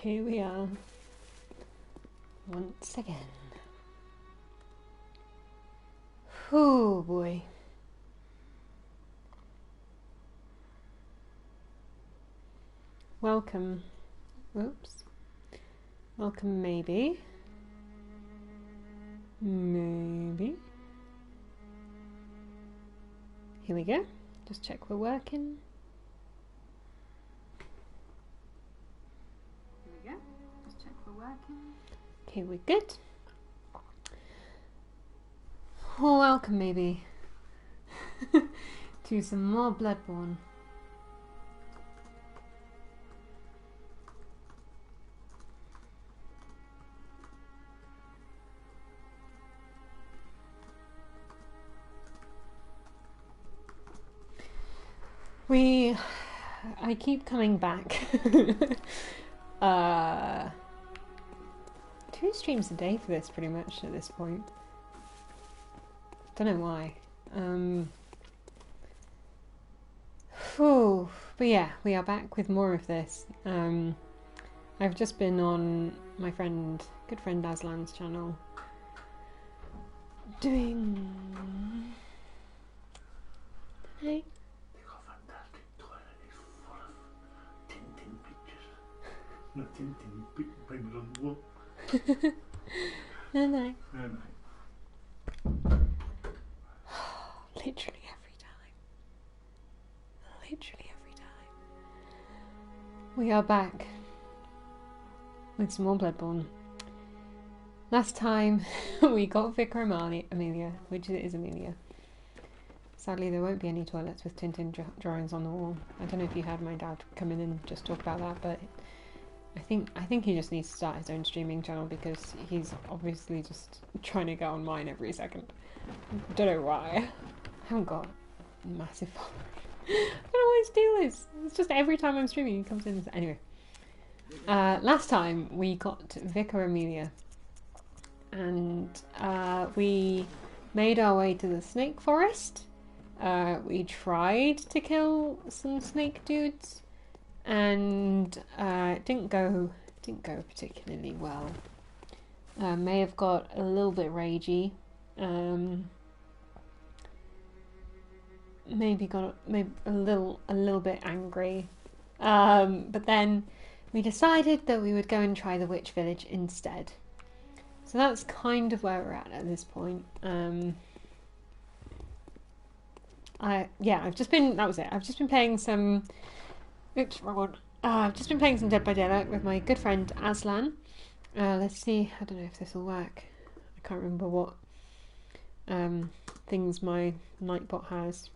Here we are, once again. Oh boy. Welcome. Oops. Welcome, maybe. Maybe. Here we go. Just check we're working. Here we go. Just check we're working. Okay, we're good. Oh, welcome, maybe, to some more Bloodborne. I keep coming back. 2 streams a day for this, pretty much, at this point. Don't know why. But yeah, we are back with more of this. I've just been on my good friend Aslan's channel, doing... Hey? They got a fantastic toilet. It's full of Tintin pictures. No, Tintin papers on the wall. And I... And Literally every time. Literally every time. We are back with some more Bloodborne. Last time we got Vicar Amelia, which is Amelia. Sadly, there won't be any toilets with Tintin drawings on the wall. I don't know if you had my dad come in and just talk about that, but I think he just needs to start his own streaming channel because he's obviously just trying to get on mine every second. Don't know why. I haven't got a massive following. I don't know why his deal is. It's just every time I'm streaming he comes in and says... Anyway. Last time we got Vicar Amelia. And we made our way to the snake forest. We tried to kill some snake dudes. And it didn't go particularly well. May have got a little bit ragey. Maybe got a little bit angry, but then we decided that we would go and try the witch village instead. So that's kind of where we're at this point. I've just been playing some. Oops, wrong one. I've just been playing some Dead by Daylight with my good friend Aslan. Let's see. I don't know if this will work. I can't remember what things my Nightbot has.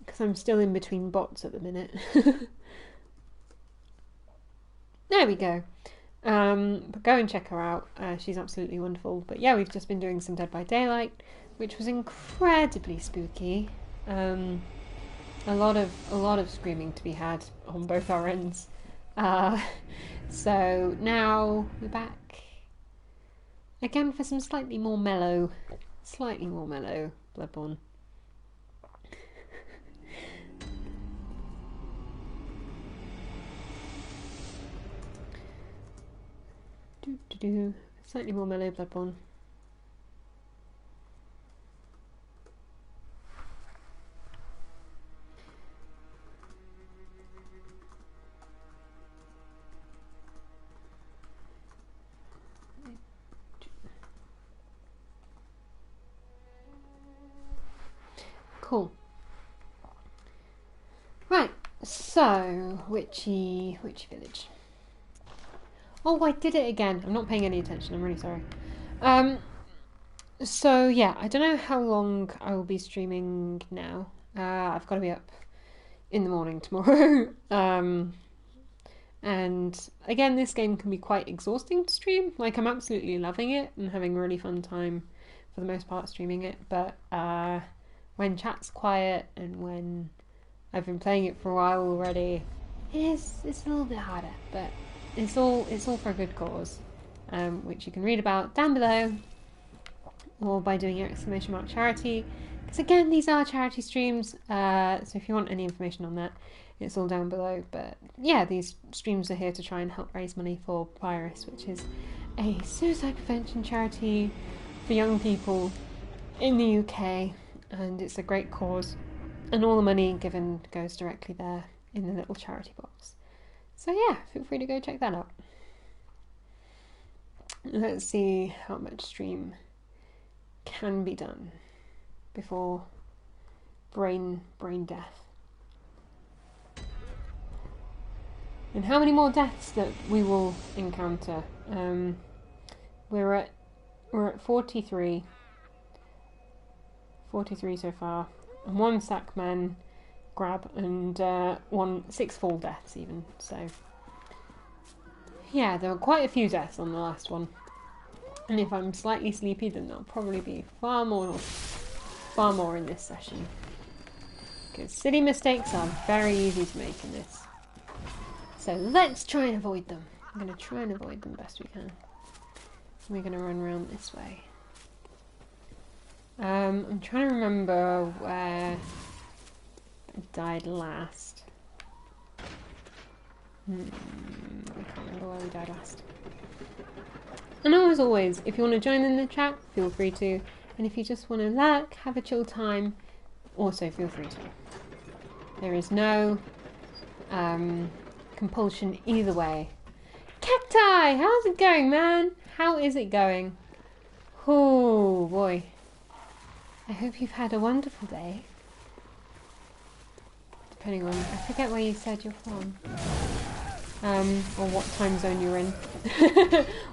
Because I'm still in between bots at the minute. There we go. But go and check her out. She's absolutely wonderful. But yeah, we've just been doing some Dead by Daylight, which was incredibly spooky. A lot of screaming to be had on both our ends. So now we're back again for some slightly more mellow Bloodborne. Slightly more mellow Bloodborne. Cool. Right, so witchy village. Oh, I did it again. I'm not paying any attention. I'm really sorry. So yeah, I don't know how long I will be streaming now. I've got to be up in the morning tomorrow. And again, this game can be quite exhausting to stream. Like, I'm absolutely loving it and having a really fun time for the most part streaming it. But when chat's quiet and when I've been playing it for a while already, it's a little bit harder. But it's all for a good cause, which you can read about down below, or by doing !charity Because again, these are charity streams, so if you want any information on that, it's all down below. But yeah, these streams are here to try and help raise money for Virus, which is a suicide prevention charity for young people in the UK, and it's a great cause, and all the money given goes directly there in the little charity box. So yeah, feel free to go check that out. Let's see how much stream can be done before brain death. And how many more deaths that we will encounter? We're at 43 so far, and 1 sackman grab and 6 fall deaths even. So yeah, there were quite a few deaths on the last one, and if I'm slightly sleepy, then there'll probably be far more in this session, because silly mistakes are very easy to make in this. So let's try and avoid them. I'm going to try and avoid them best we can. We're going to run around this way. I'm trying to remember where I died last. I can't remember where we died last. And as always, if you want to join in the chat, feel free to. And if you just want to lurk, have a chill time, also feel free to. There is no compulsion either way. Cacti! How's it going, man? How is it going? Oh boy. I hope you've had a wonderful day. Depending on, I forget where you said you're from. Or what time zone you're in.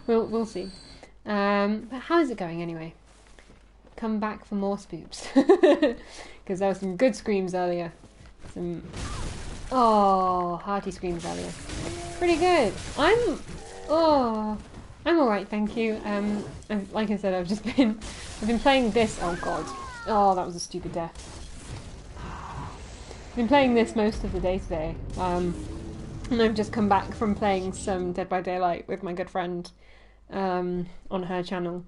we'll see. But how is it going anyway? Come back for more spoops. Because there were some good screams earlier. Some hearty screams earlier. Pretty good. I'm alright, thank you. Like I said, I've been playing this. Oh god. Oh, that was a stupid death. I've been playing this most of the day today. And I've just come back from playing some Dead by Daylight with my good friend on her channel.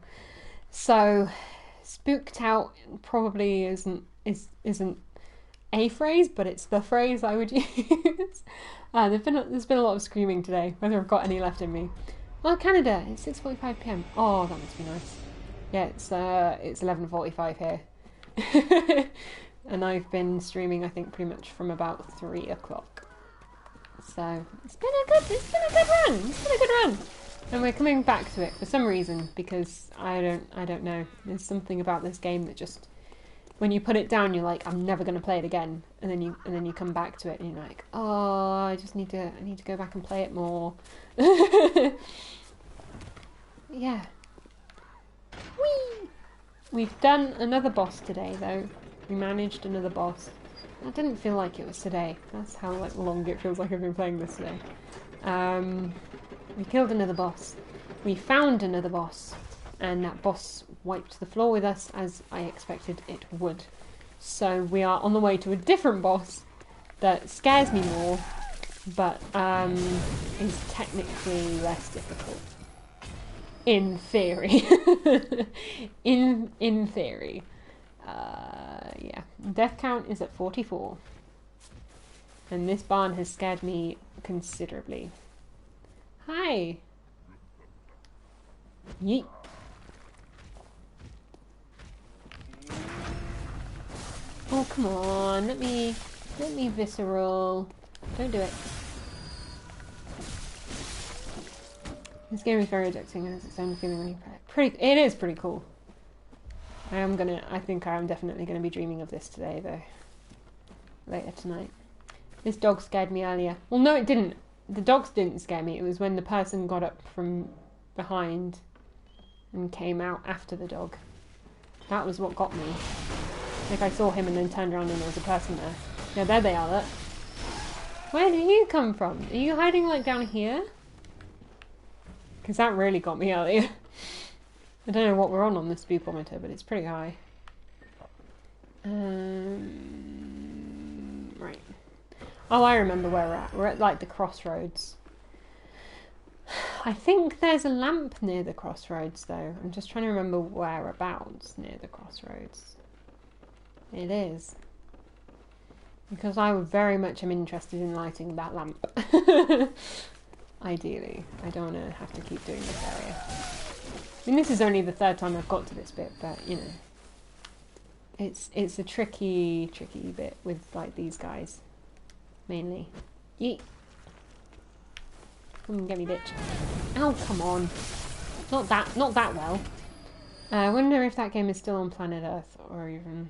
So spooked out probably isn't a phrase, but it's the phrase I would use. There's been a lot of screaming today, whether I've got any left in me. Oh, Canada, it's 6:45 PM. Oh, that must be nice. Yeah, it's 11:45 here. And I've been streaming, I think, pretty much from about 3 o'clock. So it's been a good run. And we're coming back to it for some reason, because I don't know. There's something about this game that just, when you put it down, you're like, I'm never going to play it again. And then you come back to it, and you're like, oh, I need to go back and play it more. Yeah. Whee! We've done another boss today, though. We managed another boss. That didn't feel like it was today. That's how long it feels like I've been playing this today. We killed another boss. We found another boss. And that boss wiped the floor with us, as I expected it would. So we are on the way to a different boss that scares me more, but is technically less difficult. In theory. in theory. Yeah. Death count is at 44. And this barn has scared me considerably. Hi! Yeet. Oh, come on. Let me visceral. Don't do it. This game is very addicting and has its own feeling when you play it. It is pretty cool. I think I am definitely going to be dreaming of this today, though. Later tonight. This dog scared me earlier. Well, no, it didn't. The dogs didn't scare me. It was when the person got up from behind and came out after the dog. That was what got me. Like, I saw him and then turned around and there was a person there. Yeah, there they are, look. Where did you come from? Are you hiding, like, down here? Because that really got me earlier. I don't know what we're on this spoopometer, but it's pretty high. Right. Oh, I remember where we're at. We're at, like, the crossroads. I think there's a lamp near the crossroads, though. I'm just trying to remember whereabouts near the crossroads. It is. Because I would very much am interested in lighting that lamp. Ideally. I don't want to have to keep doing this area. I mean, this is only the third time I've got to this bit, but, you know. It's a tricky bit with, like, these guys. Mainly. Yeet. Come and get me, bitch. Oh, come on. Not that well. I wonder if that game is still on planet Earth, or even...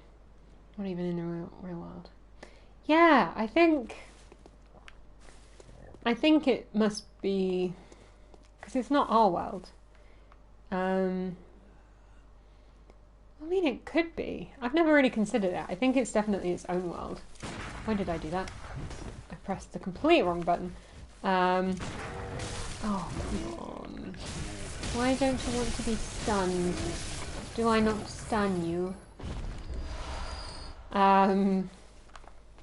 not even in the real world. Yeah, I think it must be... because it's not our world. I mean, it could be. I've never really considered it. I think it's definitely its own world. Why did I do that? I pressed the complete wrong button. Oh, come on. Why don't you want to be stunned? Do I not stun you?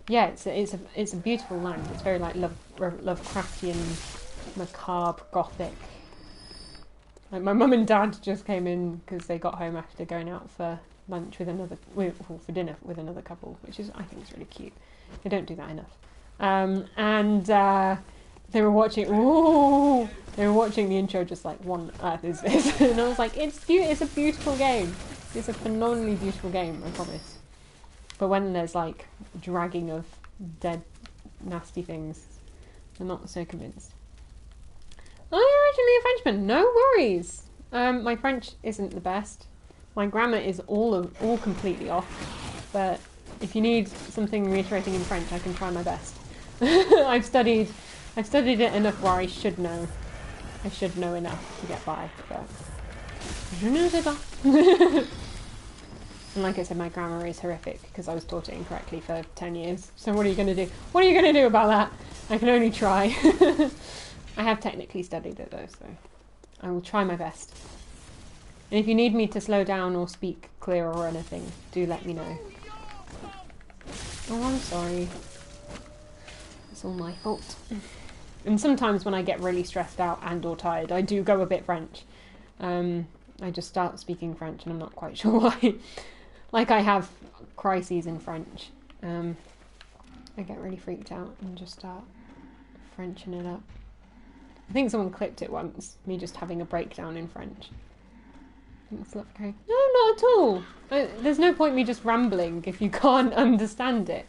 Yeah, it's a beautiful land. It's very like Lovecraftian, macabre, gothic. Like my mum and dad just came in because they got home after going out for lunch with for dinner with another couple, which is I think is really cute. They don't do that enough. And they were watching. Ooh, they were watching the intro, just like, what on earth is this? And I was like, it's a beautiful game. It's a phenomenally beautiful game, I promise. But when there's like dragging of dead, nasty things, I'm not so convinced. I'm originally a Frenchman. No worries. My French isn't the best. My grammar is all completely off. But if you need something reiterating in French, I can try my best. I've studied it enough where I should know. I should know enough to get by. But je ne sais pas. And like I said, my grammar is horrific because I was taught it incorrectly for 10 years. So what are you going to do? What are you going to do about that? I can only try. I have technically studied it though, so I will try my best. And if you need me to slow down or speak clearer or anything, do let me know. Oh, I'm sorry. It's all my fault. And sometimes when I get really stressed out and or tired, I do go a bit French. I just start speaking French and I'm not quite sure why. Like I have crises in French. I get really freaked out and just start Frenching it up. I think someone clipped it once, me just having a breakdown in French. Thanks a lot for carrying. No, not at all. There's no point me just rambling if you can't understand it.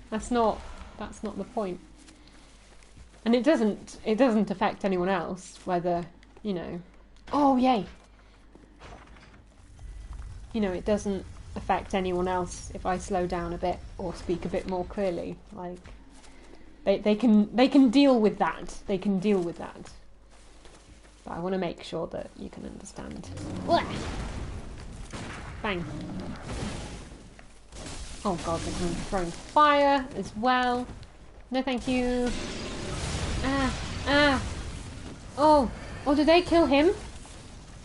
That's not the point. And it doesn't affect anyone else, whether, you know... Oh, yay! You know, it doesn't affect anyone else if I slow down a bit or speak a bit more clearly. Like, they can deal with that. They can deal with that. But I want to make sure that you can understand. Bang. Oh god, they're throwing fire as well. No thank you. Oh, did they kill him?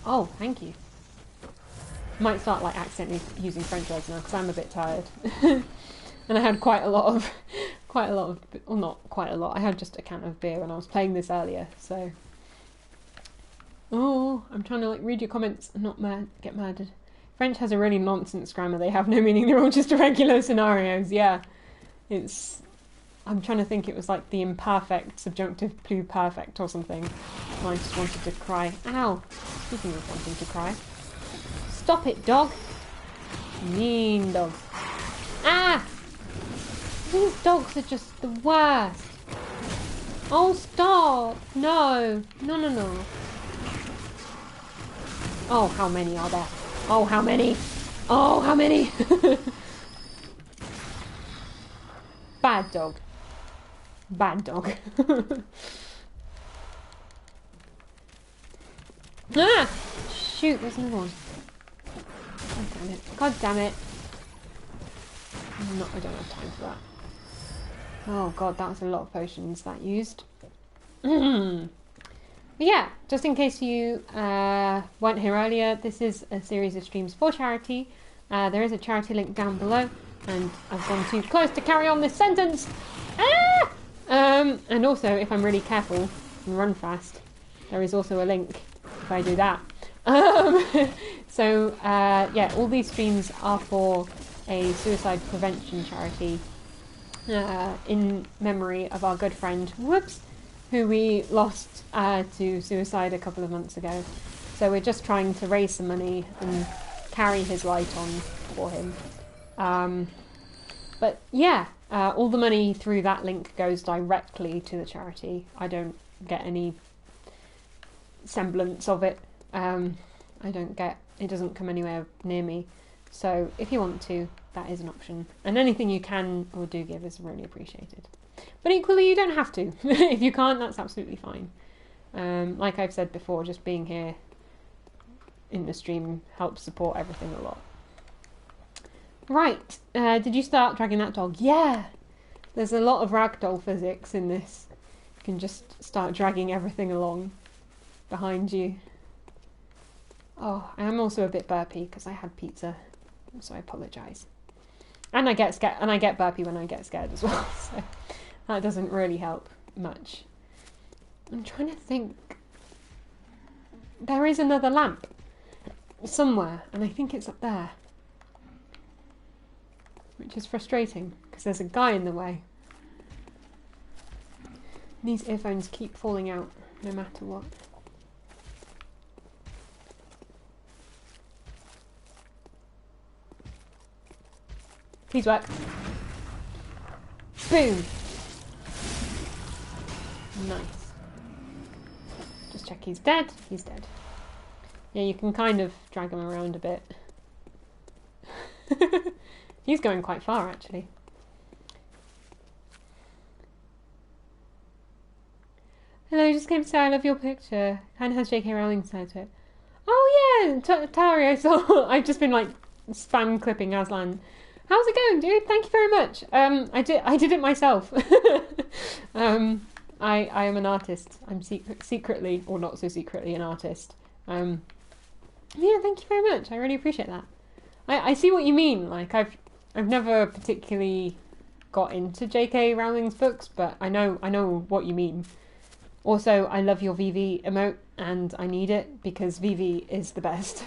Oh, thank you. Might start like accidentally using French words now because I'm a bit tired. And I had quite a lot of, well, not quite a lot. I had just a can of beer when I was playing this earlier, so. Oh, I'm trying to like read your comments and not get murdered. French has a really nonsense grammar. They have no meaning. They're all just irregular scenarios. Yeah, I'm trying to think. It was like the imperfect subjunctive pluperfect or something. And I just wanted to cry. Ow! Speaking of wanting to cry, stop it, dog. Mean dog. Ah! These dogs are just the worst. Oh, stop! No. Oh, how many are there? Oh, how many? Oh, how many? Bad dog. Bad dog. Ah! Shoot, there's another one. God damn it. God damn it. I don't have time for that. Oh god, that was a lot of potions that used. But yeah, just in case you weren't here earlier, this is a series of streams for charity. There is a charity link down below, and I've gone too close to carry on this sentence. Ah! And also, if I'm really careful and run fast, there is also a link if I do that. So yeah, all these streams are for a suicide prevention charity in memory of our good friend, who we lost to suicide a couple of months ago. So we're just trying to raise some money and carry his light on for him. But yeah, all the money through that link goes directly to the charity. I don't get any semblance of it. It doesn't come anywhere near me. So if you want to, that is an option. And anything you can or do give is really appreciated. But equally, you don't have to. If you can't, that's absolutely fine. Like I've said before, just being here in the stream helps support everything a lot. Right, did you start dragging that dog? Yeah! There's a lot of ragdoll physics in this. You can just start dragging everything along behind you. Oh, I am also a bit burpy because I had pizza, so I apologise. And I get scared, and I get burpy when I get scared as well, so that doesn't really help much. I'm trying to think. There is another lamp somewhere, and I think it's up there. Which is frustrating, because there's a guy in the way. These earphones keep falling out, no matter what. Please work. Boom! Nice. Just check he's dead. He's dead. Yeah, you can kind of drag him around a bit. He's going quite far, actually. Hello, just came to say I love your picture. Kind of has J.K. Rowling side to it. Oh yeah, Tari, I saw. I've just been like spam clipping Aslan. How's it going, dude? Thank you very much. I did it myself. I am an artist. I'm secretly, or not so secretly, an artist. Yeah, thank you very much. I really appreciate that. I see what you mean. Like I've never particularly got into J.K. Rowling's books, but I know what you mean. Also, I love your VV emote, and I need it because VV is the best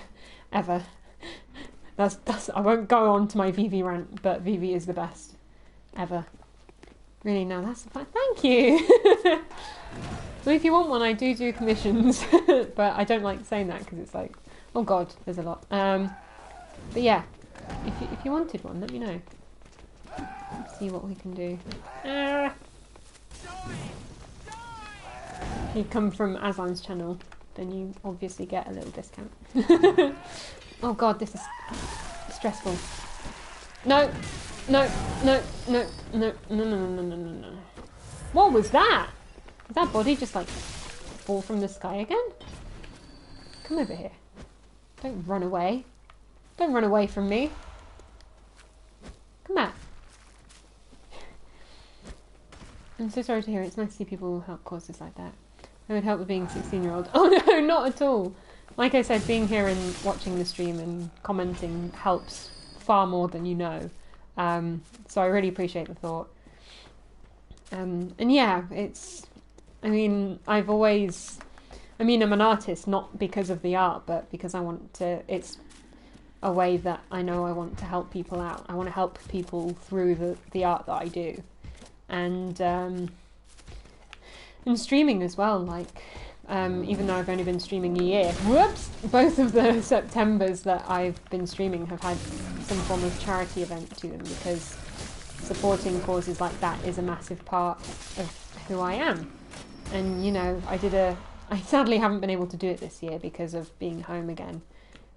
ever. That's. I won't go on to my VV rant, but VV is the best ever. Really, no, that's fine. Thank you. Well, if you want one, I do commissions, but I don't like saying that because it's like, oh god, there's a lot. But yeah, if you wanted one, let me know. Let's see what we can do. If you come from Aslan's channel, then you obviously get a little discount. Oh god, this is stressful. No. What was that? Did that body just like fall from the sky again? Come over here. Don't run away. Don't run away from me. Come back. I'm so sorry to hear it. It's nice to see people help causes like that. I would help with being a 16-year-old. Oh no, not at all. Like I said, being here and watching the stream and commenting helps far more than you know. So I really appreciate the thought. And yeah, I'm an artist not because of the art, but because it's a way that I know I want to help people out. I want to help people through the art that I do. And streaming as well, like, even though I've only been streaming a year, both of the Septembers that I've been streaming have had some form of charity event to them, because supporting causes like that is a massive part of who I am. And, you know, I sadly haven't been able to do it this year because of being home again,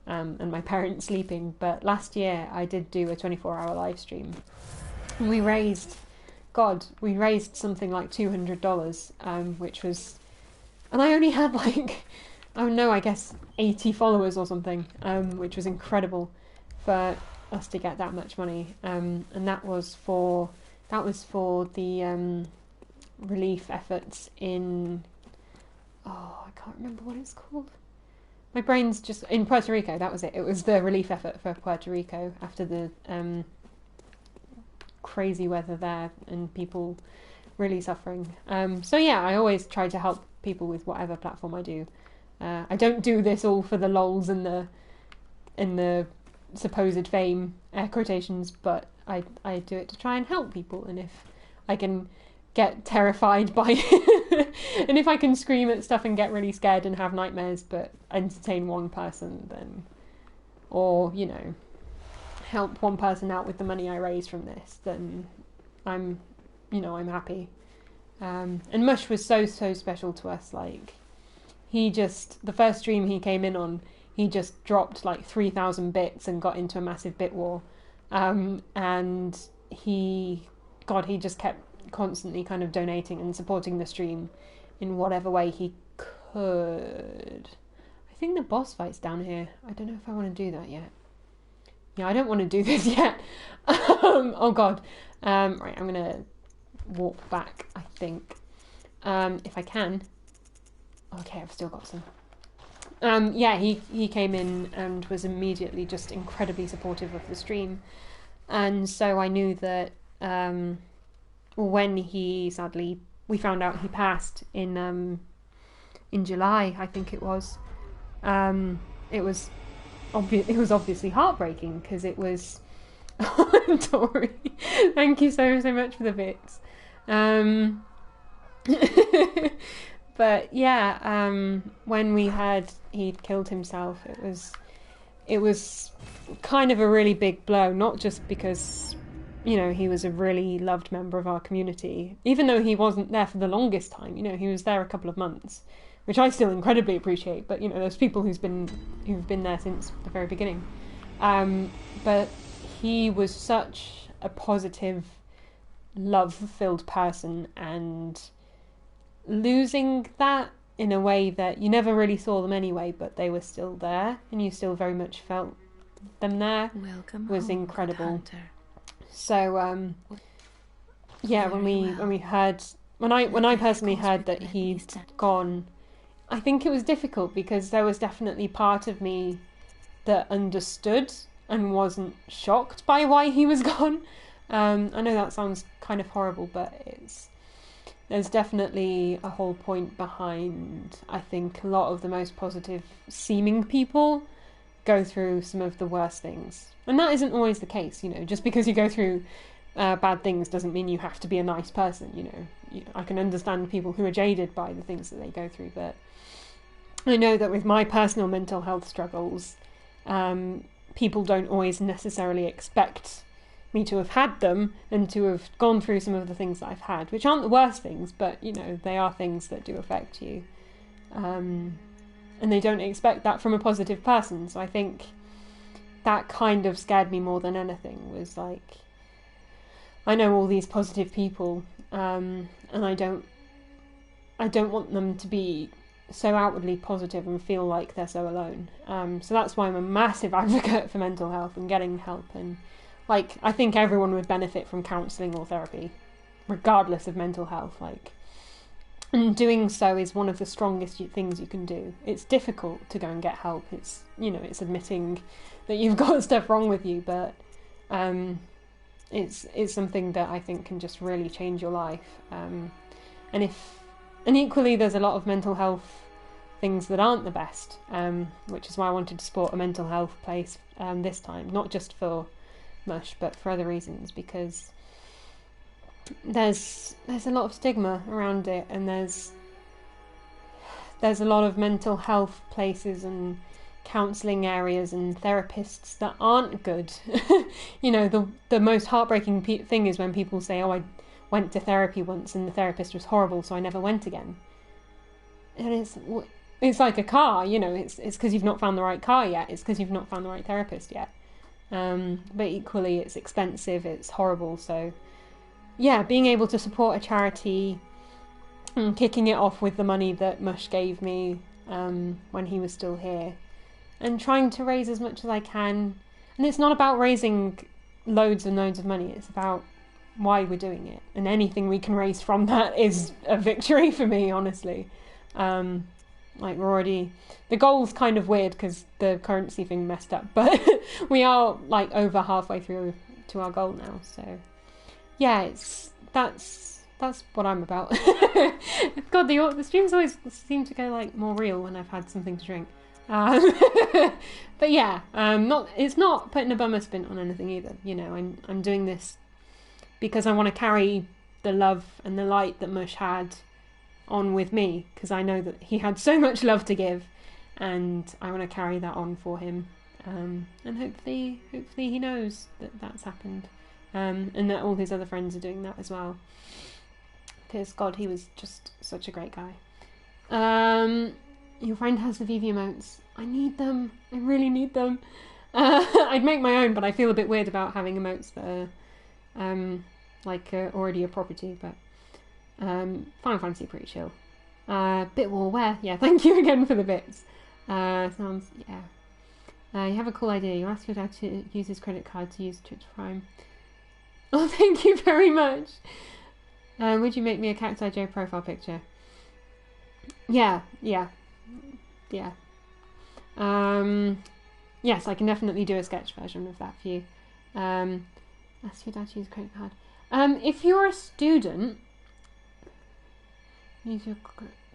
and my parents sleeping, but last year I did do a 24-hour live stream. And we raised something like $200, which was, and I only had like, I guess 80 followers or something, which was incredible for us to get that much money. And that was for the relief efforts in, I can't remember what it's called. My brain's just, in Puerto Rico, that was it. It was the relief effort for Puerto Rico after the crazy weather there and people really suffering. So yeah, I always try to help people with whatever platform I do. I don't do this all for the lols and the supposed fame, air quotations, but I do it to try and help people. And if I can get terrified by and if I can scream at stuff and get really scared and have nightmares but entertain one person, then, or, you know, help one person out with the money I raise from this, then I'm happy. And Mush was so special to us. Like, the first stream he came in on, he just dropped like 3,000 bits and got into a massive bit war. And he just kept constantly kind of donating and supporting the stream in whatever way he could. I think the boss fight's down here. I don't know if I want to do that yet. Yeah, I don't want to do this yet. Oh god. Right, I'm gonna walk back, I think. If I can. Okay, I've still got some. Yeah, he came in and was immediately just incredibly supportive of the stream. And so I knew that when we found out he passed in July, I think it was. It was obviously heartbreaking, because it was Tori, thank you so much for the bits. But yeah, when we heard he'd killed himself, it was kind of a really big blow, not just because, you know, he was a really loved member of our community, even though he wasn't there for the longest time. You know, he was there a couple of months, which I still incredibly appreciate, but, you know, there's people who've been there since the very beginning. But he was such a positive, love-filled person, and losing that in a way that you never really saw them anyway, but they were still there, and you still very much felt them there, was incredible. So, yeah, when I personally heard that he'd gone, I think it was difficult, because there was definitely part of me that understood and wasn't shocked by why he was gone. I know that sounds kind of horrible, but there's definitely a whole point behind, I think, a lot of the most positive seeming people go through some of the worst things. And that isn't always the case, you know. Just because you go through bad things doesn't mean you have to be a nice person, you know. I can understand people who are jaded by the things that they go through, but I know that with my personal mental health struggles, people don't always necessarily expect me to have had them and to have gone through some of the things that I've had, which aren't the worst things, but, you know, they are things that do affect you. And they don't expect that from a positive person. So I think that kind of scared me more than anything, was like, I know all these positive people, and I don't want them to be so outwardly positive and feel like they're so alone. So that's why I'm a massive advocate for mental health and getting help. And, like, I think everyone would benefit from counselling or therapy, regardless of mental health. Like, and doing so is one of the strongest things you can do. It's difficult to go and get help. It's, you know, it's admitting that you've got stuff wrong with you, but it's something that I think can just really change your life. And equally, there's a lot of mental health things that aren't the best, which is why I wanted to support a mental health place this time, not just for Mush, but for other reasons, because there's a lot of stigma around it, and there's a lot of mental health places and counselling areas and therapists that aren't good. You know, the most heartbreaking thing is when people say, oh, I went to therapy once and the therapist was horrible, so I never went again. And it's like a car, you know, it's because you've not found the right car yet, it's because you've not found the right therapist yet. But equally, it's expensive, it's horrible. So yeah, being able to support a charity and kicking it off with the money that Mush gave me when he was still here, and trying to raise as much as I can. And it's not about raising loads and loads of money, it's about why we're doing it, and anything we can raise from that is a victory for me, honestly. Like, we're already, the goal's kind of weird because the currency thing messed up, but we are like over halfway through to our goal now. So yeah, that's what I'm about. God, the streams always seem to go like more real when I've had something to drink. Um, but yeah, it's not putting a bummer spin on anything either. I'm doing this because I want to carry the love and the light that Mush had on with me, because I know that he had so much love to give, and I want to carry that on for him. And hopefully he knows that that's happened, and that all his other friends are doing that as well. Because God, he was just such a great guy. Your friend has the VV emotes. I need them. I really need them. I'd make my own, but I feel a bit weird about having emotes that are already a property. But Final Fantasy pretty chill. Bit Warware. Yeah, thank you again for the bits. Sounds, yeah. You have a cool idea. You ask your dad to use his credit card to use Twitch Prime. Oh, thank you very much. Would you make me a Cacti Joe profile picture? Yeah. Yes, I can definitely do a sketch version of that for you. Ask your dad to use a credit card. If you're a student, do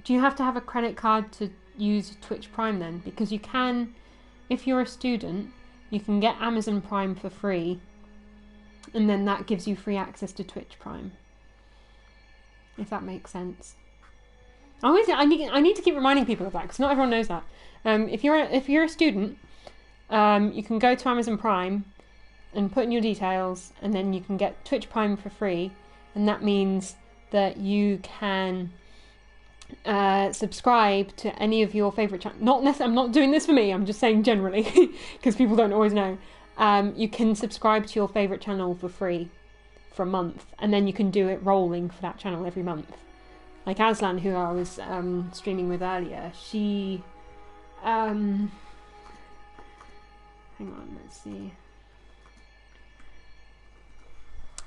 you have to have a credit card to use Twitch Prime then? Because you can, if you're a student, you can get Amazon Prime for free, and then that gives you free access to Twitch Prime. If that makes sense. I need to keep reminding people of that, because not everyone knows that. If you're a student, you can go to Amazon Prime and put in your details, and then you can get Twitch Prime for free, and that means that you can subscribe to any of your favourite channels. Not necessarily, I'm not doing this for me, I'm just saying generally, because people don't always know. You can subscribe to your favourite channel for free for a month, and then you can do it rolling for that channel every month. Like Aslan, who I was streaming with earlier, she... hang on, let's see.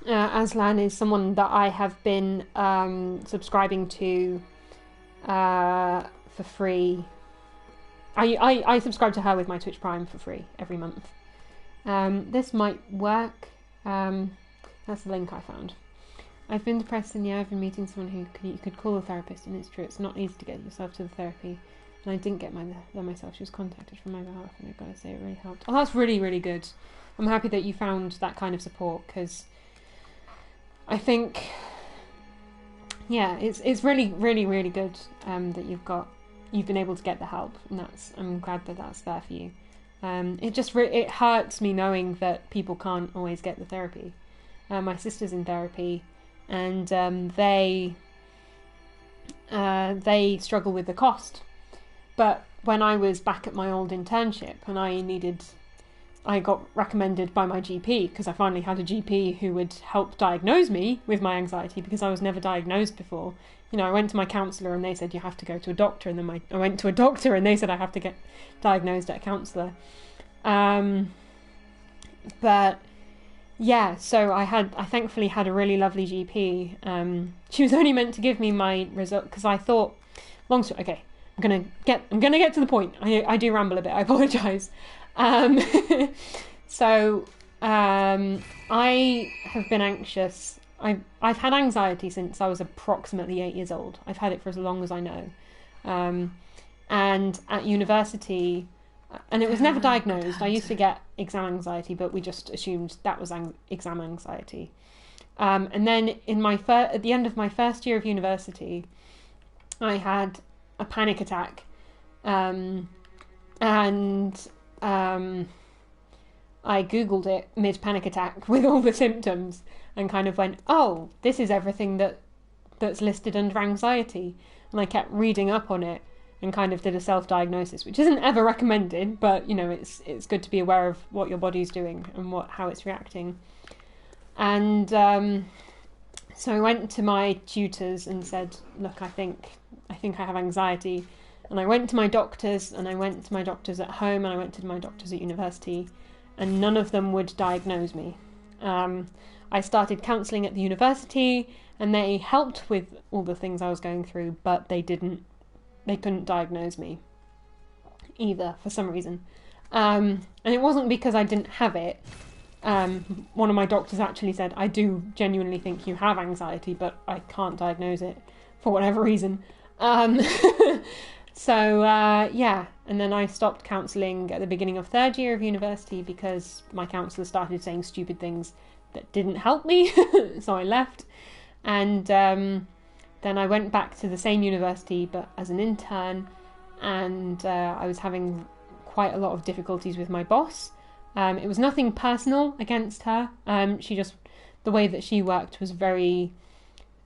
Aslan is someone that I have been subscribing to for free. I subscribe to her with my Twitch Prime for free every month. This might work. That's the link I found. I've been depressed, and I've been meeting someone who you could call a therapist, and it's true, it's not easy to get yourself to the therapy. And I didn't get there myself. She was contacted from my behalf, and I've got to say it really helped. Oh, that's really, really good. I'm happy that you found that kind of support, because I think, yeah, it's really, really, really good that you've been able to get the help, and I'm glad that that's there for you. It hurts me knowing that people can't always get the therapy. My sister's in therapy, and they struggle with the cost. But when I was back at my old internship, and I got recommended by my GP, because I finally had a GP who would help diagnose me with my anxiety, because I was never diagnosed before. I went to my counsellor and they said you have to go to a doctor, and then I went to a doctor and they said I have to get diagnosed at a counsellor. But yeah, so I thankfully had a really lovely GP. She was only meant to give me my result, because I thought, long story. Okay, I'm gonna get to the point. I do ramble a bit. I apologise. So I have been anxious. I've had anxiety since I was approximately 8 years old. I've had it for as long as I know. And at university, and it was never diagnosed. I used to get exam anxiety, but we just assumed that was exam anxiety. And then at the end of my first year of university, I had a panic attack, and I googled it mid-panic attack with all the symptoms, and kind of went, oh, this is everything that's listed under anxiety. And I kept reading up on it and kind of did a self-diagnosis, which isn't ever recommended, but it's good to be aware of what your body's doing and how it's reacting. And so I went to my tutors and said, look, I think I have anxiety. And I went to my doctors, and I went to my doctors at home, and I went to my doctors at university, and none of them would diagnose me. I started counselling at the university, and they helped with all the things I was going through, but they couldn't diagnose me either, for some reason. And it wasn't because I didn't have it. One of my doctors actually said, I do genuinely think you have anxiety, but I can't diagnose it for whatever reason. So, yeah, and then I stopped counselling at the beginning of third year of university because my counsellor started saying stupid things that didn't help me, so I left. And then I went back to the same university, but as an intern, and I was having quite a lot of difficulties with my boss. It was nothing personal against her. The way that she worked was very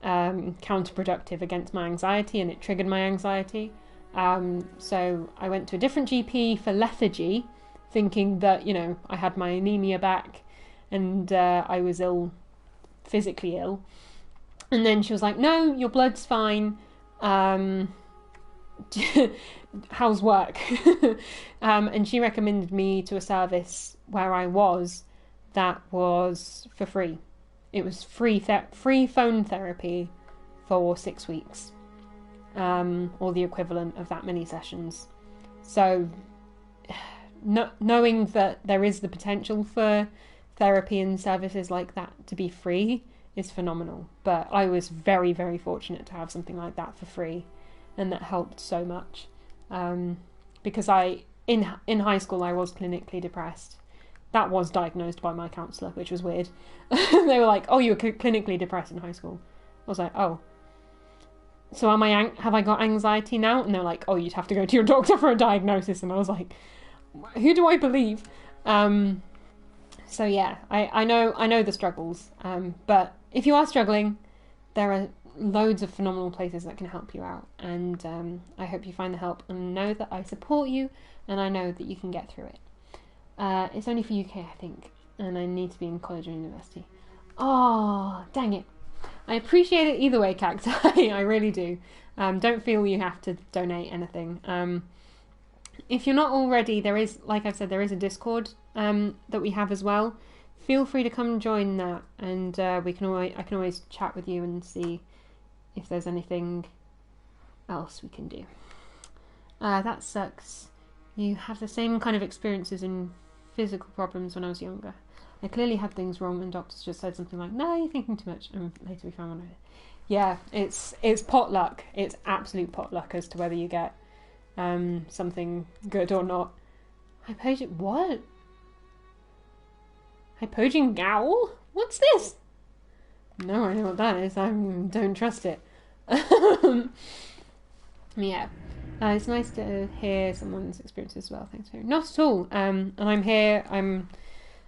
counterproductive against my anxiety, and it triggered my anxiety. So I went to a different GP for lethargy, thinking that, I had my anemia back and I was physically ill. And then she was like, no, your blood's fine. How's work? And she recommended me to a service where I was that was for free. It was free phone therapy for 6 weeks. Or the equivalent of that many sessions. So, knowing that there is the potential for therapy and services like that to be free is phenomenal. But I was very, very fortunate to have something like that for free, and that helped so much. Because in high school I was clinically depressed. That was diagnosed by my counsellor, which was weird. They were like, "Oh, you were clinically depressed in high school." I was like, "Oh. So have I got anxiety now?" And they're like, "Oh, you'd have to go to your doctor for a diagnosis." And I was like, who do I believe? So yeah, I know the struggles. But if you are struggling, there are loads of phenomenal places that can help you out. And I hope you find the help, and know that I support you, and I know that you can get through it. It's only for UK, I think, and I need to be in college or university. Oh, dang it. I appreciate it either way, Cacti. I really do. Don't feel you have to donate anything. If you're not already, there is, like I've said, there is a Discord that we have as well. Feel free to come join that, and I can always chat with you and see if there's anything else we can do. That sucks. You have the same kind of experiences in physical problems when I was younger. I clearly had things wrong, and doctors just said something like, "No, you're thinking too much," and later we found one. Yeah, it's potluck. It's absolute potluck as to whether you get something good or not. What? Hypogean Gowl? What's this? No, I know what that is. I don't trust it. Yeah. It's nice to hear someone's experience as well. Thanks very much. Not at all. And I'm here.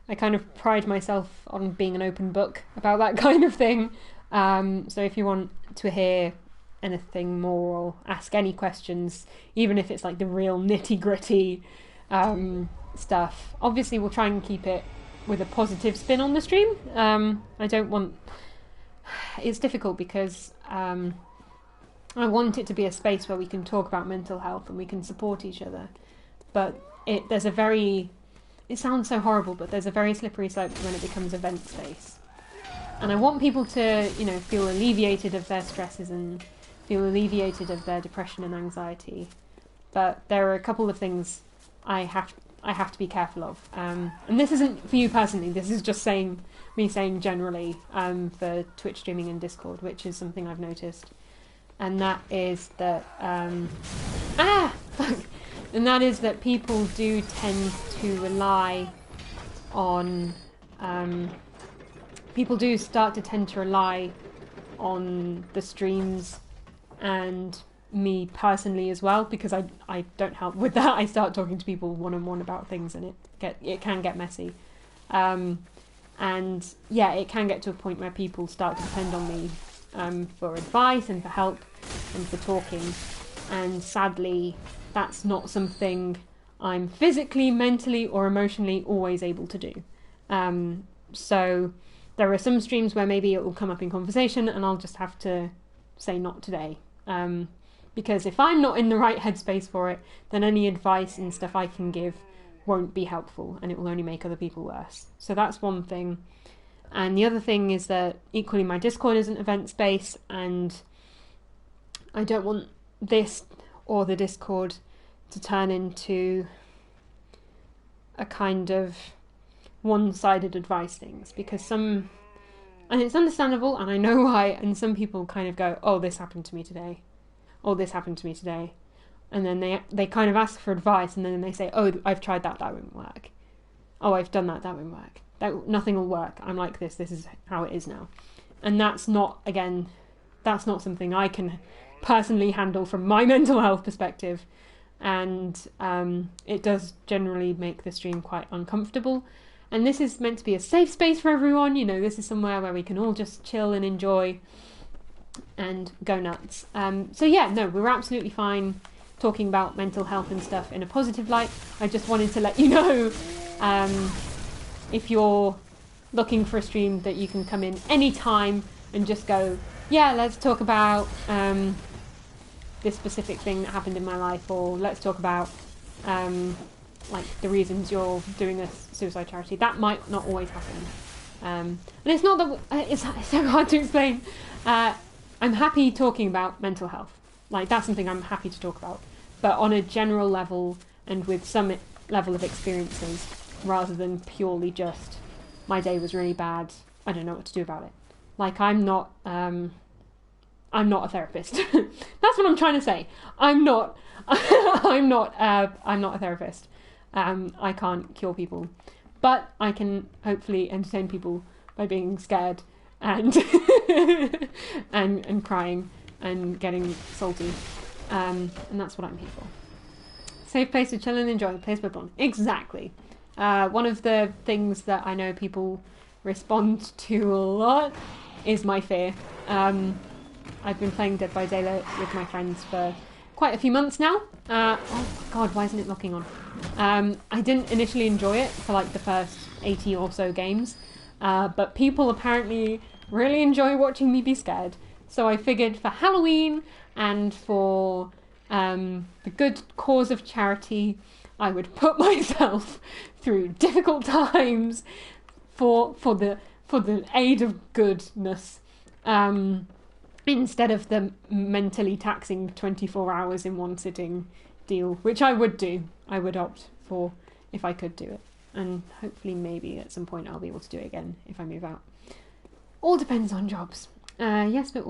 I kind of pride myself on being an open book about that kind of thing. So if you want to hear anything more or ask any questions, even if it's like the real nitty-gritty stuff, obviously we'll try and keep it with a positive spin on the stream. I don't want... It's difficult because I want it to be a space where we can talk about mental health and we can support each other. But there's a very... It sounds so horrible, but there's a very slippery slope when it becomes event space. And I want people to, feel alleviated of their stresses and feel alleviated of their depression and anxiety. But there are a couple of things I have to be careful of. And this isn't for you personally. This is just me saying generally for Twitch streaming and Discord, which is something I've noticed. And that is that and that is that people do tend to rely on people do start to tend to rely on the streams and me personally as well, because I don't help with that. I start talking to people one-on-one about things, and it can get messy. And yeah, it can get to a point where people start to depend on me for advice and for help and for talking. And sadly, that's not something I'm physically, mentally, or emotionally always able to do. So there are some streams where maybe it will come up in conversation and I'll just have to say not today. Because if I'm not in the right headspace for it, then any advice and stuff I can give won't be helpful, and it will only make other people worse. So that's one thing. And the other thing is that equally my Discord isn't event space, and I don't want this or the Discord to turn into a kind of one-sided advice things, because and it's understandable, and I know why, and some people kind of go, "Oh, this happened to me today. Oh, this happened to me today." and then they kind of ask for advice, and then they say, oh, I've tried that won't work. Oh, I've done that won't work. Nothing will work. I'm like this is how it is now. And that's not something I can personally handle from my mental health perspective. And it does generally make the stream quite uncomfortable. And this is meant to be a safe space for everyone. You know, this is somewhere where we can all just chill and enjoy and go nuts. So yeah, no, we're absolutely fine talking about mental health and stuff in a positive light. I just wanted to let you know, if you're looking for a stream that you can come in any time and just go, yeah, let's talk about this specific thing that happened in my life, or let's talk about like the reasons you're doing a suicide charity. That might not always happen, and it's not that it's so hard to explain. I'm happy talking about mental health, like that's something I'm happy to talk about, but on a general level and with some level of experiences, rather than purely just my day was really bad, I don't know what to do about it. Like I'm not a therapist. That's what I'm trying to say. I'm not a therapist. I can't cure people, but I can hopefully entertain people by being scared and and crying and getting salty, and that's what I'm here for. Safe place to chill and enjoy. Plays Bloodborne. Exactly. One of the things that I know people respond to a lot is my fear. I've been playing Dead by Daylight with my friends for quite a few months now. Oh god, why isn't it locking on? I didn't initially enjoy it for like the first 80 or so games, but people apparently really enjoy watching me be scared. So I figured for Halloween and for the good cause of charity, I would put myself through difficult times for the aid of goodness. Instead of the mentally taxing 24 hours in one sitting deal, which I would do. I would opt for if I could do it. And hopefully maybe at some point I'll be able to do it again if I move out. All depends on jobs. Yes, but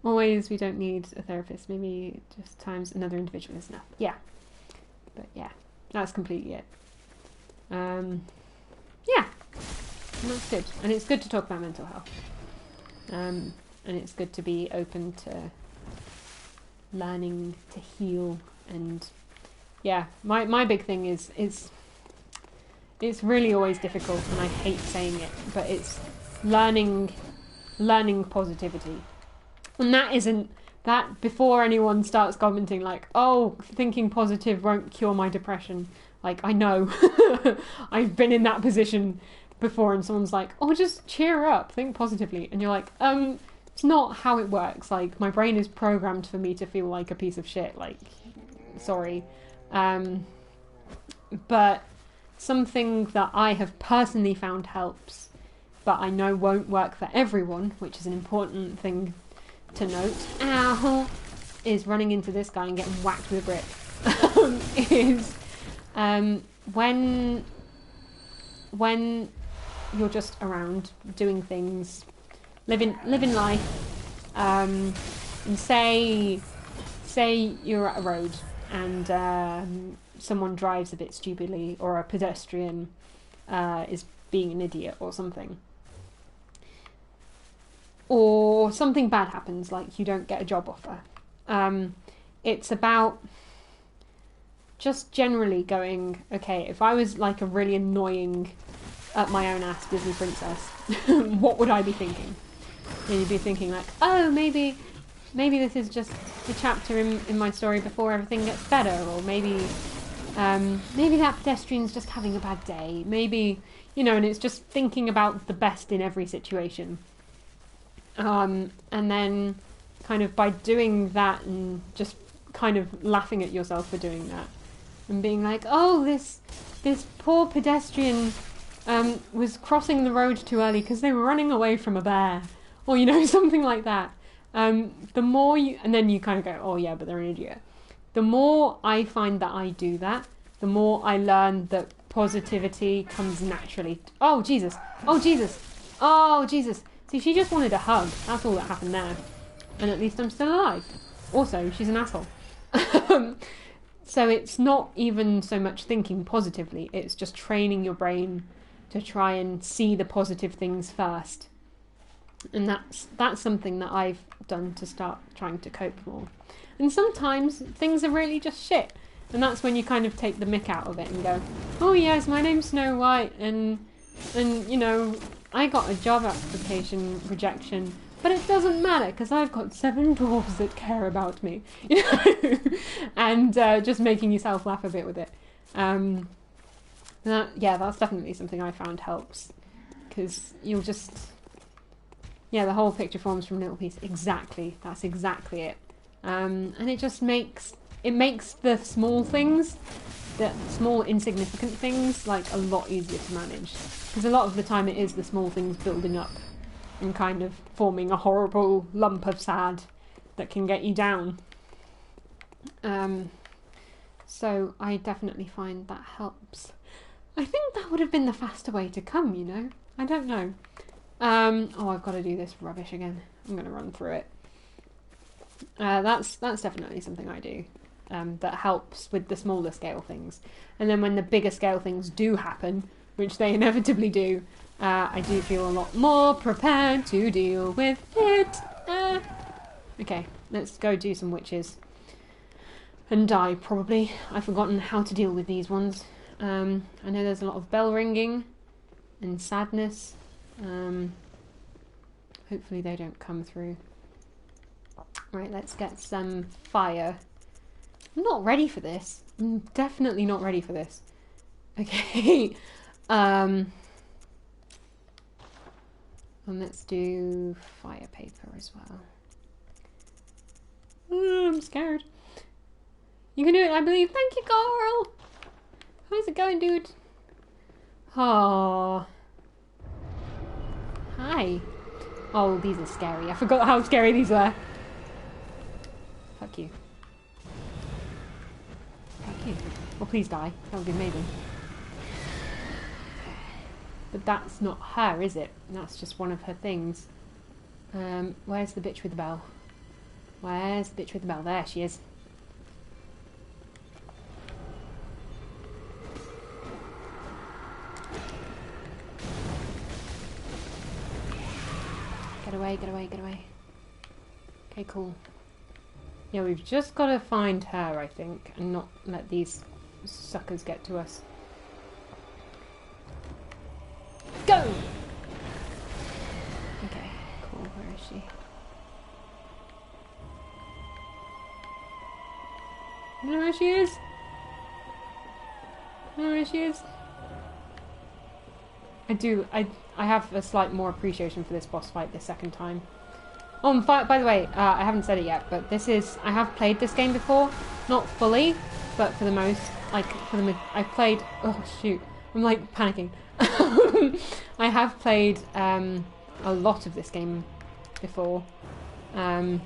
always we don't need a therapist. Maybe just times another individual is enough. Yeah. But yeah, that's completely it. Yeah. And that's good. And it's good to talk about mental health. And it's good to be open to learning to heal. And yeah, my big thing is it's really always difficult, and I hate saying it, but it's learning positivity. And that before anyone starts commenting like, oh, thinking positive won't cure my depression. Like, I know. I've been in that position before, and someone's like, oh, just cheer up, think positively. And you're like, it's not how it works. Like, my brain is programmed for me to feel like a piece of shit. Like, sorry. But something that I have personally found helps, but I know won't work for everyone, which is an important thing to note, is running into this guy and getting whacked with a brick. When you're just around doing things, living life, and say you're at a road and someone drives a bit stupidly, or a pedestrian is being an idiot or something, or something bad happens, like you don't get a job offer. It's about just generally going, okay, if I was like a really annoying up my own ass Disney princess, what would I be thinking? And you'd be thinking like, oh, maybe this is just a chapter in my story before everything gets better, or maybe that pedestrian's just having a bad day, maybe, and it's just thinking about the best in every situation. And then kind of by doing that and just kind of laughing at yourself for doing that and being like, oh, this poor pedestrian was crossing the road too early because they were running away from a bear, or something like that. The more and then you kind of go, oh yeah, but they're an idiot. The more I find that I do that, the more I learn that positivity comes naturally. Oh Jesus, oh Jesus, oh Jesus. See, she just wanted a hug. That's all that happened there. And at least I'm still alive. Also, she's an asshole. So it's not even so much thinking positively, it's just training your brain to try and see the positive things first. And that's something that I've done to start trying to cope more. And sometimes things are really just shit. And that's when you kind of take the mick out of it and go, oh yes, my name's Snow White, and you know, I got a job application rejection, but it doesn't matter because I've got 7 dwarves that care about me, you know, and just making yourself laugh a bit with it. That's definitely something I found helps, because you'll just, the whole picture forms from a little piece. Exactly, that's exactly it. And it just makes the small things, the small insignificant things, like a lot easier to manage, because a lot of the time it is the small things building up and kind of forming a horrible lump of sad that can get you down. So I definitely find that helps. I think that would have been the faster way to come, you know? I don't know. I've got to do this rubbish again. I'm going to run through it. That's definitely something I do. That helps with the smaller scale things. And then when the bigger scale things do happen, which they inevitably do, I do feel a lot more prepared to deal with it. Okay, let's go do some witches. And die, probably. I've forgotten how to deal with these ones. I know there's a lot of bell ringing and sadness. Hopefully they don't come through. Right, let's get some fire. I'm not ready for this. I'm definitely not ready for this. Okay. And let's do fire paper as well. I'm scared. You can do it, I believe. Thank you, Carl. How's it going, dude? Oh. Hi. Oh, these are scary. I forgot how scary these were. Fuck you. Fuck you. Well, please die. That would be amazing. But that's not her, is it? That's just one of her things. Where's the bitch with the bell? Where's the bitch with the bell? There she is. Get away, get away, get away. Okay, cool. Yeah, we've just got to find her, I think, and not let these suckers get to us. Go! Okay, cool. Where is she? I don't know where she is. I don't know where she is. I have a slight more appreciation for this boss fight this second time. Oh, and by the way, I haven't said it yet, but I have played this game before. Not fully, but for the most, I've played, oh shoot, I'm like panicking. I have played a lot of this game before. I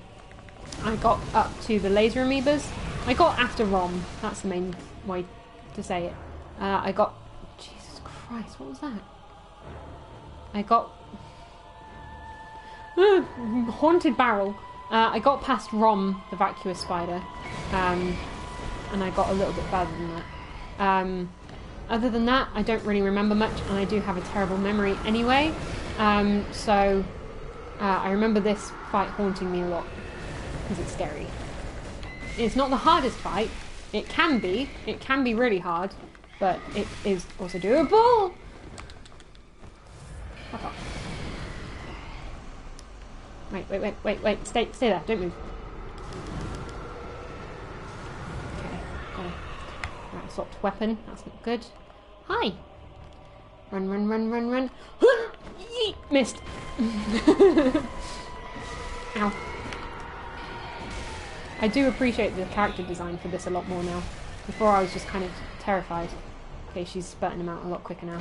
got up to the laser amoebas. I got after Rom, that's the main way to say it. Jesus Christ, what was that? I got haunted barrel. I got past Rom, the vacuous spider, and I got a little bit further than that. Other than that, I don't really remember much, and I do have a terrible memory anyway. So I remember this fight haunting me a lot because it's scary. It's not the hardest fight. It can be really hard, but it is also doable. Fuck off. Wait. Stay there. Don't move. Okay, got it. Right, swapped weapon. That's not good. Hi. Run. Yeet! Missed. Ow. I do appreciate the character design for this a lot more now. Before I was just kind of terrified. Okay, she's spurting them out a lot quicker now.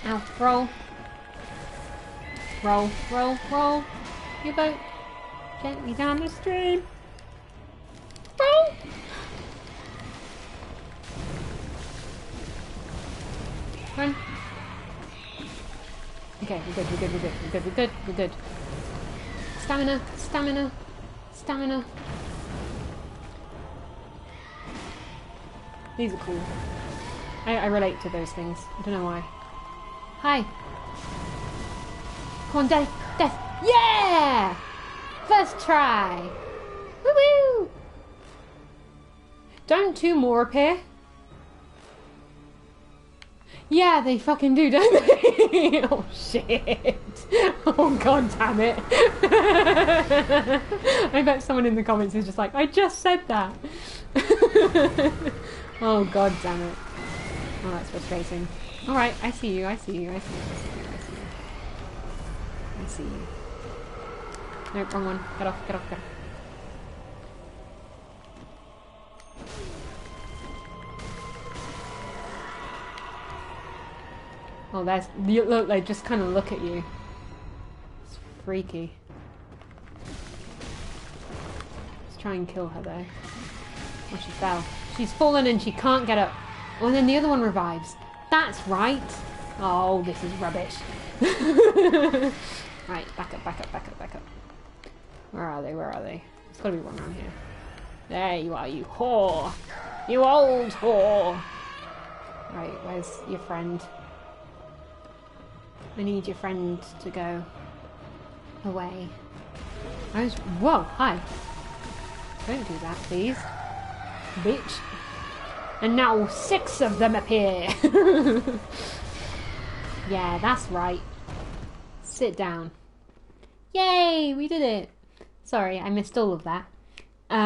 Ow, roll. Roll. Your boat. Gently down the stream. Roll. Run. Okay, we're good. Stamina. Stamina. These are cool. I relate to those things. I don't know why. Hi. Come on, Death. Death. Yeah! First try. Woo-woo! Don't two more appear? Yeah, they fucking do, don't they? Oh, shit. Oh, god damn it. I bet someone in the comments is just like, I just said that. Oh, god damn it. Oh, that's frustrating. Alright, I see you, I see you, I see you, I see you, I see you. I see you. Nope, wrong one. Get off, get off, get off. Oh, there's... Look, they just kind of look at you. It's freaky. Let's try and kill her, though. Oh, she fell. She's fallen and she can't get up. Oh, and then the other one revives. That's right. Oh, this is rubbish. Right, back up, back up, back up, back up. Where are they? Where are they? There's got to be one around here. There you are, you whore. You old whore. Right, where's your friend? I need your friend to go away. Whoa, hi. Don't do that, please. Bitch. And now 6 of them appear. Yeah, that's right. Sit down. Yay, we did it. Sorry, I missed all of that. I'm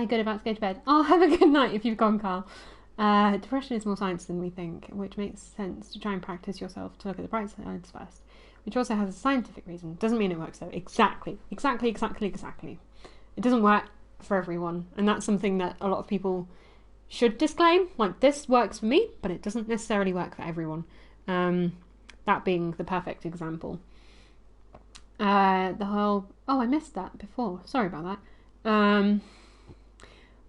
good, about to go to bed. Oh, have a good night if you've gone, Carl. Depression is more science than we think, which makes sense to try and practice yourself to look at the bright sides first. Which also has a scientific reason. Doesn't mean it works though. Exactly. Exactly, exactly, exactly. It doesn't work for everyone. And that's something that a lot of people should disclaim. Like, this works for me, but it doesn't necessarily work for everyone. That being the perfect example. The whole... Oh, I missed that before. Sorry about that.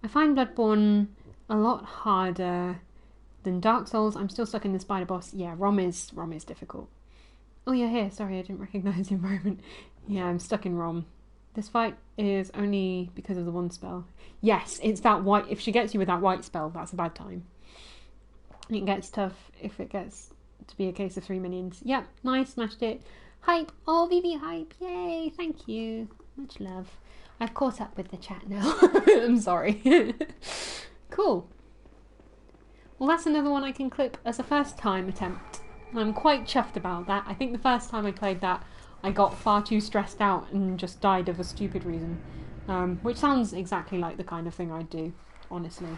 I find Bloodborne a lot harder than Dark Souls. I'm still stuck in the spider boss. Yeah, Rom is difficult. Oh, you're here. Sorry, I didn't recognise the environment. Yeah, I'm stuck in Rom. This fight is only because of the one spell. Yes, it's that white... If she gets you with that white spell, that's a bad time. It gets tough if it gets to be a case of 3 minions. Yep, nice, smashed it. Hype. Oh, Vivi hype. Yay, thank you. Much love. I've caught up with the chat now. I'm sorry. Cool. Well, that's another one I can clip as a first time attempt. I'm quite chuffed about that. I think the first time I played that, I got far too stressed out and just died of a stupid reason. Which sounds exactly like the kind of thing I'd do, honestly.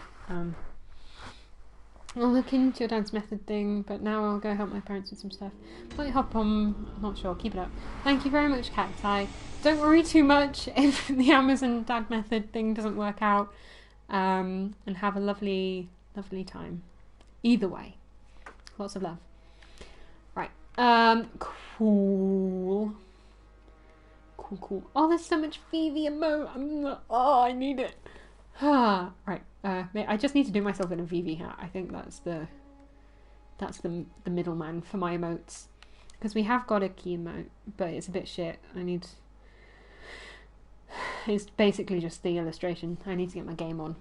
I'll look into your dad's method thing, but now I'll go help my parents with some stuff. Might hop on, not sure, keep it up. Thank you very much, Cacti. Don't worry too much if the Amazon dad method thing doesn't work out. And have a lovely, lovely time. Either way. Lots of love. Right. Cool. Cool. Oh, there's so much Vivi emote. Oh, I need it. Right. I just need to do myself in a Vivi hat. I think that's the middleman for my emotes. Because we have got a key emote, but it's a bit shit. It's basically just the illustration. I need to get my game on.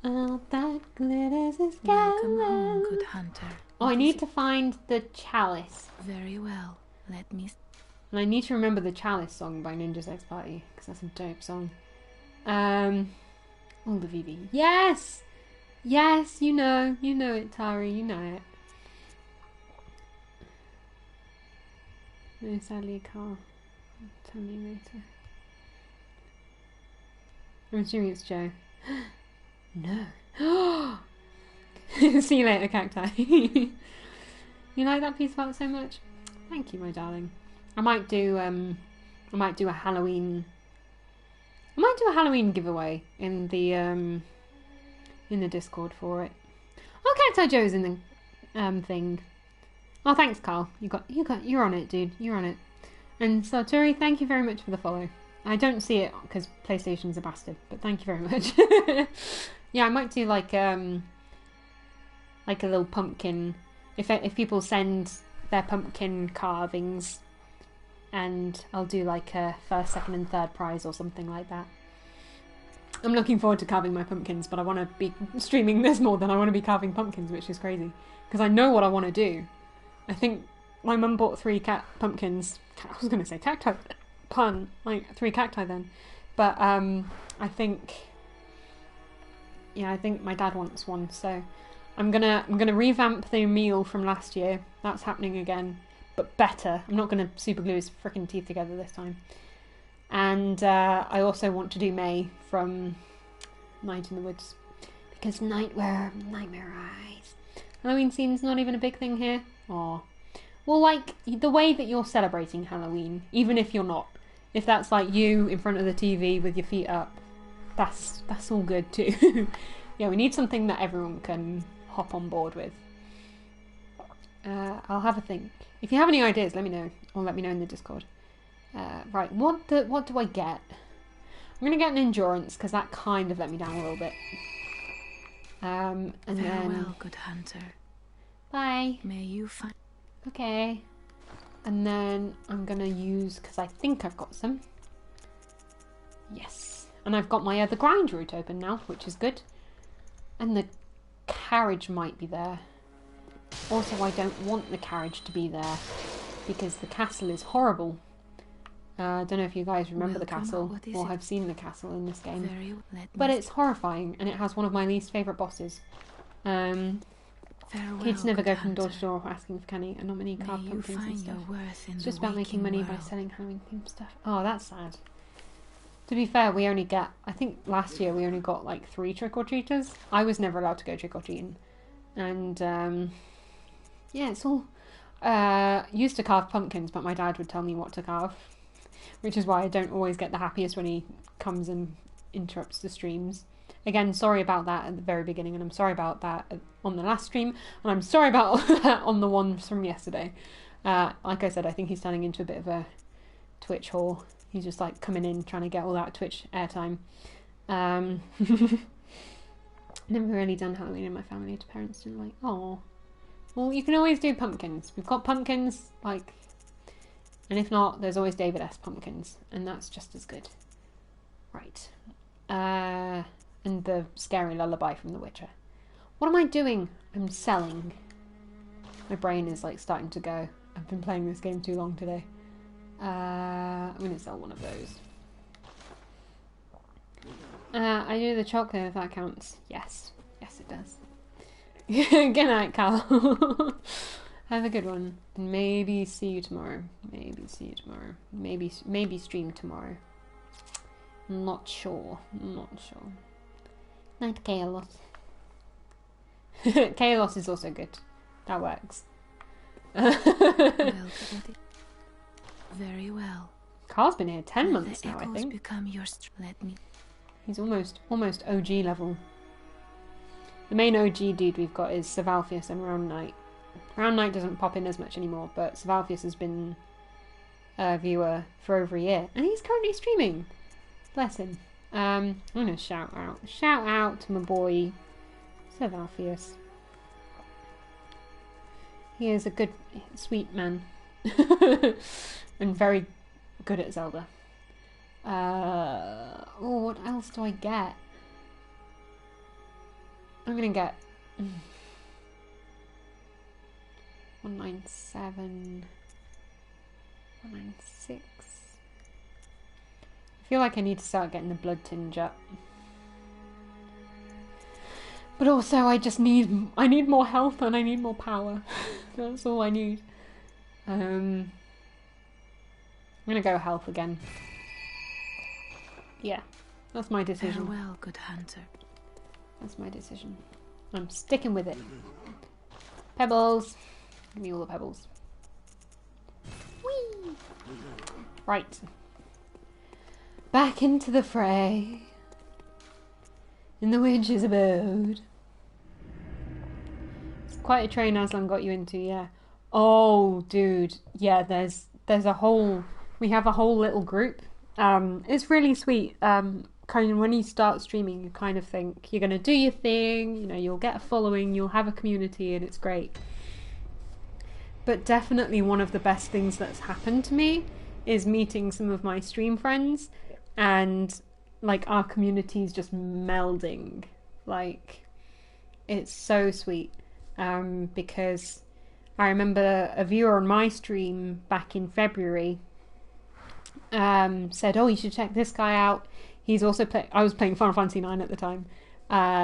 All that glitters is gold. Welcome home, good hunter. Oh, I need to find the Chalice. Very well. Let me... And I need to remember the Chalice song by Ninja's X Party, because that's a dope song. All the Vivi. Yes! Yes, you know it, Tari, you know it. No, sadly, Carl. Tell me later. I'm assuming it's Joe. No. See you later, Cacti. You like that piece of art so much? Thank you, my darling. I might do a Halloween. I might do a Halloween giveaway in the Discord for it. Oh, Cacti Joe's in the thing. Oh, thanks, Carl. You're on it, dude. You're on it. And Sartori, thank you very much for the follow. I don't see it because PlayStation's a bastard, but thank you very much. Yeah, I might do like a little pumpkin. If people send their pumpkin carvings, and I'll do like a first, second and third prize or something like that. I'm looking forward to carving my pumpkins, but I want to be streaming this more than I want to be carving pumpkins, which is crazy. Because I know what I want to do. I think my mum bought 3 pumpkins. I was going to say cacti. Pun. Like 3 cacti then. But I think... Yeah, I think my dad wants one. So I'm gonna revamp the meal from last year. That's happening again. But better. I'm not going to super glue his freaking teeth together this time. And I also want to do May from Night in the Woods. Because nightmare eyes. Halloween seems not even a big thing here. Aw. Well, like, the way that you're celebrating Halloween, even if you're not. If that's like you in front of the TV with your feet up, that's all good too. Yeah, we need something that everyone can hop on board with. I'll have a think. If you have any ideas, let me know. Or let me know in the Discord. Right, what do I get? I'm going to get an endurance, because that kind of let me down a little bit. And Farewell, then... good hunter. Bye. May you find... Okay. And then I'm going to use, because I think I've got some. Yes. And I've got my other grind route open now, which is good. And the carriage might be there. Also, I don't want the carriage to be there, because the castle is horrible. I don't know if you guys remember the castle or have seen the castle in this game. But it's horrifying, and it has one of my least favourite bosses. Kids never go from door to door asking for candy, and not many carved pumpkins and stuff. It's just about making money by selling Halloween themed stuff. Oh, that's sad. To be fair, we only get... I think last year we only got like 3 trick-or-treaters. I was never allowed to go trick-or-treating. And, yeah, it's all... used to carve pumpkins, but my dad would tell me what to carve. Which is why I don't always get the happiest when he comes and interrupts the streams. Again, sorry about that at the very beginning, and I'm sorry about that on the last stream, and I'm sorry about that on the ones from yesterday. Like I said, I think he's turning into a bit of a Twitch whore. He's just like coming in, trying to get all that Twitch airtime. Never really done Halloween in my family. To parents didn't like. Oh, well, you can always do pumpkins. We've got pumpkins, like. And if not, there's always David S. Pumpkins, and that's just as good. Right. And the scary lullaby from The Witcher. What am I doing? I'm selling. My brain is like starting to go. I've been playing this game too long today. I'm going to sell one of those. I do the chocolate if that counts. Yes. Yes, it does. Good night, Cal. Have a good one. And maybe see you tomorrow. Maybe stream tomorrow. Not sure. Night, Chaos. Chaos is also good. That works. Very well. Carl's been here 10 months now, I think. Become your He's almost OG level. The main OG dude we've got is Savalfius and Round Knight. Round Knight doesn't pop in as much anymore, but Savalfius has been a viewer for over a year, and he's currently streaming. Bless him. I'm gonna shout out to my boy Savalfius. He is a good, sweet man, and very good at Zelda. What else do I get? I'm gonna get 197, 196. I feel like I need to start getting the blood tinge up. But also I need more health and I need more power. That's all I need. I'm gonna go health again. Yeah, that's my decision. Farewell, good hunter. That's my decision. I'm sticking with it. Pebbles. Give me all the pebbles. Whee! Right. Back into the fray. In the witch's abode. It's quite a train Aslan got you into, yeah. Oh, dude. Yeah, there's a whole... We have a whole little group. It's really sweet. Kind of when you start streaming, you kind of think you're going to do your thing, you know, you'll get a following, you'll have a community, and it's great. but definitely one of the best things that's happened to me is meeting some of my stream friends and like our communities just melding. Like, it's so sweet. Because I remember a viewer on my stream back in February said, "Oh, you should check this guy out. He's also I was playing Final Fantasy 9 at the time.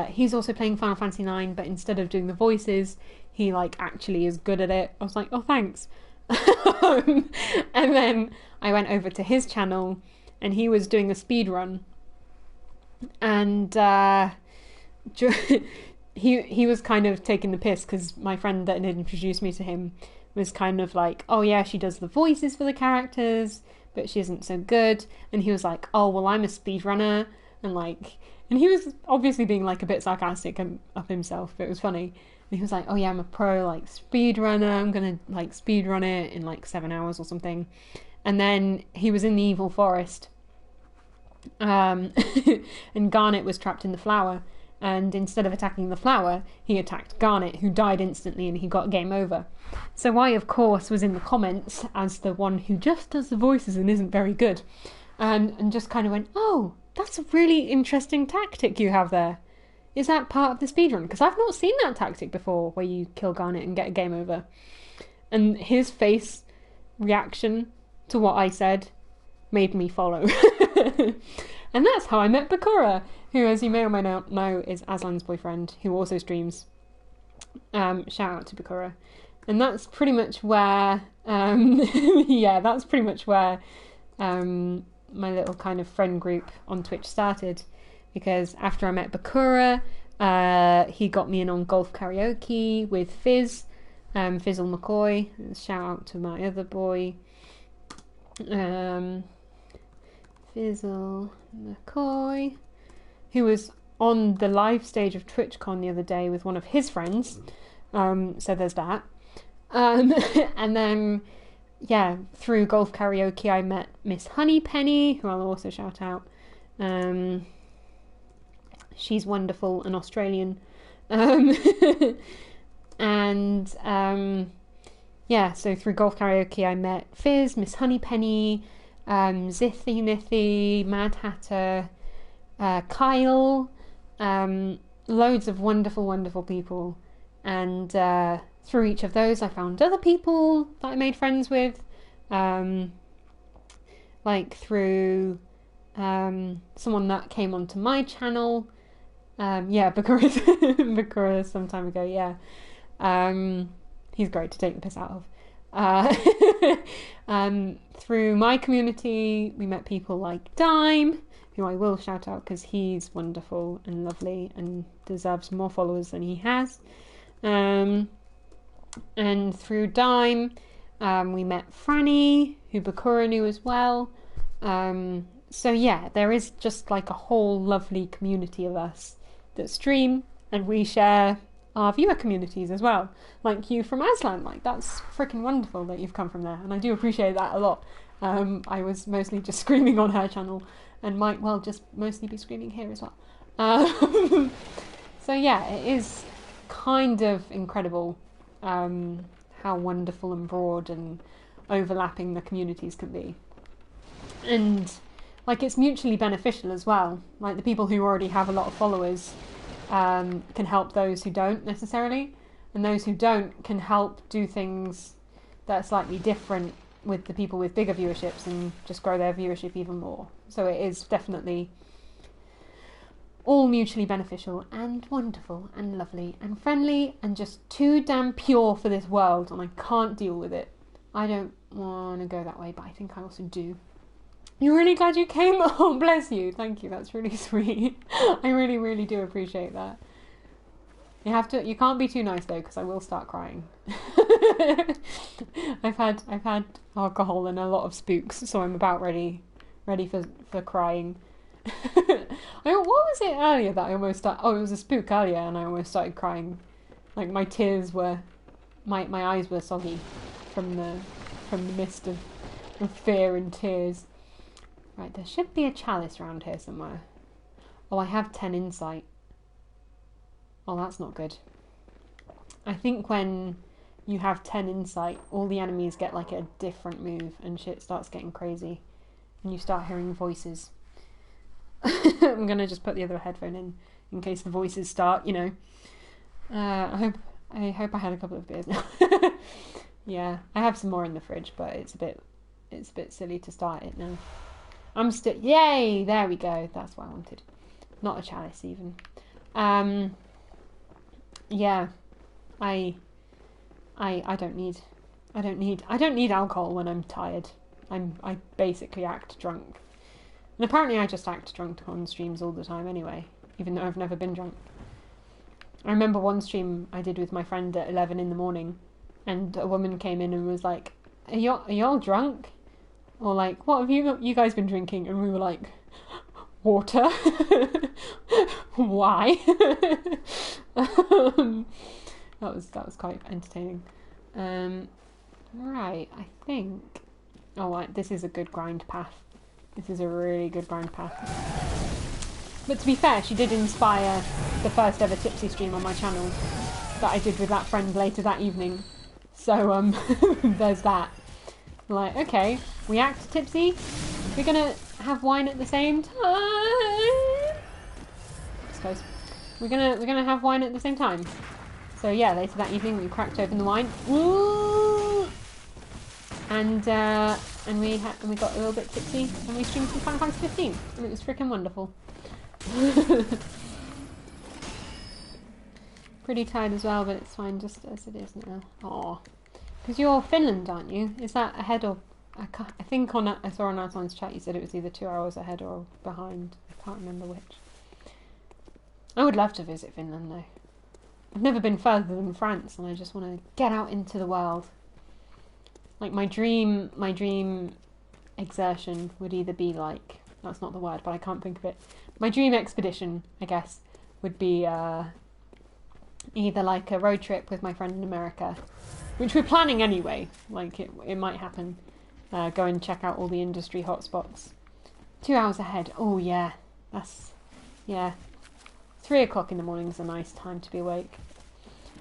He's also playing Final Fantasy 9, but instead of doing the voices, he like actually is good at it." I was like, "Oh, thanks." And then I went over to his channel, and he was doing a speed run, and he was kind of taking the piss because my friend that had introduced me to him was kind of like, "Oh yeah, she does the voices for the characters, but she isn't so good." And he was like, "Oh well, I'm a speedrunner," and he was obviously being like a bit sarcastic of himself, but it was funny. And he was like, "Oh yeah, I'm a pro like speedrunner. I'm gonna like speedrun it in like 7 hours or something." And then he was in the evil forest, and Garnet was trapped in the flower. And instead of attacking the flower, he attacked Garnet, who died instantly, and he got game over. So I, of course, was in the comments as the one who just does the voices and isn't very good. And just kind of went, "Oh, that's a really interesting tactic you have there. Is that part of the speedrun? Because I've not seen that tactic before, where you kill Garnet and get a game over." And his face reaction to what I said made me follow. And that's how I met Bakura, who, as you may or may not know, is Aslan's boyfriend, who also streams. Shout out to Bakura. And that's pretty much where, that's pretty much where my little kind of friend group on Twitch started. Because after I met Bakura, he got me in on golf karaoke with Fizz, Fizzle McCoy. Shout out to my other boy, Fizzle McCoy, who was on the live stage of TwitchCon the other day with one of his friends. So there's that. And then, through golf karaoke, I met Miss Honeypenny, who I'll also shout out. She's wonderful and Australian. So through golf karaoke, I met Fizz, Miss Honeypenny, Zithy Nithy, Mad Hatter, Kyle, loads of wonderful, wonderful people. And through each of those, I found other people that I made friends with, like through someone that came onto my channel. Bakura some time ago, he's great to take the piss out of. Through my community, we met people like Dime, who I will shout out because he's wonderful and lovely and deserves more followers than he has. And through Dime, we met Franny, who Bakura knew as well. There is just like a whole lovely community of us that stream, and we share our viewer communities as well. Like you from Aslan, like that's freaking wonderful that you've come from there, and I do appreciate that a lot. I was mostly just screaming on her channel, and might well just mostly be screaming here as well. It is kind of incredible how wonderful and broad and overlapping the communities can be. And like it's mutually beneficial as well. Like the people who already have a lot of followers can help those who don't necessarily, and those who don't can help do things that are slightly different with the people with bigger viewerships and just grow their viewership even more. So it is definitely all mutually beneficial and wonderful and lovely and friendly and just too damn pure for this world, and I can't deal with it. I don't want to go that way, but I think I also do. You're really glad you came? Oh, bless you. Thank you. That's really sweet. I really, really do appreciate that. You can't be too nice though, because I will start crying. I've had alcohol and a lot of spooks, so I'm about ready for crying. What was it earlier that I almost started? Oh, it was a spook earlier, and I almost started crying. Like my tears were, my eyes were soggy from the mist of fear and tears. Right, there should be a chalice around here somewhere. Oh, I have 10 insight. Oh, that's not good. I think when you have 10 insight, all the enemies get like a different move and shit starts getting crazy. And you start hearing voices. I'm gonna just put the other headphone in case the voices start, you know. I hope I had a couple of beers now. Yeah, I have some more in the fridge, but it's a bit silly to start it now. I'm still, yay, there we go. That's what I wanted. Not a chalice even. Yeah, I don't need alcohol when I'm tired. I basically act drunk. And apparently I just act drunk on streams all the time anyway, even though I've never been drunk. I remember one stream I did with my friend at 11 in the morning, and a woman came in and was like, are y'all drunk? Or like, what have you guys been drinking? And we were like, water. Why? That was quite entertaining. Right, I think. Oh, this is a good grind path. This is a really good grind path. But to be fair, she did inspire the first ever Tipsy stream on my channel that I did with that friend later that evening. So there's that. Like, okay, we act tipsy. We're gonna have wine at the same time. It's close. We're gonna have wine at the same time. So yeah, later that evening we cracked open the wine. Woo! And we got a little bit tipsy and we streamed some Final Fantasy 15 and it was freaking wonderful. Pretty tired as well, but it's fine just as it is now. Aw. Because you're Finland, aren't you? Is that ahead or... I think I saw on Anton's chat you said it was either 2 hours ahead or behind. I can't remember which. I would love to visit Finland though. I've never been further than France and I just want to get out into the world. Like my dream exertion would either be like... That's not the word, but I can't think of it. My dream expedition, I guess, would be either like a road trip with my friend in America, which we're planning anyway, like it might happen. Go and check out all the industry hotspots. 2 hours ahead. Oh yeah, yeah. 3 o'clock in the morning is a nice time to be awake.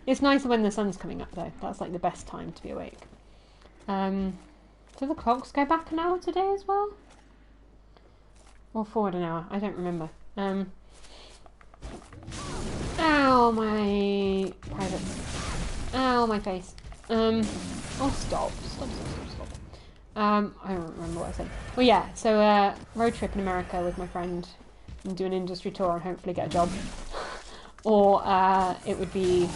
It's nicer when the sun's coming up though. That's like the best time to be awake. Do the clocks go back an hour today as well? Or forward an hour? I don't remember. Ow, my private. Ow, my face. Oh, stop. I don't remember what I said. Well, yeah, so road trip in America with my friend and do an industry tour and hopefully get a job. Or it would be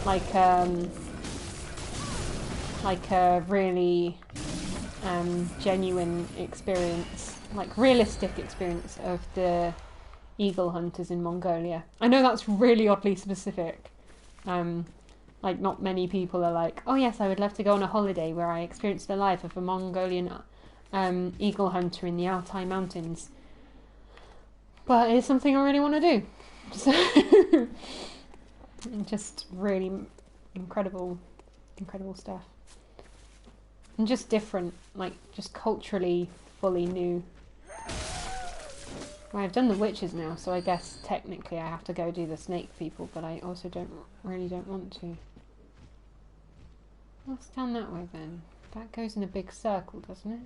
like a really genuine experience, like realistic experience of the eagle hunters in Mongolia. I know that's really oddly specific. Like not many people are like, oh yes, I would love to go on a holiday where I experience the life of a Mongolian eagle hunter in the Altai Mountains. But it's something I really want to do. So just really incredible stuff. And just different, like just culturally fully new. Well, I've done the witches now, so I guess technically I have to go do the snake people, but I also don't want to. What's down that way then? That goes in a big circle, doesn't it?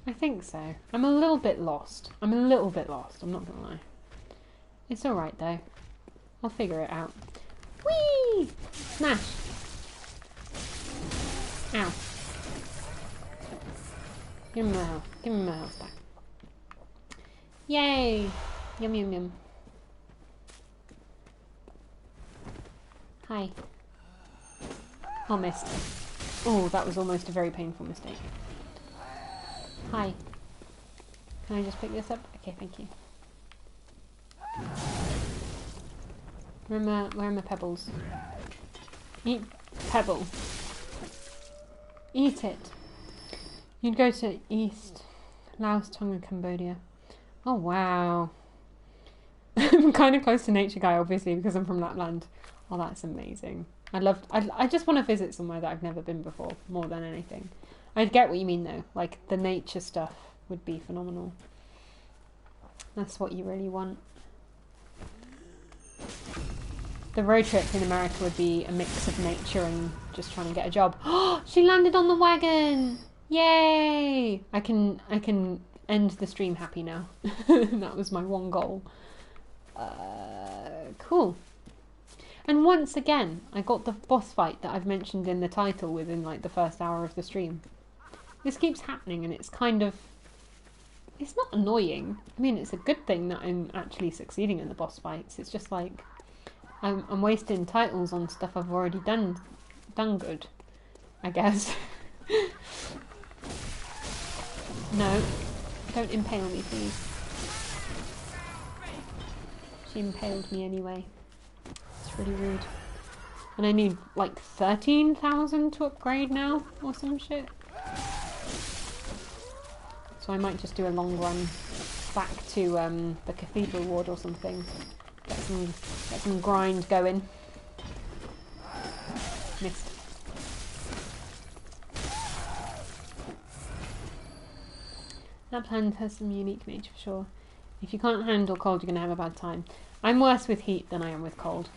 I think so. I'm a little bit lost. I'm not gonna lie. It's alright though. I'll figure it out. Whee! Smash! Ow. Give me my health. Give me my health back. Yay! Yum yum yum. Hi. Oh, missed. Oh, that was almost a very painful mistake. Hi. Can I just pick this up? Okay, thank you. Where are my pebbles? Eat pebble. Eat it. You'd go to East, Laos, Tonga, Cambodia. Oh wow. I'm kind of close to Nature Guy, obviously, because I'm from that land. Oh, that's amazing. I just want to visit somewhere that I've never been before, more than anything. I get what you mean though. Like the nature stuff would be phenomenal. That's what you really want. the road trip in America would be a mix of nature and just trying to get a job. Oh, she landed on the wagon! Yay! I can end the stream happy now. That was my one goal. Cool. And once again, I got the boss fight that I've mentioned in the title within like the first hour of the stream. This keeps happening and it's kind of... It's not annoying. I mean, it's a good thing that I'm actually succeeding in the boss fights. It's just like... I'm wasting titles on stuff I've already done good, I guess. No, don't impale me, please. She impaled me anyway. It's really rude. And I need like 13,000 to upgrade now, or some shit. So I might just do a long run back to the Cathedral Ward or something. Get some grind going. Missed. That plant has some unique nature for sure. If you can't handle cold, you're going to have a bad time. I'm worse with heat than I am with cold.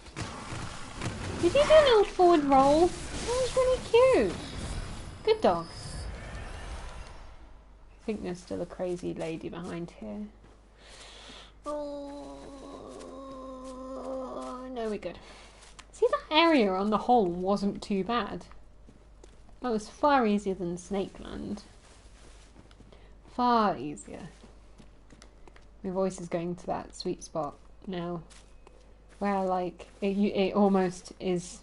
Did you do a little forward roll? That was really cute. Good dog. I think there's still a crazy lady behind here. Oh, no, we're good. See, that area on the whole wasn't too bad. That was far easier than Snakeland. Far easier. My voice is going to that sweet spot now, where like it almost is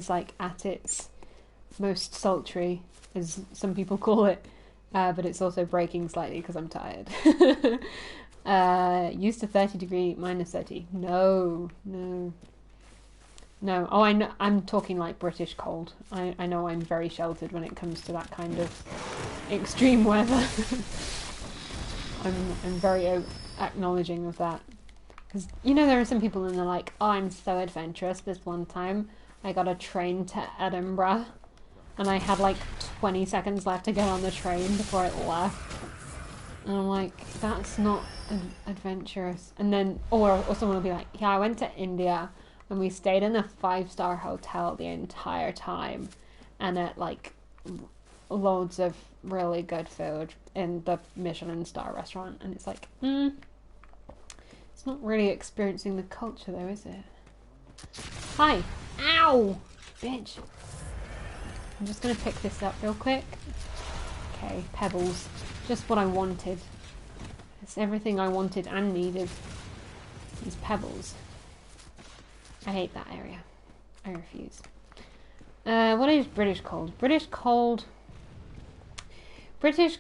like at its most sultry, as some people call it, but it's also breaking slightly because I'm tired. Used to 30 degree, minus 30. No. Oh, I know. I'm talking like British cold. I know I'm very sheltered when it comes to that kind of extreme weather. I'm very acknowledging of that, because you know there are some people and they're like, oh, I'm so adventurous. This one time I got a train to Edinburgh and I had like 20 seconds left to get on the train before it left, and I'm like, that's not adventurous. And then or someone will be like, yeah, I went to India and we stayed in a 5-star hotel the entire time and at like loads of really good food in the Michelin star restaurant, and it's like, it's not really experiencing the culture though, is it? Hi! Ow! Bitch! I'm just gonna pick this up real quick. Okay, pebbles. Just what I wanted. It's everything I wanted and needed. These pebbles. I hate that area. I refuse. What is British cold? British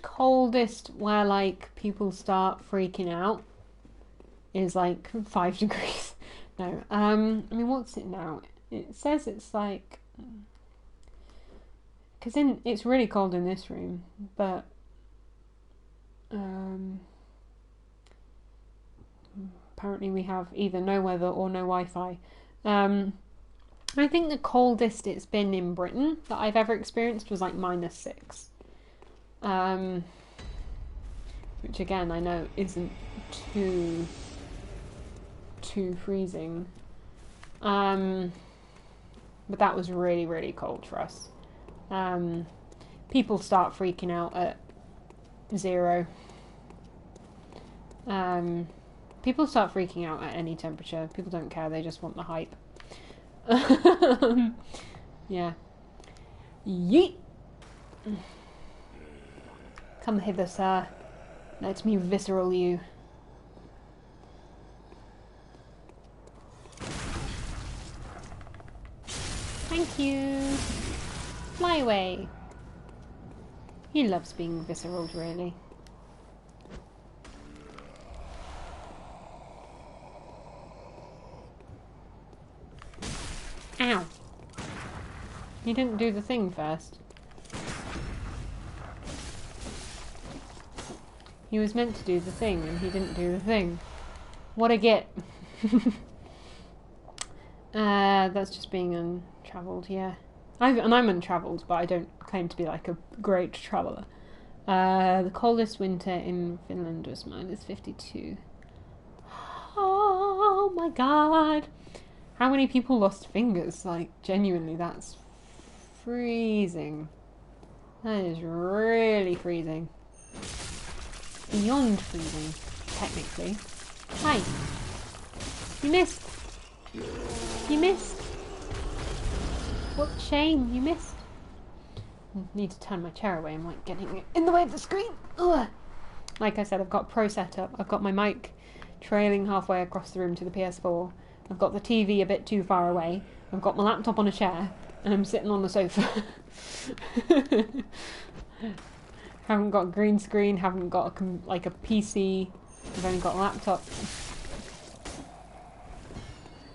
coldest where like people start freaking out is like 5 degrees. No, I mean, what's it now? It says it's like, because it's really cold in this room, but apparently we have either no weather or no Wi-Fi. I think the coldest it's been in Britain that I've ever experienced was like minus 6. Which again I know isn't too freezing. But that was really, really cold for us. People start freaking out at 0. People start freaking out at any temperature. People don't care, they just want the hype. Yeah. Yeet! Come hither, sir. Let me visceral you. Thank you. Fly away. He loves being visceraled, really. Ow. He didn't do the thing first. He was meant to do the thing, and he didn't do the thing. What a git. That's just being untravelled, yeah. I'm untravelled, but I don't claim to be like a great traveller. The coldest winter in Finland was minus 52. Oh my god. How many people lost fingers? Like, genuinely, that's freezing. That is really freezing. Beyond freezing, technically. Hi. You missed. You missed. What shame, you missed. I need to turn my chair away. I'm like getting in the way of the screen. Ugh. Like I said, I've got pro setup. I've got my mic trailing halfway across the room to the PS4. I've got the TV a bit too far away. I've got my laptop on a chair, and I'm sitting on the sofa. Haven't got a green screen. Haven't got a PC. I've only got a laptop.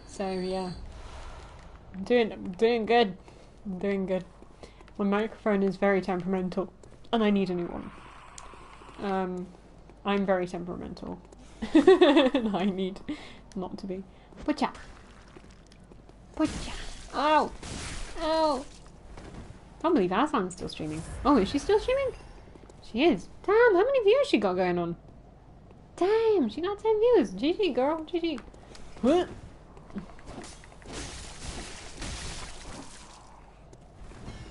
So yeah, I'm doing good. I'm doing good. My microphone is very temperamental, and I need a new one. I'm very temperamental, and I need not to be. Butcha! Butcha! Ow! Ow! I can't believe Aslan's still streaming. Oh, is she still streaming? She is. Damn, how many views she got going on? Damn, she got 10 views. GG, girl. GG. What?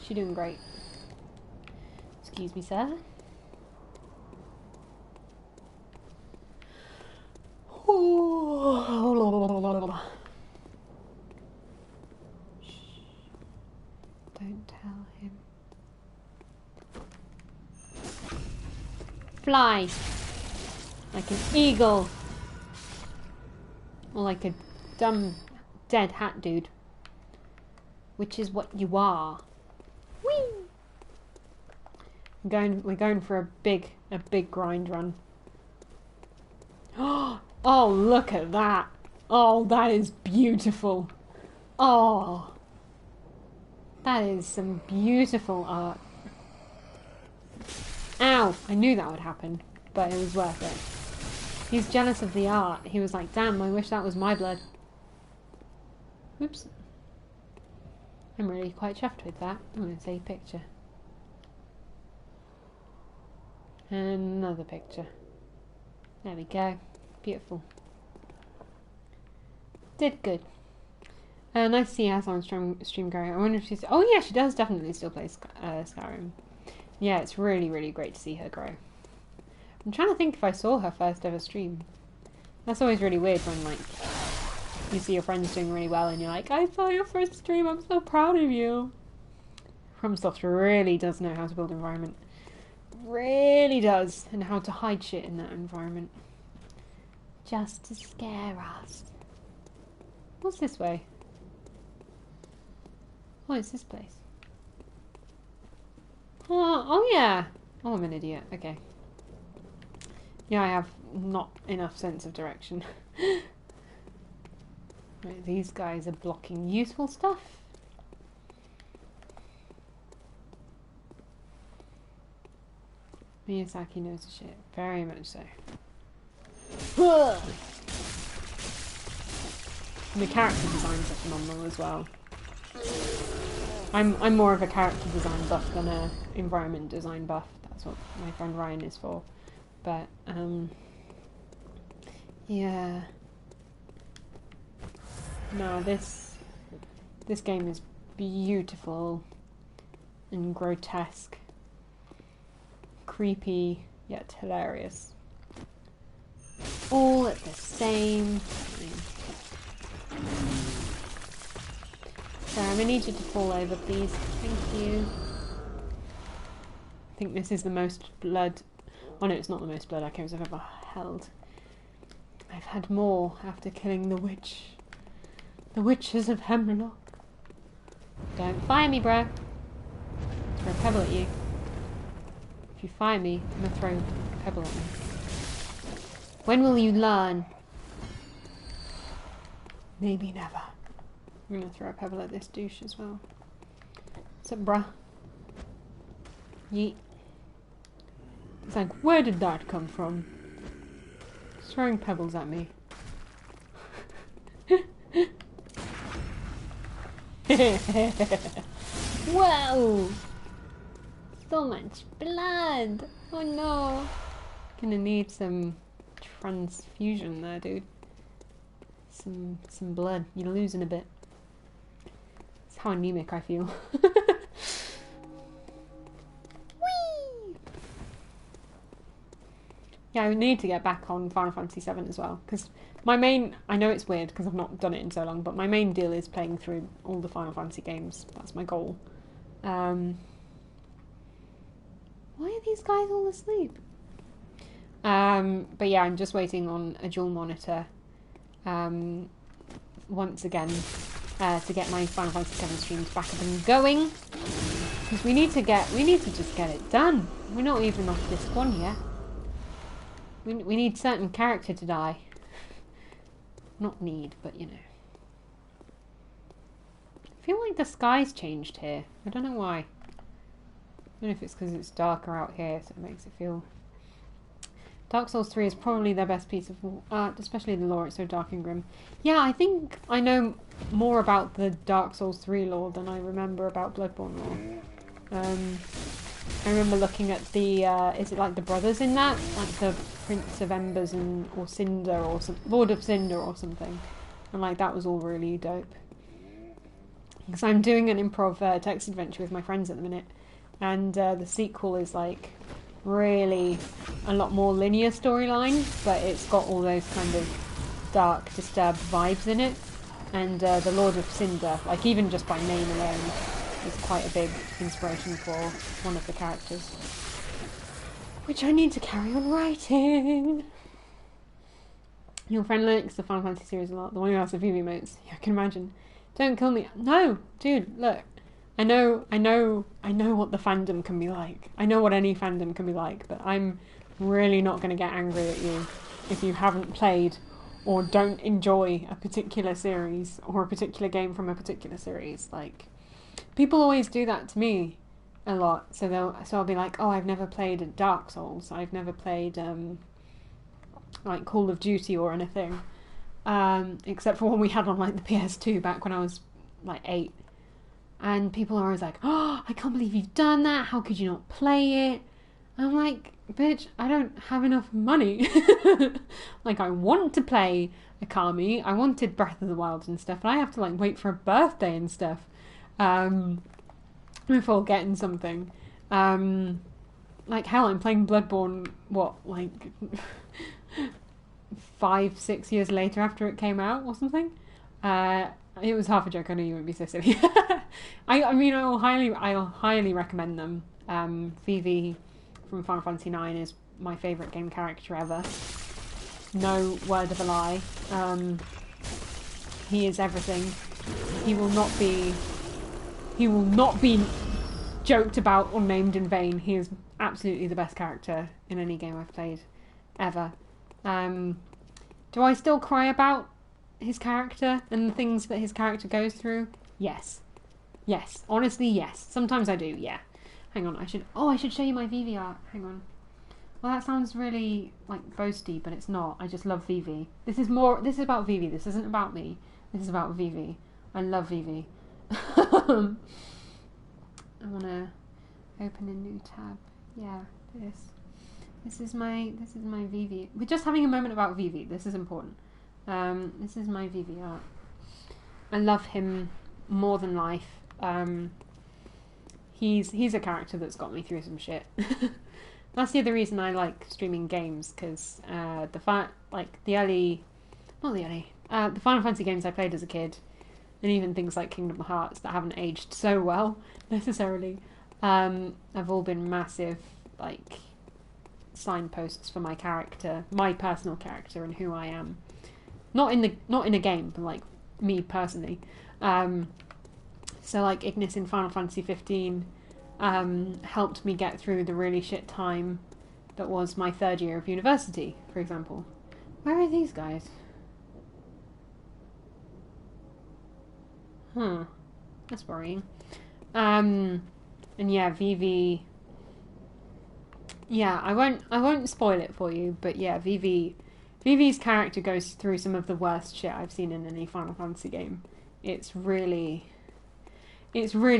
She doing great. Excuse me, sir. Don't tell him. Fly like an eagle, or like a dumb dead hat dude, which is what you are. Whee! We're going for a big grind run. Oh, look at that! Oh, that is beautiful. Oh, that is some beautiful art. Ow! I knew that would happen, but it was worth it. He's jealous of the art. He was like, damn, I wish that was my blood. Oops. I'm really quite chuffed with that. I'm going to say picture. And another picture. There we go. Beautiful. Did good. Nice to see Aslan stream going. I wonder if she's... Oh yeah, she does definitely still play Skyrim. Yeah, it's really, really great to see her grow. I'm trying to think if I saw her first ever stream. That's always really weird when, like, you see your friends doing really well and you're like, I saw your first stream, I'm so proud of you. FromSoft really does know how to build an environment. Really does. And how to hide shit in that environment. Just to scare us. What's this way? Oh, it's this place. Oh yeah. Oh, I'm an idiot. Okay. Yeah, I have not enough sense of direction. Right, these guys are blocking useful stuff. Miyazaki knows the shit. Very much so. And the character designs are phenomenal as well. I'm more of a character design buff than a environment design buff. That's what my friend Ryan is for. But yeah. No, this game is beautiful and grotesque, creepy yet hilarious, all at the same time. Sorry, I'm gonna need you to fall over, please. Thank you. I think this is the most blood. Oh no, it's not the most blood echoes I've ever held. I've had more after killing the witch. The witches of Hemlock. Don't fire me, bro. Throw a pebble at you. If you fire me, I'm gonna throw a pebble at you. When will you learn? Maybe never. I'm gonna throw a pebble at this douche as well. What's up, bruh? Yeet. It's like, where did that come from? It's throwing pebbles at me. Whoa! So much blood! Oh no! Gonna need some transfusion there, dude. some blood. You're losing a bit. It's how anemic I feel. Whee! Yeah, I need to get back on Final Fantasy VII as well, because my main... I know it's weird because I've not done it in so long, but my main deal is playing through all the Final Fantasy games. That's my goal. Why are these guys all asleep? But yeah, I'm just waiting on a dual monitor once again to get my Final Fantasy VII streams back up and going, because we need to just get it done. We're not even off this one yet. We need certain character to die. Not need, but you know. I feel like the sky's changed here. I don't know why. I don't know if it's because it's darker out here, so it makes it feel... Dark Souls 3 is probably their best piece of art, especially the lore. It's so dark and grim. Yeah, I think I know more about the Dark Souls 3 lore than I remember about Bloodborne lore. I remember looking at the, is it like the brothers in that? Like the Prince of Embers or Cinder or some Lord of Cinder or something. And like that was all really dope. Because I'm doing an improv text adventure with my friends at the minute. And the sequel is like really a lot more linear storyline, but it's got all those kind of dark, disturbed vibes in it. And the Lord of Cinder, like even just by name alone, is quite a big inspiration for one of the characters, which I need to carry on writing. Your friend likes the Final Fantasy series a lot. The one who has the VV emotes. Yeah, I can imagine. Don't kill me. No, dude, look. I know what the fandom can be like. I know what any fandom can be like, but I'm really not going to get angry at you if you haven't played or don't enjoy a particular series or a particular game from a particular series. Like, people always do that to me a lot. So I'll be like, oh, I've never played Dark Souls. I've never played like Call of Duty or anything, except for one we had on like the PS2 back when I was like 8. And people are always like, oh, I can't believe you've done that. How could you not play it? I'm like, bitch, I don't have enough money. Like, I want to play Akami. I wanted Breath of the Wild and stuff. But I have to, like, wait for a birthday and stuff before getting something. Like, hell, I'm playing Bloodborne, what, like 5-6 years later after it came out or something? It was half a joke. I know you wouldn't be so silly. I mean, I'll highly recommend them. Vivi from Final Fantasy IX is my favourite game character ever. No word of a lie. He is everything. He will not be joked about or named in vain. He is absolutely the best character in any game I've played ever. Do I still cry about his character and the things that his character goes through? Yes. Honestly, yes. Sometimes I do, yeah. Hang on, I should show you my VV art. Hang on. Well, that sounds really, like, boasty, but it's not. I just love VV. This is about VV. This isn't about me. This is about VV. I love VV. I want to open a new tab. Yeah, This is my VV. We're just having a moment about VV. This is important. This is my VV art. I love him more than life. He's a character that's got me through some shit. That's the other reason I like streaming games, because the Final Fantasy games I played as a kid, and even things like Kingdom Hearts that haven't aged so well necessarily, have all been massive like signposts for my character, my personal character, and who I am. Not in a game, but like me personally. So like Ignis in Final Fantasy 15 helped me get through the really shit time that was my third year of university, for example. Where are these guys? That's worrying. And yeah, Vivi. Yeah, I won't spoil it for you, but yeah, Vivi's character goes through some of the worst shit I've seen in any Final Fantasy game. It's really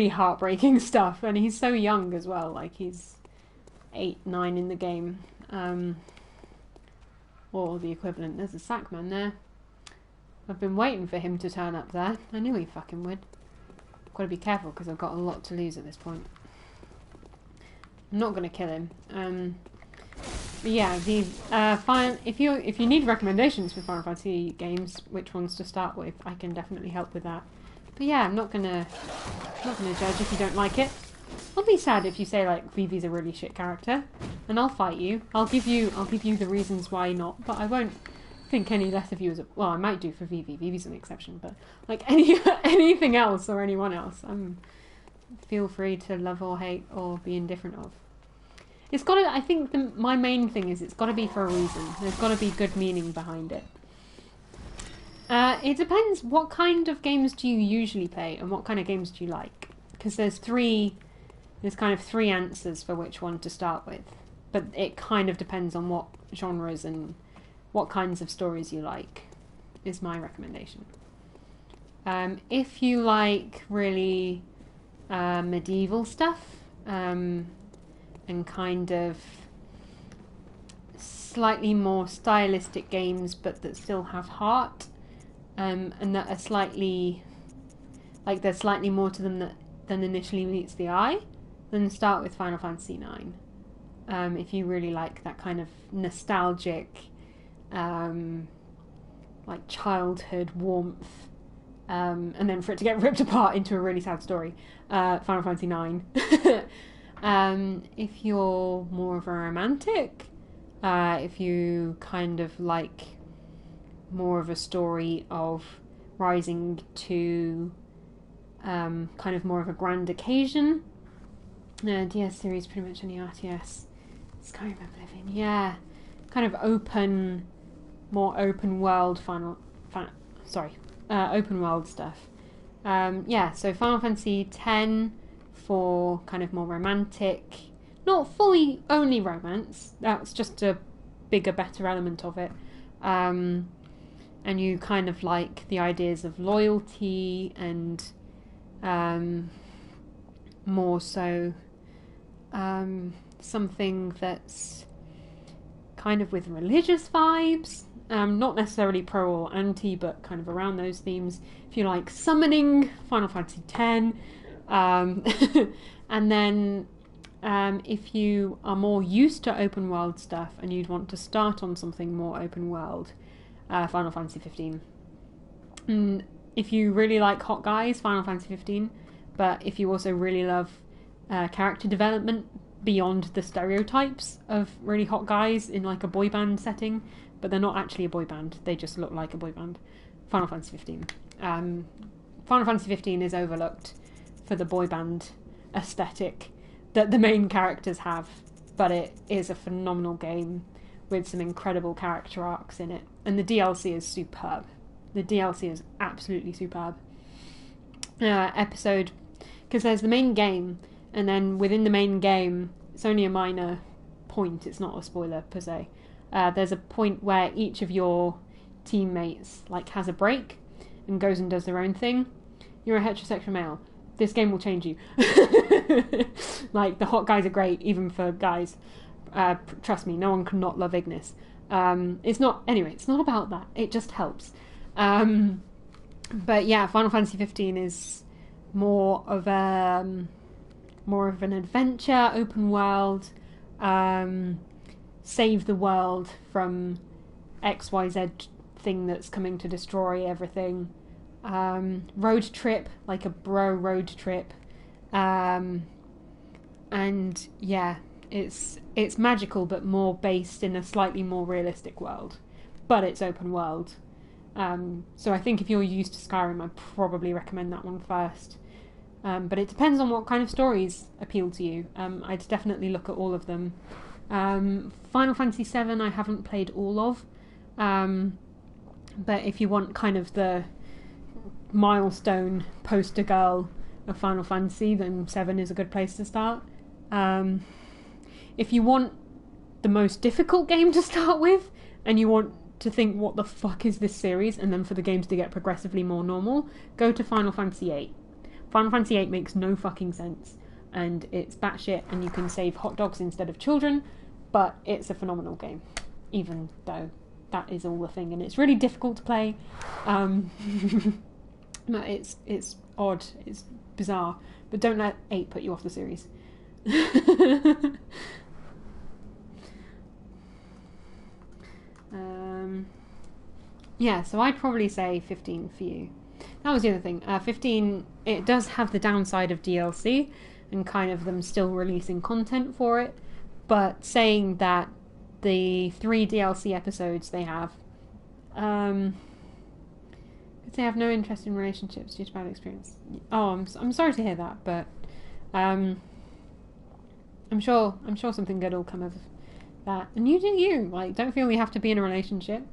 heartbreaking stuff, and he's so young as well. Like, he's 8, 9 in the game, or the equivalent. There's a Sackman there. I've been waiting for him to turn up there. I knew he fucking would. Got to be careful because I've got a lot to lose at this point. I'm not going to kill him. But yeah, if you need recommendations for Final Fantasy games, which ones to start with, I can definitely help with that. But yeah, I'm not gonna judge if you don't like it. I'll be sad if you say like Vivi's a really shit character, and I'll fight you. I'll give you the reasons why not, but I won't think any less of you as well. I might do for Vivi. Vivi's an exception, but like anything else or anyone else, feel free to love or hate or be indifferent of. It's got to. I think my main thing is it's got to be for a reason. There's got to be good meaning behind it. It depends. What kind of games do you usually play, and what kind of games do you like? Because there's kind of three answers for which one to start with, but it kind of depends on what genres and what kinds of stories you like. Is my recommendation. If you like really medieval stuff. And kind of slightly more stylistic games, but that still have heart, and that are slightly, like there's slightly more to them than initially meets the eye, then start with Final Fantasy IX. If you really like that kind of nostalgic, like childhood warmth, and then for it to get ripped apart into a really sad story, Final Fantasy IX. If you're more of a romantic, if you kind of like more of a story of rising to kind of more of a grand occasion, DS series, pretty much any RTS, Skyrim Oblivion, yeah, kind of more open world open world stuff. So Final Fantasy X for kind of more romantic, not fully only romance, that's just a bigger, better element of it. And you kind of like the ideas of loyalty and more so something that's kind of with religious vibes, not necessarily pro or anti, but kind of around those themes. If you like summoning, Final Fantasy X. And then if you are more used to open world stuff and you'd want to start on something more open world, Final Fantasy 15. And if you really like hot guys, Final Fantasy 15. But if you also really love character development beyond the stereotypes of really hot guys in like a boy band setting, but they're not actually a boy band, they just look like a boy band, Final Fantasy 15. Final Fantasy 15 is overlooked for the boy band aesthetic that the main characters have, but it is a phenomenal game with some incredible character arcs in it, and the DLC is superb. The DLC is absolutely superb. Because there's the main game, and then within the main game, it's only a minor point, it's not a spoiler per se, there's a point where each of your teammates like has a break and goes and does their own thing. You're a heterosexual male. This game will change you. Like, the hot guys are great, even for guys. Trust me, no one can not love Ignis. It's not about that. It just helps. But yeah, Final Fantasy 15 is more of an adventure, open world, save the world from XYZ thing that's coming to destroy everything. Road trip, like a bro road trip, and yeah, it's magical but more based in a slightly more realistic world, but it's open world. So I think if you're used to Skyrim, I'd probably recommend that one first. But it depends on what kind of stories appeal to you. I'd definitely look at all of them. Final Fantasy VII I haven't played all of, but if you want kind of the milestone poster girl of Final Fantasy, then 7 is a good place to start. If you want the most difficult game to start with, and you want to think what the fuck is this series, and then for the games to get progressively more normal, go to Final Fantasy VIII. Final Fantasy VIII makes no fucking sense, and it's batshit, and you can save hot dogs instead of children, but it's a phenomenal game, even though that is all the thing, and it's really difficult to play. It's odd, it's bizarre, but don't let 8 put you off the series. Yeah, so I'd probably say 15 for you. That was the other thing. 15, it does have the downside of DLC and kind of them still releasing content for it, but saying that the 3 DLC episodes they have, they have no interest in relationships due to bad experience. Oh, I'm sorry to hear that, but I'm sure something good will come of that. And you do you. Like, don't feel you have to be in a relationship.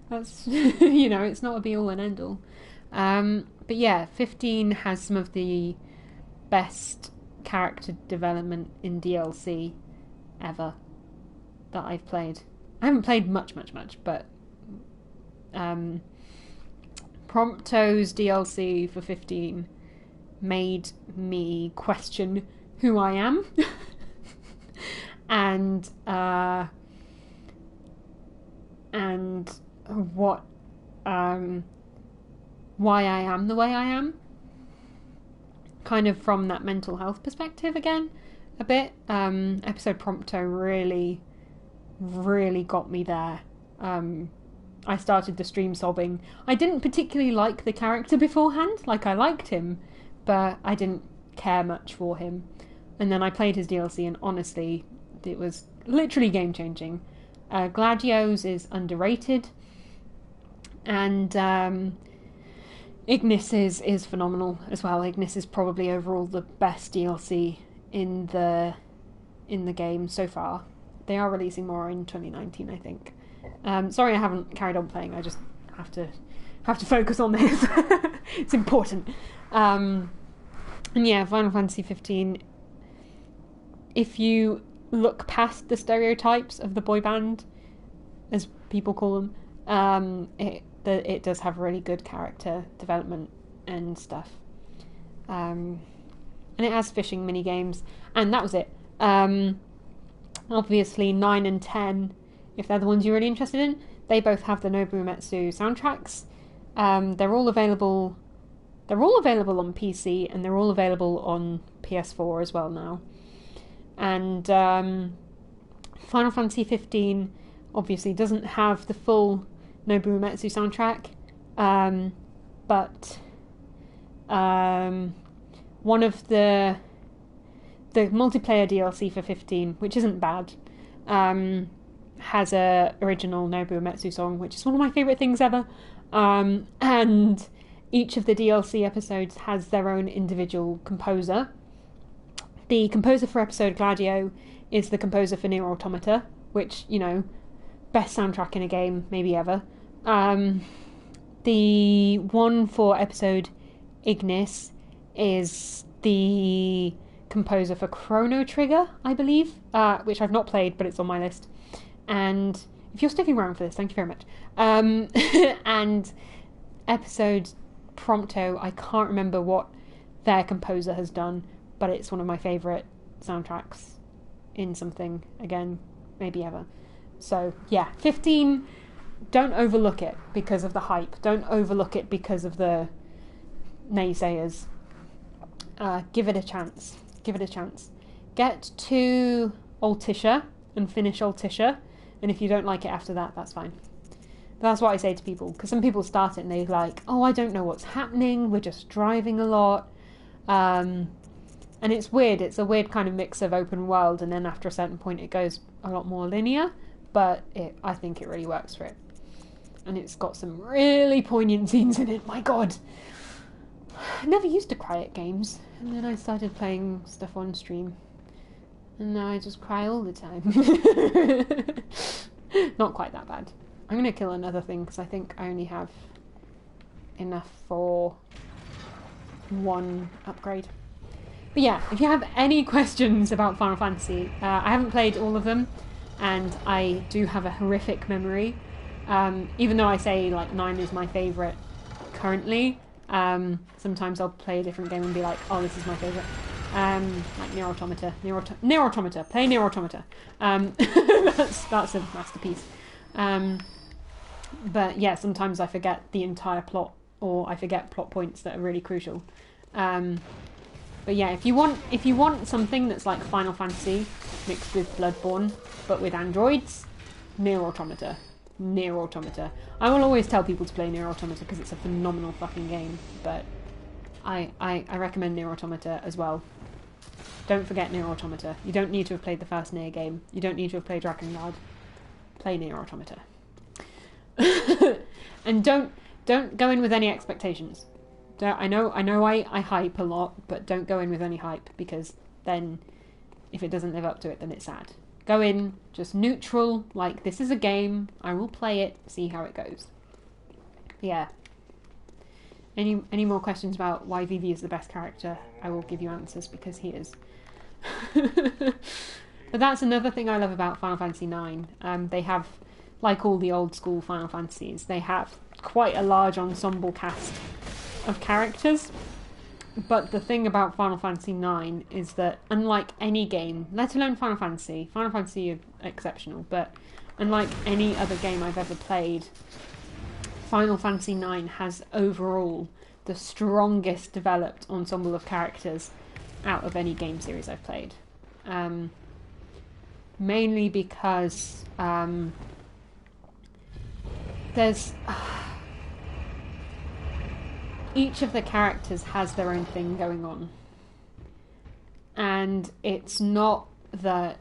That's it's not a be all and end all. But yeah, 15 has some of the best character development in DLC ever that I've played. I haven't played much, but Prompto's DLC for 15 made me question who I am and what why I am the way I am, kind of from that mental health perspective again a bit. Episode Prompto really got me there. I started the stream sobbing. I didn't particularly like the character beforehand. Like, I liked him, but I didn't care much for him. And then I played his DLC, and honestly, it was literally game-changing. Gladio's is underrated, and Ignis is phenomenal as well. Ignis is probably overall the best DLC in the game so far. They are releasing more in 2019, I think. Sorry I haven't carried on playing. I just have to focus on this. It's important. And yeah, Final Fantasy 15. If you look past the stereotypes of the boy band, as people call them, it does have really good character development and stuff. And it has fishing mini games, and that was it. Obviously 9 and 10, if they're the ones you're really interested in, they both have the Nobuo Uematsu soundtracks. They're all available on PC, and they're all available on PS4 as well now. And Final Fantasy 15 obviously doesn't have the full Nobuo Uematsu soundtrack, but one of the multiplayer DLC for 15, which isn't bad, has a original Nobuo Uematsu song, which is one of my favourite things ever. And each of the DLC episodes has their own individual composer. The composer for episode Gladio is the composer for Nier Automata, which, best soundtrack in a game maybe ever. The one for episode Ignis is the composer for Chrono Trigger, I believe, which I've not played, but it's on my list. And if you're sticking around for this, thank you very much. And episode Prompto, I can't remember what their composer has done, but it's one of my favourite soundtracks in something, again, maybe ever. So, yeah, 15, don't overlook it because of the hype. Don't overlook it because of the naysayers. Give it a chance. Give it a chance. Get to Altissia and finish Altissia, and if you don't like it after that, that's fine. But that's what I say to people, because some people start it and they're like, oh, I don't know what's happening, we're just driving a lot. And it's weird. It's a weird kind of mix of open world, and then after a certain point it goes a lot more linear, but I think it really works for it. And it's got some really poignant scenes in it. My God. I never used to cry at games, and then I started playing stuff on stream, and now I just cry all the time. Not quite that bad. I'm going to kill another thing, because I think I only have enough for one upgrade. But yeah, if you have any questions about Final Fantasy, I haven't played all of them, and I do have a horrific memory. Even though I say 9 is my favourite currently, sometimes I'll play a different game and be like, oh, this is my favourite. Like Nier Automata. Nier Automata. Play Nier Automata. That's a masterpiece. But yeah, sometimes I forget the entire plot, or I forget plot points that are really crucial. But yeah, if you want something that's like Final Fantasy mixed with Bloodborne, but with androids, Nier Automata. Nier Automata. I will always tell people to play Nier Automata because it's a phenomenal fucking game, but I recommend Nier Automata as well. Don't forget Nier Automata. You don't need to have played the first Nier game. You don't need to have played Drakengard. Play Nier Automata. And don't go in with any expectations. I know I hype a lot, but don't go in with any hype, because then if it doesn't live up to it, then it's sad. Go in just neutral, like this is a game, I will play it, see how it goes. Yeah. Any more questions about why Vivi is the best character? I will give you answers, because he is. But that's another thing I love about Final Fantasy IX. They have, like all the old school Final Fantasies, they have quite a large ensemble cast of characters. But the thing about Final Fantasy IX is that, unlike any game, let alone Final Fantasy are exceptional, but unlike any other game I've ever played, Final Fantasy IX has overall the strongest developed ensemble of characters out of any game series I've played. Mainly because there's... each of the characters has their own thing going on. And it's not that...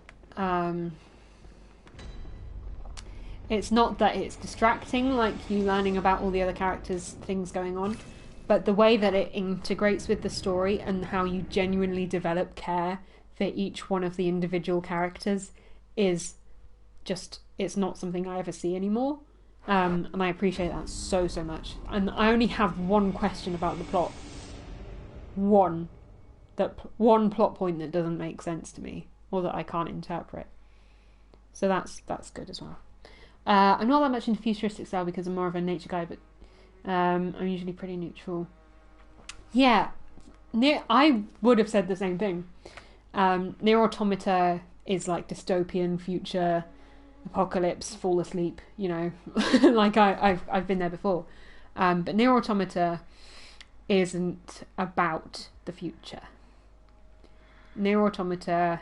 it's distracting, like you learning about all the other characters' things going on, but the way that it integrates with the story and how you genuinely develop care for each one of the individual characters is just, it's not something I ever see anymore. And I appreciate that so much. And I only have one question about the plot. One plot point that doesn't make sense to me, or that I can't interpret. So that's good as well. I'm not that much into futuristic style because I'm more of a nature guy, but I'm usually pretty neutral. Yeah, I would have said the same thing. Nier Automata is like dystopian future, apocalypse, fall asleep, you know, like I've been there before. But Nier Automata isn't about the future. Nier Automata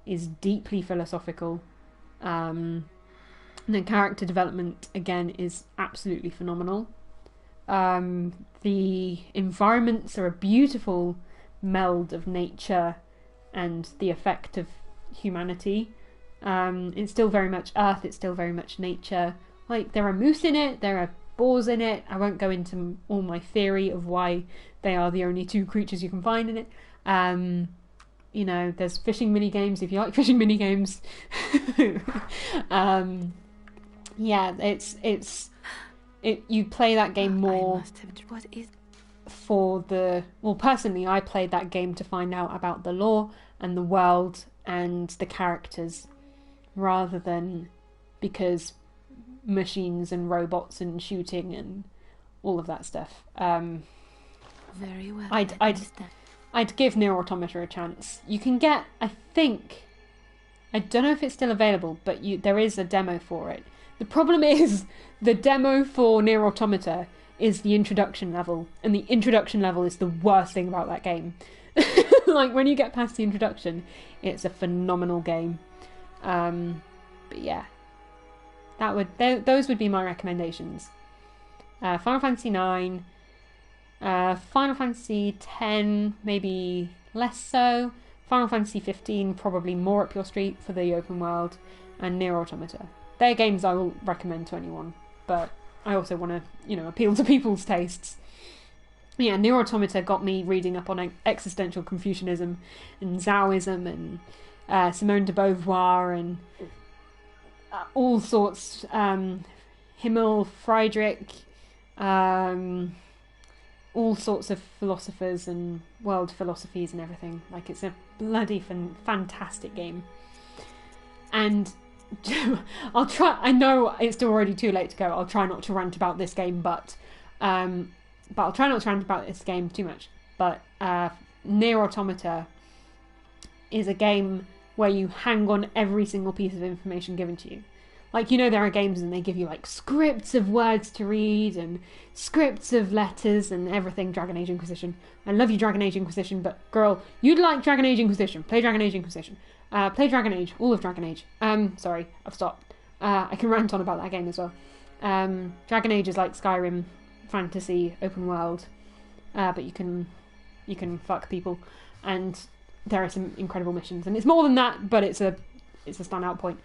is deeply philosophical. The character development, again, is absolutely phenomenal. The environments are a beautiful meld of nature and the effect of humanity. It's still very much Earth, it's still very much nature. Like, there are moose in it, there are boars in it. I won't go into all my theory of why they are the only two creatures you can find in it. You know, there's fishing mini games if you like fishing mini games. Yeah, you play that game more for the... Well, personally, I played that game to find out about the lore and the world and the characters, rather than because machines and robots and shooting and all of that stuff. Very well. I'd give Nier Automata a chance. You can get, I don't know if it's still available, but there is a demo for it. The problem is, the demo for Nier Automata is the introduction level, and the introduction level is the worst thing about that game. Like, when you get past the introduction, it's a phenomenal game. But yeah, those would be my recommendations. Final Fantasy IX, Final Fantasy X, maybe less so. Final Fantasy 15, probably more up your street for the open world, and Nier Automata. They're games I will recommend to anyone, but I also want to, appeal to people's tastes. Yeah, Nier Automata got me reading up on existential Confucianism and Taoism and Simone de Beauvoir and all sorts. Himmel, Friedrich, all sorts of philosophers and world philosophies and everything. Like, it's a bloody fantastic game. And I'll try... I know it's already too late to go. I'll try not to rant about this game, but I'll try not to rant about this game too much. But Nier Automata is a game where you hang on every single piece of information given to you. Like, you know, there are games and they give you like scripts of words to read and scripts of letters and everything. Dragon Age Inquisition. I love you, Dragon Age Inquisition, but girl, you'd like Dragon Age Inquisition. Play Dragon Age Inquisition. Play Dragon Age. All of Dragon Age. Sorry, I've stopped. I can rant on about that game as well. Dragon Age is like Skyrim, fantasy, open world, but you can fuck people, and there are some incredible missions, and it's more than that, but it's a standout point.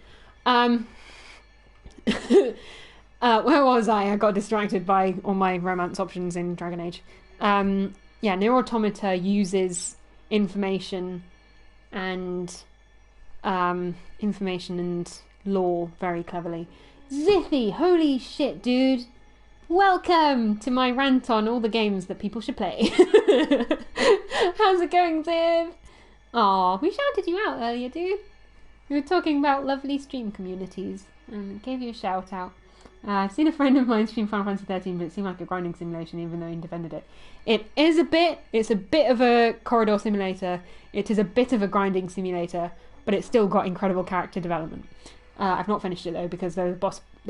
Where was I? I got distracted by all my romance options in Dragon Age. Nier Automata uses information and lore very cleverly. Ziffy, holy shit, dude! Welcome to my rant on all the games that people should play. How's it going, Ziv? Aw, we shouted you out earlier, dude. We were talking about lovely stream communities and gave you a shout out. I've seen a friend of mine stream Final Fantasy 13, but it seemed like a grinding simulation even though he defended it. It's a bit of a corridor simulator. It is a bit of a grinding simulator, but it's still got incredible character development. I've not finished it though because there's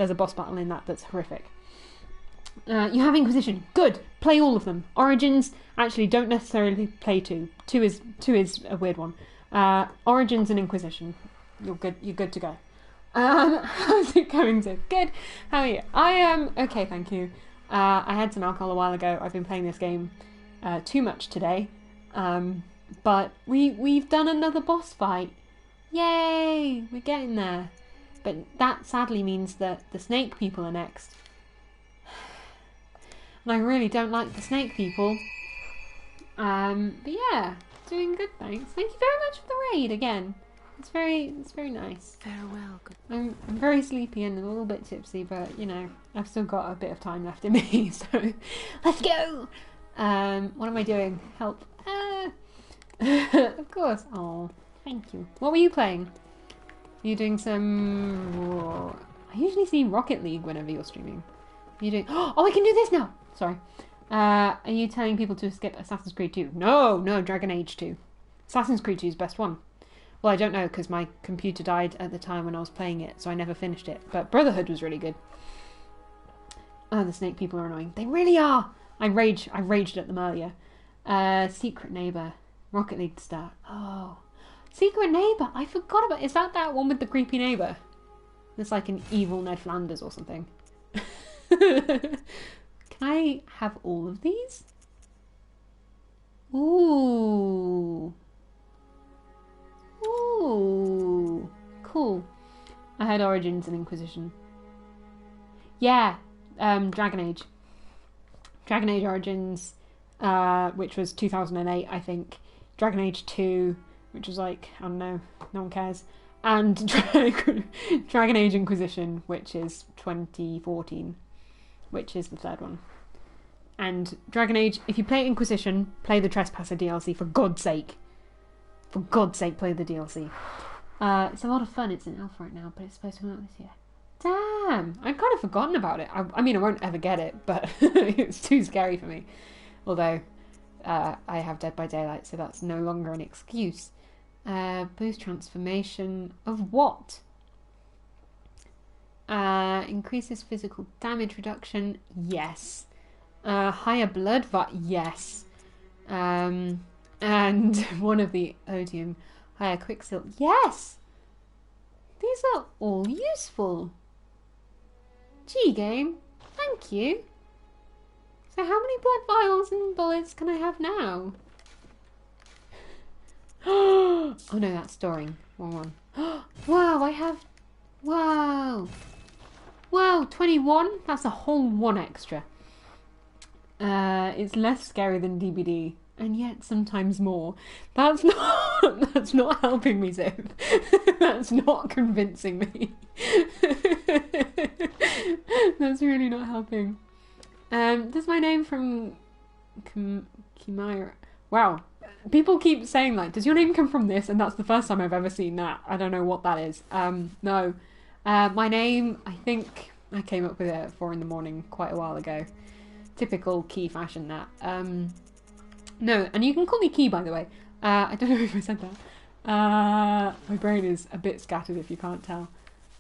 a boss battle in that's horrific. You have Inquisition. Good. Play all of them. Origins, actually, don't necessarily play 2. 2 is a weird one. Origins and Inquisition. You're good to go. How's it going, Ziv? Good. How are you? I am okay, thank you. I had some alcohol a while ago. I've been playing this game too much today. But we've done another boss fight. Yay! We're getting there. But that sadly means that the snake people are next. And I really don't like the snake people. But yeah, doing good, thanks. Thank you very much for the raid again. It's very nice. Farewell. I'm very sleepy and a little bit tipsy, but you know, I've still got a bit of time left in me, so let's go! What am I doing? Help. Of course. Oh, thank you. What were you playing? Are you doing some... I usually see Rocket League whenever you're streaming. Are you doing... Oh, I can do this now! Sorry. Are you telling people to skip Assassin's Creed 2? No, Dragon Age 2. Assassin's Creed 2 is best one. Well, I don't know, because my computer died at the time when I was playing it, so I never finished it. But Brotherhood was really good. Oh, the snake people are annoying. They really are! I raged at them earlier. Secret Neighbour. Rocket League to start. Oh. Secret Neighbour! I forgot about... Is that one with the creepy neighbour? It's like an evil Ned Flanders or something. Can I have all of these? Ooh. Ooh. Cool. I had Origins and Inquisition. Yeah. Dragon Age. Dragon Age Origins, which was 2008, I think. Dragon Age 2, which was like, I don't know, no one cares. And Dragon Age Inquisition, which is 2014, which is the third one. And Dragon Age, if you play Inquisition, play the Trespasser DLC, for God's sake. For God's sake, play the DLC. It's a lot of fun. It's in alpha right now, but it's supposed to come out this year. Damn! I'd kind of forgotten about it. I mean, I won't ever get it, but it's too scary for me. Although, I have Dead by Daylight, so that's no longer an excuse. Boost transformation of what? Increases physical damage reduction, yes. Higher blood yes. And one of the odium, higher quicksilver, yes. These are all useful. Gee, game, thank you. So how many blood vials and bullets can I have now? Oh no, that's storing. Wrong one. Wow, I have... Wow. Wow, 21? That's a whole one extra. It's less scary than DBD, and yet sometimes more. That's not helping me, Ziv. That's not convincing me. That's really not helping. Does my name from Chimera... Wow. People keep saying, like, does your name come from this? And that's the first time I've ever seen that. I don't know what that is. No. My name, I think I came up with it at 4 a.m. quite a while ago. Typical Key fashion, that. No, and you can call me Key, by the way. I don't know if I said that. My brain is a bit scattered, if you can't tell.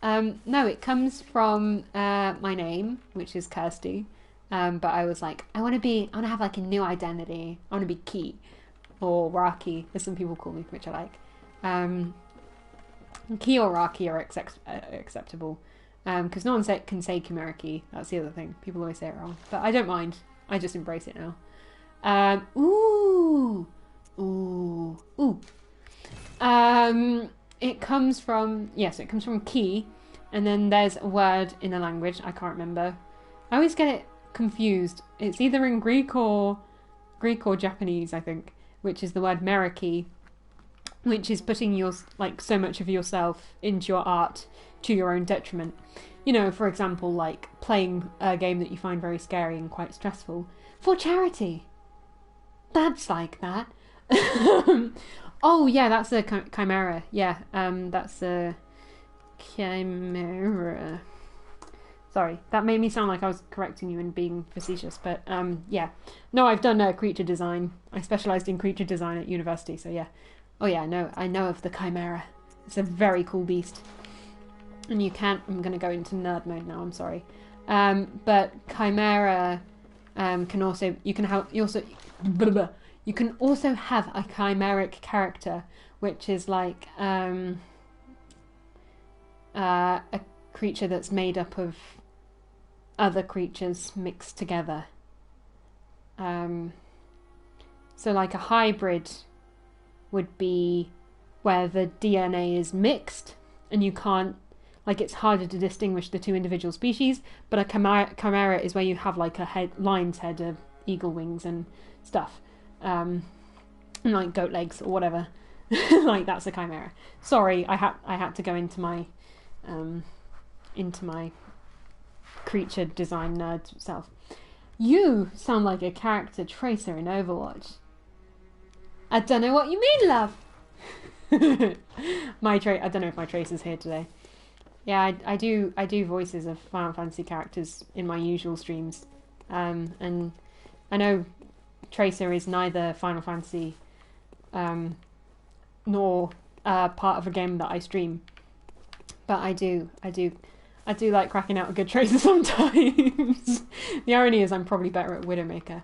No, it comes from my name, which is Kirsty. But I was like, I want to have like a new identity. I want to be Key or Raki, as some people call me, which I like. Key or Raki are acceptable. Because no one can say Kimeriki. That's the other thing. People always say it wrong. But I don't mind. I just embrace it now. It comes from Ki, and then there's a word in a language I can't remember. I always get it confused. It's either in Greek or Japanese, I think, which is the word meriki, which is putting so much of yourself into your art to your own detriment. You know, for example, like playing a game that you find very scary and quite stressful for charity. That's like that. Oh yeah, that's a chimera. Yeah, that's a chimera. Sorry, that made me sound like I was correcting you and being facetious, but yeah. No, I've done creature design. I specialised in creature design at university, so yeah. Oh yeah, no, I know of the chimera. It's a very cool beast. And you can't... I'm going to go into nerd mode now, I'm sorry. But chimera can also... You can also have a chimeric character, which is like a creature that's made up of other creatures mixed together. So like a hybrid would be where the DNA is mixed and you can't, like, it's harder to distinguish the two individual species, but a chimera is where you have like a lion's head, a eagle wings and stuff, and like goat legs or whatever. Like, that's a chimera. Sorry, I had to go into my creature design nerd self. You sound like a character Tracer in Overwatch. I don't know what you mean, love. I don't know if my Tracer's here today. Yeah, I do voices of Final Fantasy characters in my usual streams. And I know Tracer is neither Final Fantasy nor part of a game that I stream. But I do like cracking out a good Tracer sometimes. The irony is I'm probably better at Widowmaker.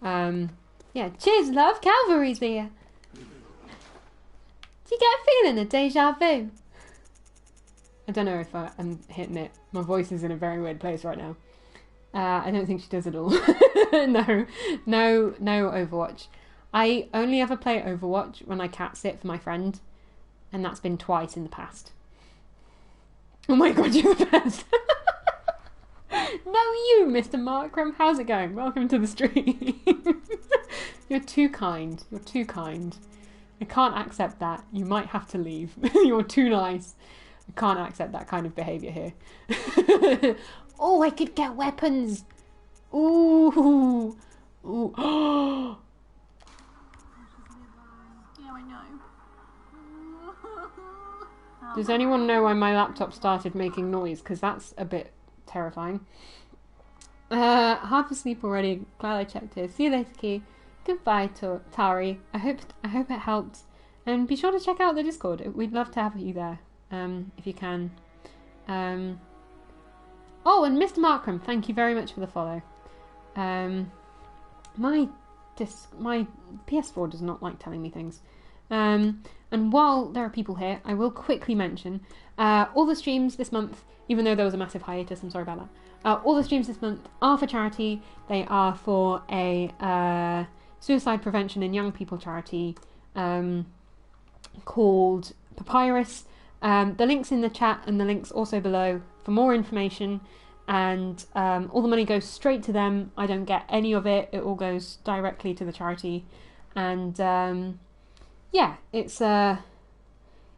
Yeah, cheers, love. Calvary's here. Do you get a feeling of deja vu? I don't know if I'm hitting it. My voice is in a very weird place right now. I don't think she does at all. No Overwatch. I only ever play Overwatch when I cat sit for my friend, and that's been twice in the past. Oh my god, you're the best. No, you, Mr. Markram. How's it going? Welcome to the stream. You're too kind. You're too kind. I can't accept that. You might have to leave. You're too nice. I can't accept that kind of behaviour here. Oh, I could get weapons. Ooh. Ooh. Yeah, I know. Does anyone know why my laptop started making noise? Because that's a bit terrifying. Half asleep already. Glad I checked here. See you later, Key. Goodbye, Tari. I hope it helped. And be sure to check out the Discord. We'd love to have you there, if you can. Oh, and Mr. Markram, thank you very much for the follow. My PS4 does not like telling me things. And while there are people here, I will quickly mention all the streams this month, even though there was a massive hiatus, I'm sorry about that. All the streams this month are for charity. They are for a suicide prevention in young people charity called Papyrus. The link's in the chat and the link's also below for more information. And all the money goes straight to them. I don't get any of it. It all goes directly to the charity. And yeah, it's a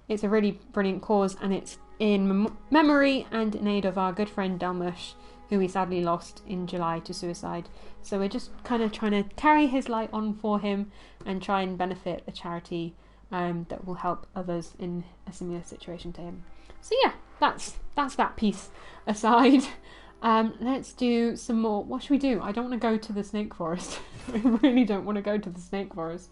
really brilliant cause, and it's in memory and in aid of our good friend Delmush, who we sadly lost in July to suicide. So we're just kind of trying to carry his light on for him and try and benefit a charity that will help others in a similar situation to him. So yeah, that's that piece aside. Let's do some more. What should we do? I don't want to go to the snake forest. I really don't want to go to the snake forest.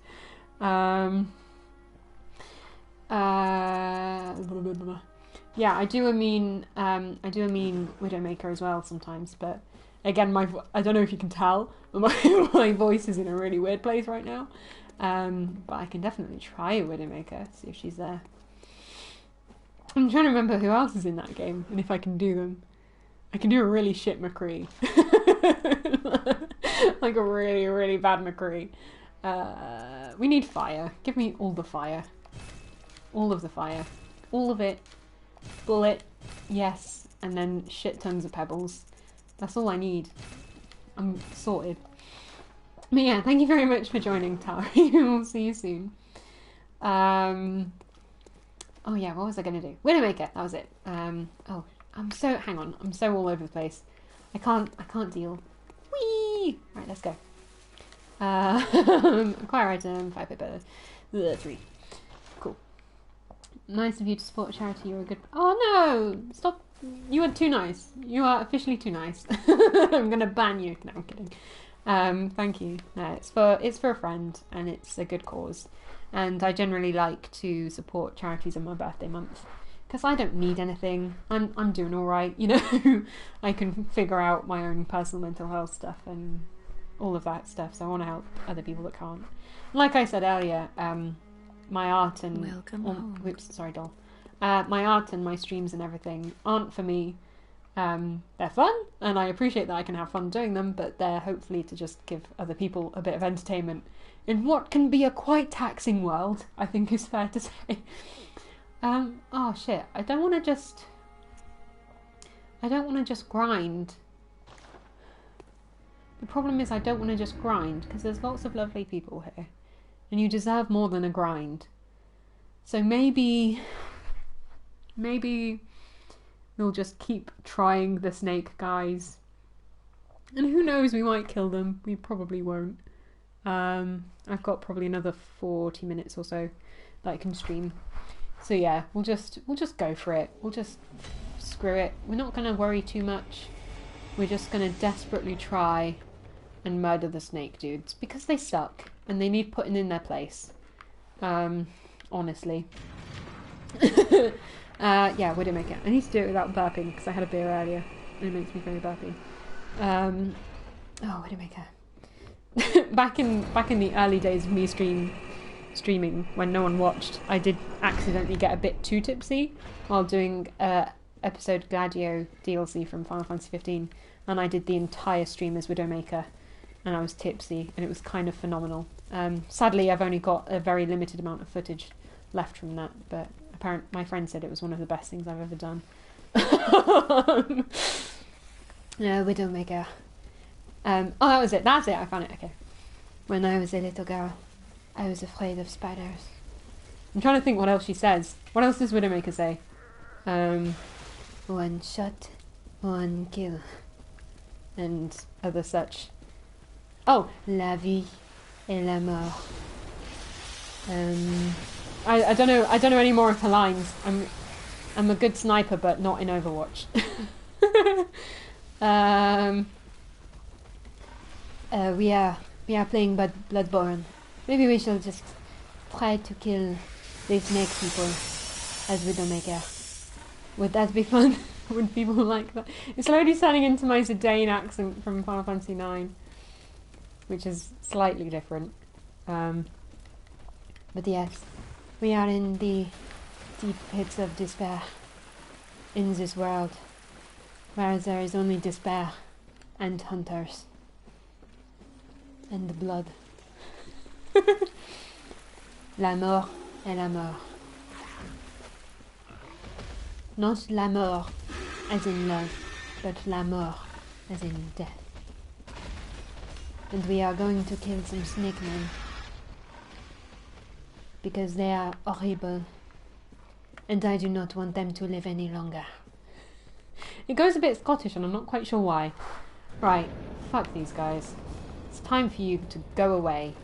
Yeah, I do a mean Widowmaker as well sometimes, but again, I don't know if you can tell, but my voice is in a really weird place right now. But I can definitely try a Widowmaker, see if she's there. I'm trying to remember who else is in that game and if I can do them. I can do a really shit McCree. Like a really, really bad McCree. We need fire. Give me all the fire. All of the fire. All of it. Bullet. Yes. And then shit tons of pebbles. That's all I need. I'm sorted. But yeah, thank you very much for joining, Tari. We'll see you soon. Oh yeah, what was I going to do? Widowmaker, that was it. Hang on, I'm so all over the place. I can't deal. Whee! Right, let's go. Acquire item, 5 paper, 3. Cool. Nice of you to support a charity, you're a good... Oh no! Stop! You are too nice. You are officially too nice. I'm going to ban you. No, I'm kidding. Thank you. No, it's for a friend and it's a good cause. And I generally like to support charities in my birthday month because I don't need anything. I'm doing all right, you know. I can figure out my own personal mental health stuff and all of that stuff. So I want to help other people that can't. Like I said earlier, my art and Welcome home. Whoops, sorry, doll. My art and my streams and everything aren't for me. They're fun, and I appreciate that I can have fun doing them, but they're hopefully to just give other people a bit of entertainment in what can be a quite taxing world, I think is fair to say. Oh shit, I don't want to just grind. The problem is I don't want to just grind, because there's lots of lovely people here, and you deserve more than a grind. So maybe we'll just keep trying the snake guys. And who knows, we might kill them. We probably won't. I've got probably another 40 minutes or so that I can stream. So yeah, we'll just go for it. We'll just screw it. We're not going to worry too much. We're just going to desperately try and murder the snake dudes because they suck and they need putting in their place. Honestly. Yeah, Widowmaker. I need to do it without burping because I had a beer earlier and it makes me very burpy. Oh, Widowmaker. back in the early days of me streaming when no one watched, I did accidentally get a bit too tipsy while doing episode Gladio DLC from Final Fantasy 15, and I did the entire stream as Widowmaker, and I was tipsy, and it was kind of phenomenal. Sadly, I've only got a very limited amount of footage left from that, but my friend said it was one of the best things I've ever done. Yeah, Widowmaker. Oh, that was it. That's it. I found it. Okay. When I was a little girl, I was afraid of spiders. I'm trying to think what else she says. What else does Widowmaker say? One shot, one kill, and other such. Oh, la vie et la mort. I don't know any more of her lines. I'm a good sniper, but not in Overwatch. We are playing Bloodborne. Maybe we shall just try to kill these snake people as Widowmaker. Would that be fun? Would people like that? It's slowly turning into my Zidane accent from Final Fantasy IX, which is slightly different. But yes, we are in the deep pits of despair in this world, where there is only despair and hunters and blood. La mort et la mort. Not la mort as in love, but la mort as in death. And we are going to kill some snake men because they are horrible and I do not want them to live any longer. It goes a bit Scottish and I'm not quite sure why. Right, fuck these guys. It's time for you to go away.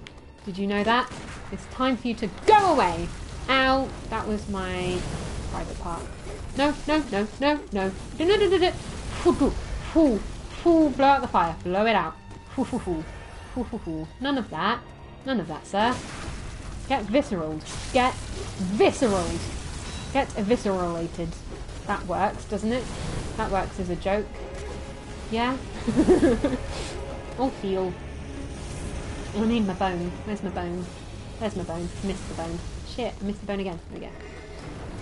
Did you know that? It's time for you to go away! Ow! That was my private part. No. Blow out the fire. Blow it out. None of that. None of that, sir. Get visceraled. Get visceraled. Get eviscerated. That works, doesn't it? That works as a joke. Yeah? I'll heal. I need my bone. Where's my bone? There's my bone. Missed the bone. Shit, I missed the bone again. There we go.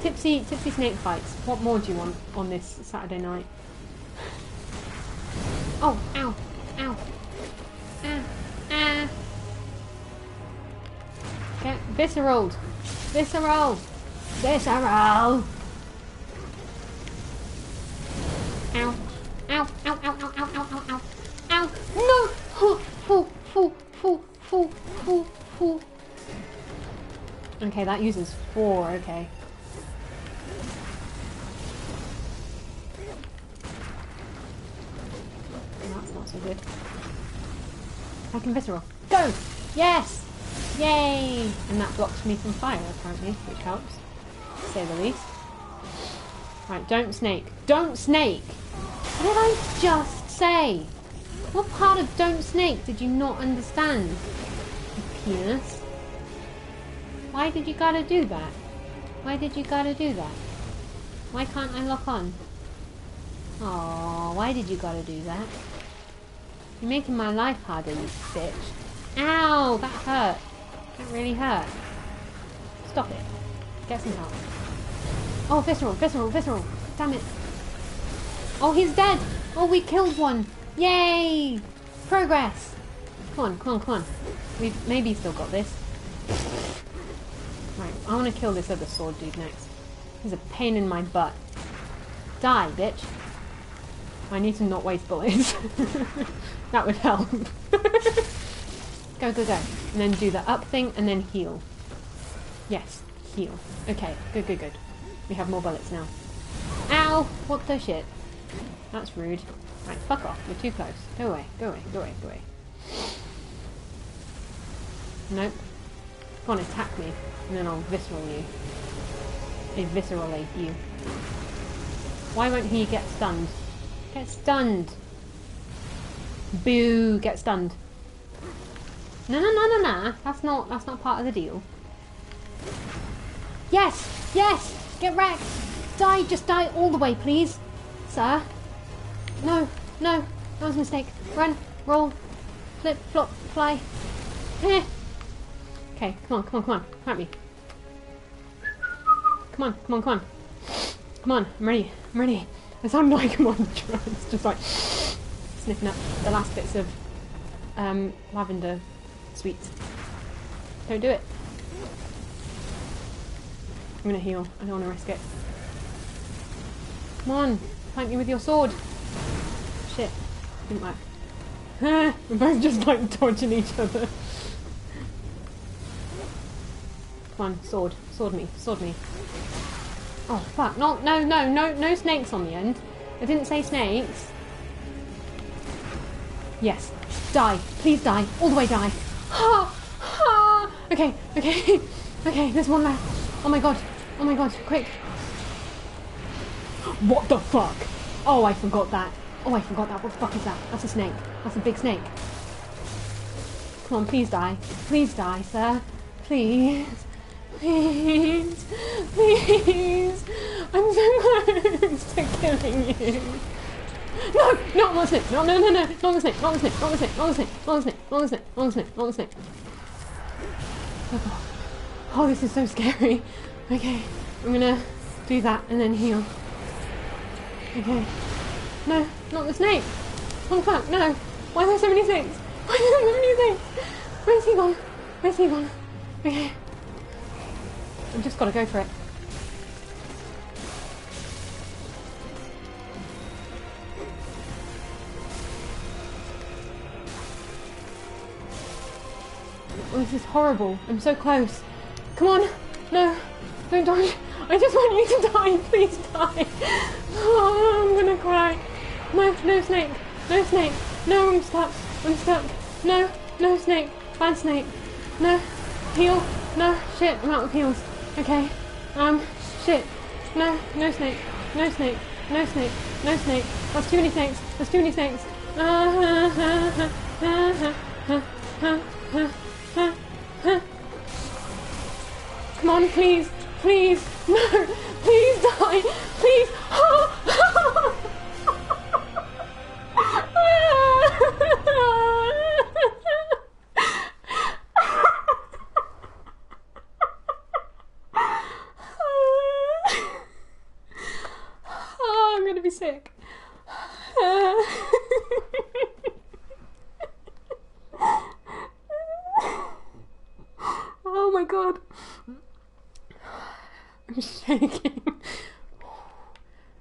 Tipsy snake fights. What more do you want on this Saturday night? Oh, ow, ow. Get visceral. Visceral. Visceral. Ow. Ow, ow, ow, ow, ow, ow, ow, ow. Ow. No. Full. Okay, that uses 4, okay. That's not so good. I can visceral. Go! Yes! Yay! And that blocks me from fire, apparently, which helps, to say the least. Right, don't snake. Don't snake! What did I just say? What part of don't snake did you not understand? You penis. Why did you gotta do that? Why did you gotta do that? Why can't I lock on? Oh, why did you gotta do that? You're making my life harder, you bitch. Ow, that hurt. That really hurt. Stop it. Get some help. Oh, visceral. Damn it. Oh, he's dead. Oh, we killed one. Yay! Progress. Come on. We've maybe still got this. Right, I want to kill this other sword dude next. He's a pain in my butt. Die, bitch. I need to not waste bullets. That would help. Go. And then do the up thing and then heal. Yes, heal. Okay, good. We have more bullets now. Ow! What the shit? That's rude. Right, fuck off. You're too close. Go away. Nope. Go on, attack me. And then I'll visceral you. Eviscerate you. Why won't he get stunned? Get stunned! Boo! Get stunned. No. That's not part of the deal. Yes! Get wrecked! Die! Just die all the way, please! Sir? No! That was a mistake. Run! Roll! Flip! Flop! Fly! Eh. Okay, come on. Fight me. Come on. Come on, I'm ready. I sound like I'm on drugs, just like sniffing up the last bits of lavender sweets. Don't do it. I'm gonna heal. I don't want to risk it. Come on, fight me with your sword. Shit, didn't work. We're both just like dodging each other. Come on, sword me. Oh fuck! No snakes on the end. I didn't say snakes. Yes, die, please die, all the way die. Okay. There's one left. Oh my god, quick! What the fuck? Oh, I forgot that. What the fuck is that? That's a snake. That's a big snake. Come on, please die, sir. Please. I'm so close to killing you. No, not the snake. No, not the snake. Oh, this is so scary. Okay, I'm gonna do that and then heal. Okay. No, not the snake. Oh fuck, no. Why are there so many snakes? Where's he gone? Okay. I've just got to go for it. Oh, this is horrible. I'm so close. Come on. No. Don't die. I just want you to die. Please die. Oh, I'm gonna cry. No snake. No, I'm stuck. No snake. Bad snake. No. Heal. No. Shit, I'm out of heals. Okay. Shit. No snake. That's too many snakes. Come on, please. No! Please die! Please! Oh, I'm gonna be sick. Oh my god. I'm shaking.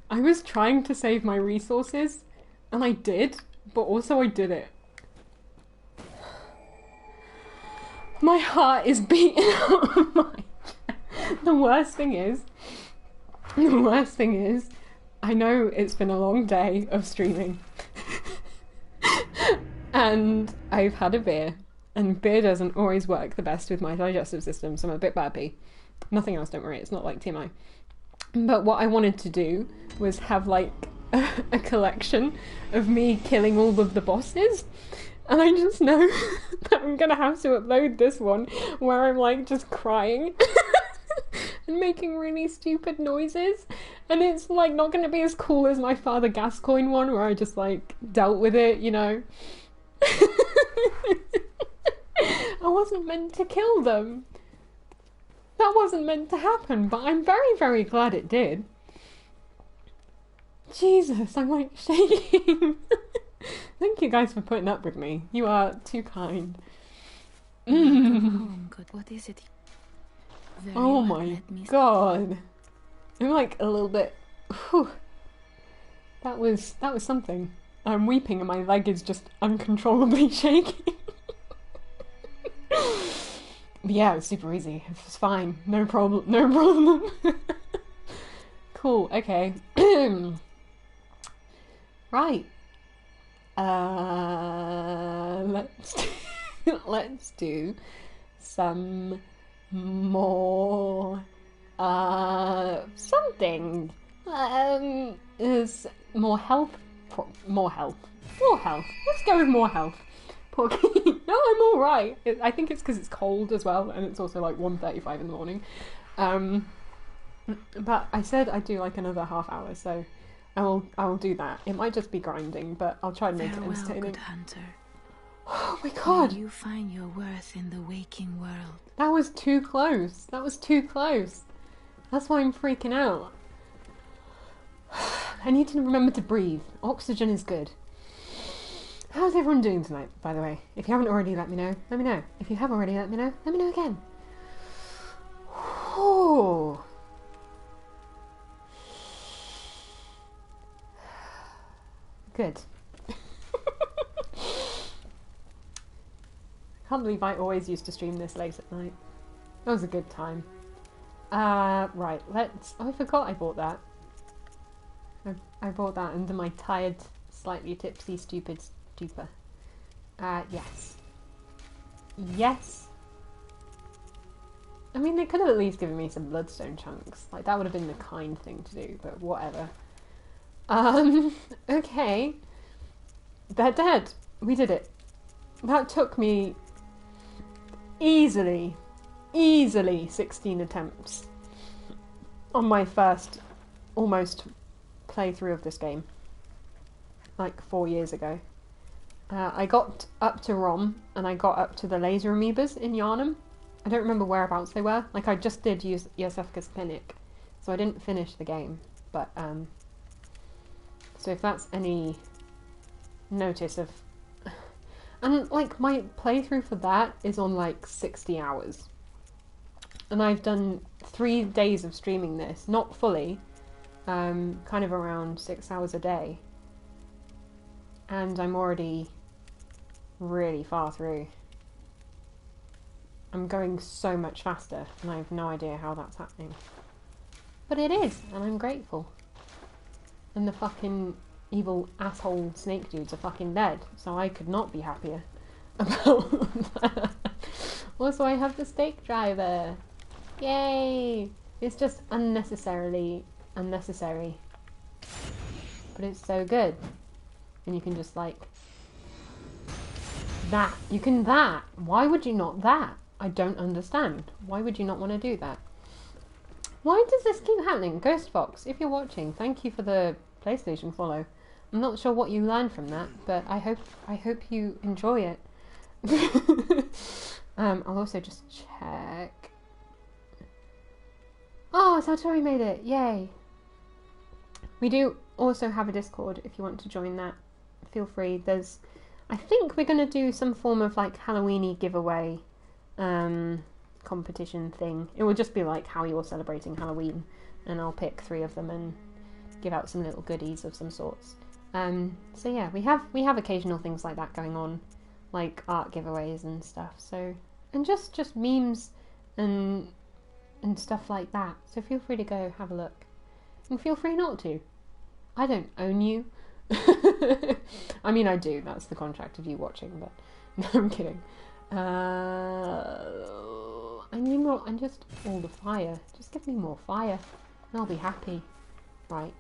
I was trying to save my resources, and I did, but also I did it. My heart is beating out of my chest. The worst thing is, I know it's been a long day of streaming. And I've had a beer, and beer doesn't always work the best with my digestive system, so I'm a bit burpy. Nothing else, don't worry, it's not like TMI. But what I wanted to do was have like a collection of me killing all of the bosses, and I just know that I'm gonna have to upload this one where I'm like just crying and making really stupid noises, and it's like not gonna be as cool as my Father Gascoigne one where I just like dealt with it, you know. I wasn't meant to kill them. That wasn't meant to happen, but I'm very, very glad it did. Jesus, I'm like shaking. Thank you guys for putting up with me. You are too kind. What is it? Oh my god. I'm like a little bit... Whew. That was something. I'm weeping and my leg is just uncontrollably shaking. But yeah, it was super easy. It was fine. No problem. No problem. Cool. Okay. Right. Let's do some more something. Is more health. More health. Let's go with more health. No, I'm all right. I think it's because it's cold as well, and it's also like 1:35 in the morning. But I said I'd do like another half hour, so I will do that. It might just be grinding, but I'll try to make it entertaining. Good hunter. Oh my god! May you find your worth in the waking world. That was too close. That's why I'm freaking out. I need to remember to breathe. Oxygen is good. How's everyone doing tonight, by the way? If you haven't already, let me know. Let me know. If you have already, let me know. Let me know again. Oh. Good. Can't believe I always used to stream this late at night. That was a good time. Right, let's... Oh, I forgot I bought that. I bought that under my tired, slightly tipsy, stupid stupor. Yes. Yes. I mean, they could have at least given me some bloodstone chunks. Like, that would have been the kind thing to do, but whatever. Okay. They're dead. We did it. That took me easily 16 attempts on my first almost playthrough of this game. Like 4 years ago. I got up to Rom, and I got up to the laser amoebas in Yharnam. I don't remember whereabouts they were. Like, I just did use Yosefka's Clinic, so I didn't finish the game. But, so if that's any notice of... And, like, my playthrough for that is on, like, 60 hours. And I've done 3 days of streaming this. Not fully. Kind of around 6 hours a day. And I'm already really far through. I'm going so much faster, and I have no idea how that's happening. But it is, and I'm grateful. And the fucking evil asshole snake dudes are fucking dead, so I could not be happier about that. Also, I have the stake driver. Yay! It's just unnecessarily unnecessary. But it's so good. And you can just like... That. You can that. Why would you not that? I don't understand. Why would you not want to do that? Why does this keep happening? Ghost Fox, if you're watching, thank you for the PlayStation follow. I'm not sure what you learned from that, but I hope you enjoy it. I'll also just check. Oh, Satori made it! Yay! We do also have a Discord if you want to join that. Feel free. I think we're going to do some form of like Halloweeny giveaway competition thing. It will just be like how you're celebrating Halloween, and I'll pick 3 of them and give out some little goodies of some sorts. So yeah, we have occasional things like that going on, like art giveaways and stuff. So, and just memes and stuff like that. So feel free to go have a look, and feel free not to. I don't own you. I mean, I do. That's the contract of you watching. But no, I'm kidding. I need more. And just all the fire. Just give me more fire, and I'll be happy. Right.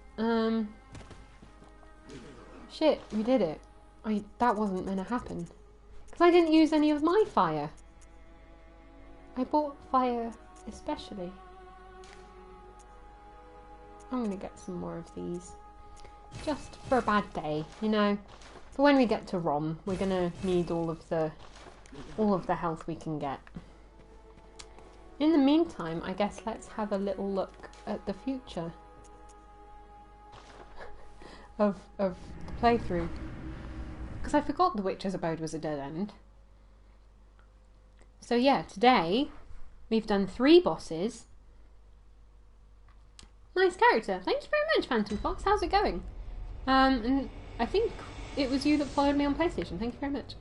Shit, we did it. That wasn't meant to happen. Because I didn't use any of my fire. I bought fire especially. I'm going to get some more of these. Just for a bad day, you know. For when we get to Rom, we're going to need all of the health we can get. In the meantime, I guess let's have a little look at the future of the playthrough, because I forgot the Witch's Abode was a dead end. So yeah, today we've done 3 bosses. Nice character. Thank you very much, Phantom Fox. How's it going? And I think it was you that followed me on PlayStation. Thank you very much.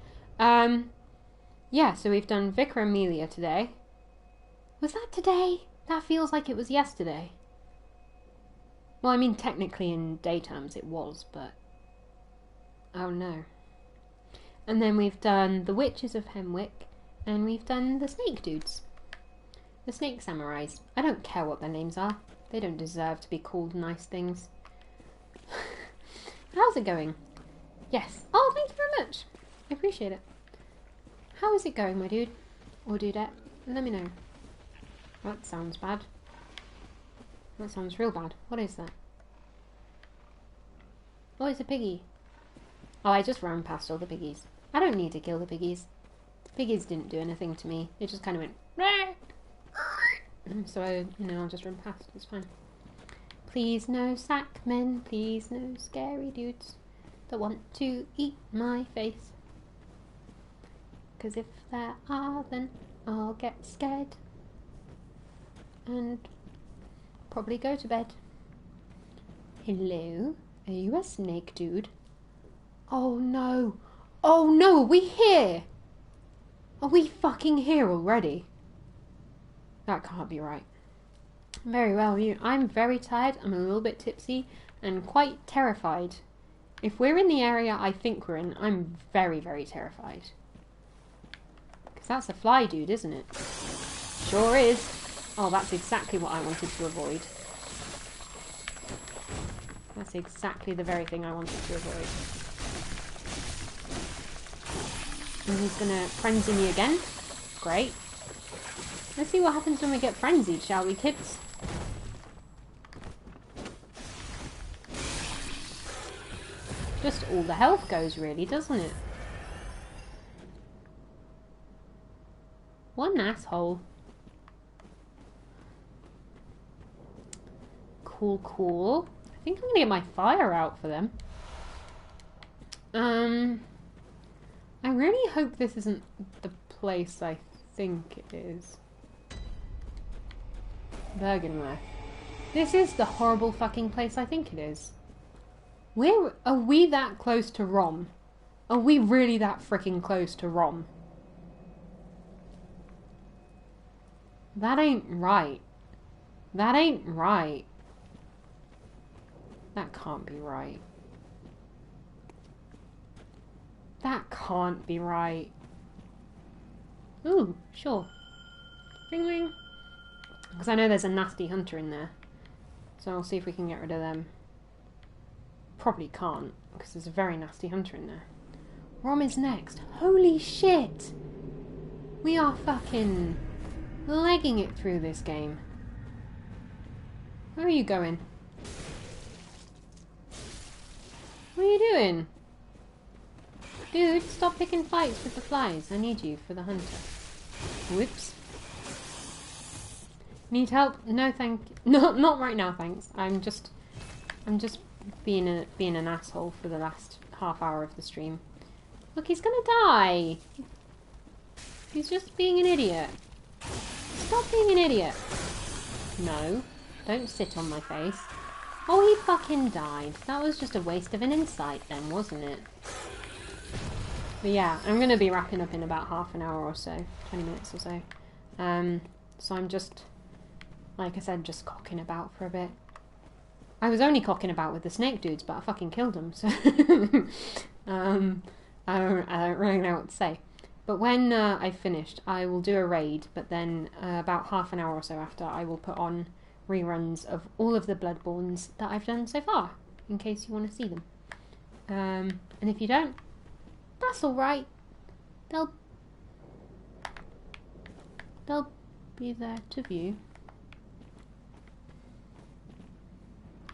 Yeah, so we've done Vicar Amelia today. Was that today? That feels like it was yesterday. Well, I mean, technically in day terms it was, but... oh no. And then we've done the Witches of Hemwick, and we've done the Snake Dudes. The Snake Samurais. I don't care what their names are. They don't deserve to be called nice things. How's it going? Yes. Oh, thank you very much. I appreciate it. How is it going, my dude? Or dudette? Let me know. That sounds bad. That sounds real bad. What is that? Oh, it's a piggy. Oh, I just ran past all the piggies. I don't need to kill the piggies. The piggies didn't do anything to me. It just kind of went... so, I'll just run past. It's fine. Please no sack men. Please no scary dudes that want to eat my face. Because if there are, then I'll get scared. And... probably go to bed. Hello? Are you a snake dude? Oh no! Oh no! Are we here? Are we fucking here already? That can't be right. Very well, I'm very tired, I'm a little bit tipsy, and quite terrified. If we're in the area I think we're in, I'm very, very terrified. Because that's a fly dude, isn't it? Sure is. Oh, that's exactly what I wanted to avoid. That's exactly the very thing I wanted to avoid. And he's gonna frenzy me again. Great. Let's see what happens when we get frenzied, shall we, kids? Just all the health goes, really, doesn't it? What an asshole. Cool, cool. I think I'm gonna get my fire out for them. I really hope this isn't the place I think it is. Bergenworth. This is the horrible fucking place I think it is. Are we that close to Rom? Are we really that freaking close to Rom? That ain't right. That ain't right. That can't be right. That can't be right. Ooh, sure. Ring ring. Because I know there's a nasty hunter in there. So I'll see if we can get rid of them. Probably can't, because there's a very nasty hunter in there. Rom is next. Holy shit! We are fucking legging it through this game. Where are you going? What are you doing? Dude, stop picking fights with the flies. I need you for the hunter. Whoops. Need help? No, thank. No, not right now, thanks. I'm just being an asshole for the last half hour of the stream. Look, he's gonna die. He's just being an idiot. Stop being an idiot. No, don't sit on my face. Oh, he fucking died. That was just a waste of an insight then, wasn't it? But yeah, I'm going to be wrapping up in about half an hour or so. 20 minutes or so. So I'm just, like I said, just cocking about for a bit. I was only cocking about with the snake dudes, but I fucking killed them, so... I don't really know what to say. But when I've finished, I will do a raid, but then about half an hour or so after, I will put on reruns of all of the Bloodbornes that I've done so far, in case you want to see them. And if you don't, that's alright. They'll be there to view.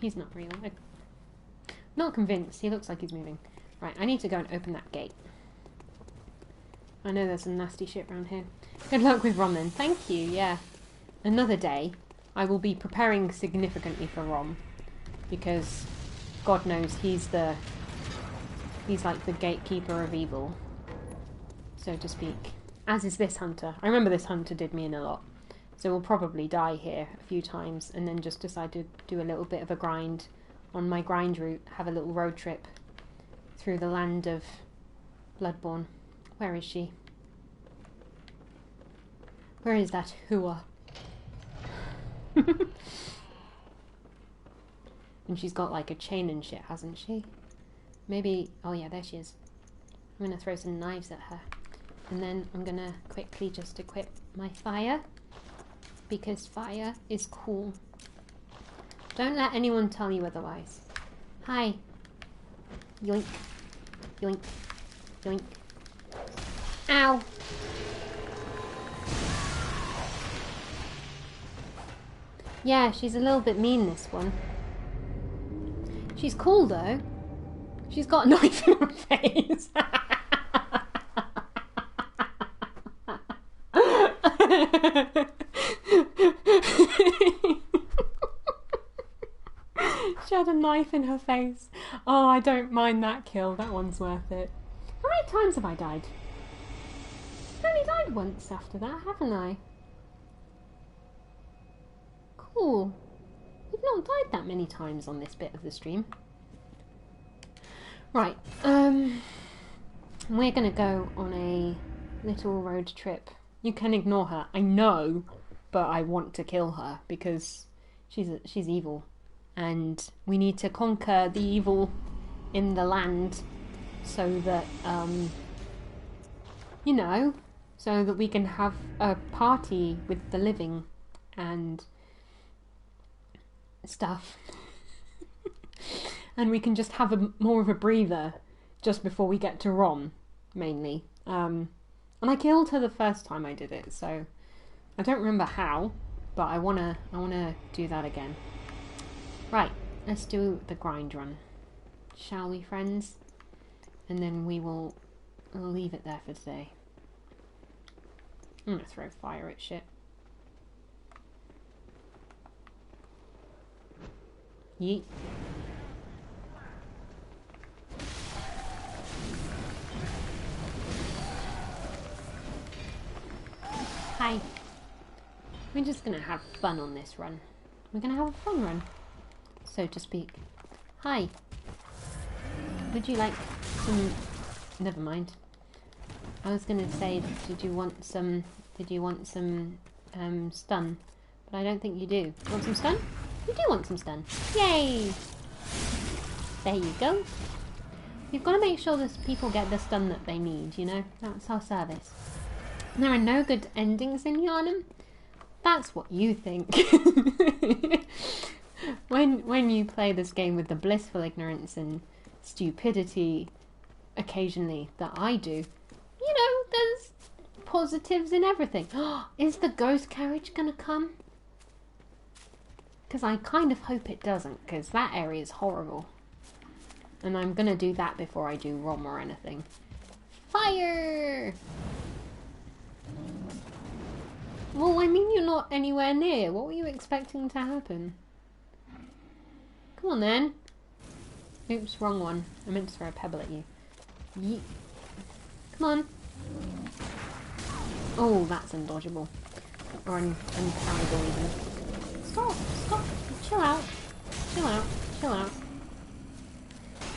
He's not real. I'm not convinced. He looks like he's moving. Right, I need to go and open that gate. I know there's some nasty shit around here. Good luck with Rom then. Thank you, yeah. Another day, I will be preparing significantly for Rom. Because, God knows, he's like the gatekeeper of evil. So to speak. As is this hunter. I remember this hunter did me in a lot. So we'll probably die here a few times and then just decide to do a little bit of a grind on my grind route. Have a little road trip through the land of Bloodborne. Where is she? Where is that hooah? And she's got like a chain and shit, hasn't she? Maybe... Oh yeah, there she is. I'm going to throw some knives at her. And then I'm going to quickly just equip my fire. Because fire is cool. Don't let anyone tell you otherwise. Hi. Yoink. Yoink. Yoink. Ow. Yeah, she's a little bit mean, this one. She's cool, though. She's got a knife in her face. She had a knife in her face. Oh, I don't mind that kill. That one's worth it. How many times have I died? I've only died once after that, haven't I? Cool. We've not died that many times on this bit of the stream. Right, we're gonna go on a little road trip. You can ignore her, I know, but I want to kill her because she's evil. And we need to conquer the evil in the land so that, you know, so that we can have a party with the living and stuff. And we can just have more of a breather just before we get to Rom, mainly. And I killed her the first time I did it, so I don't remember how, but I wanna do that again. Right, let's do the grind run, shall we, friends? And then we'll leave it there for today. I'm gonna throw fire at shit. Yeet. Hi. We're just gonna have fun on this run. We're gonna have a fun run, so to speak. Hi. Would you like some... Never mind. I was gonna say, did you want some stun? But I don't think you do. Want some stun? You do want some stun. Yay! There you go. You've got to make sure that people get the stun that they need, you know? That's our service. There are no good endings in Yharnam. That's what you think. When you play this game with the blissful ignorance and stupidity occasionally that I do, you know, there's positives in everything. Is the ghost carriage gonna come? Because I kind of hope it doesn't, because that area is horrible. And I'm going to do that before I do ROM or anything. Fire! Well, I mean, you're not anywhere near. What were you expecting to happen? Come on, then. Oops, wrong one. I meant to throw a pebble at you. Yeet. Come on. Oh, that's undodgeable. Or unparryable even. Stop! Stop! Chill out. Chill out. Chill out.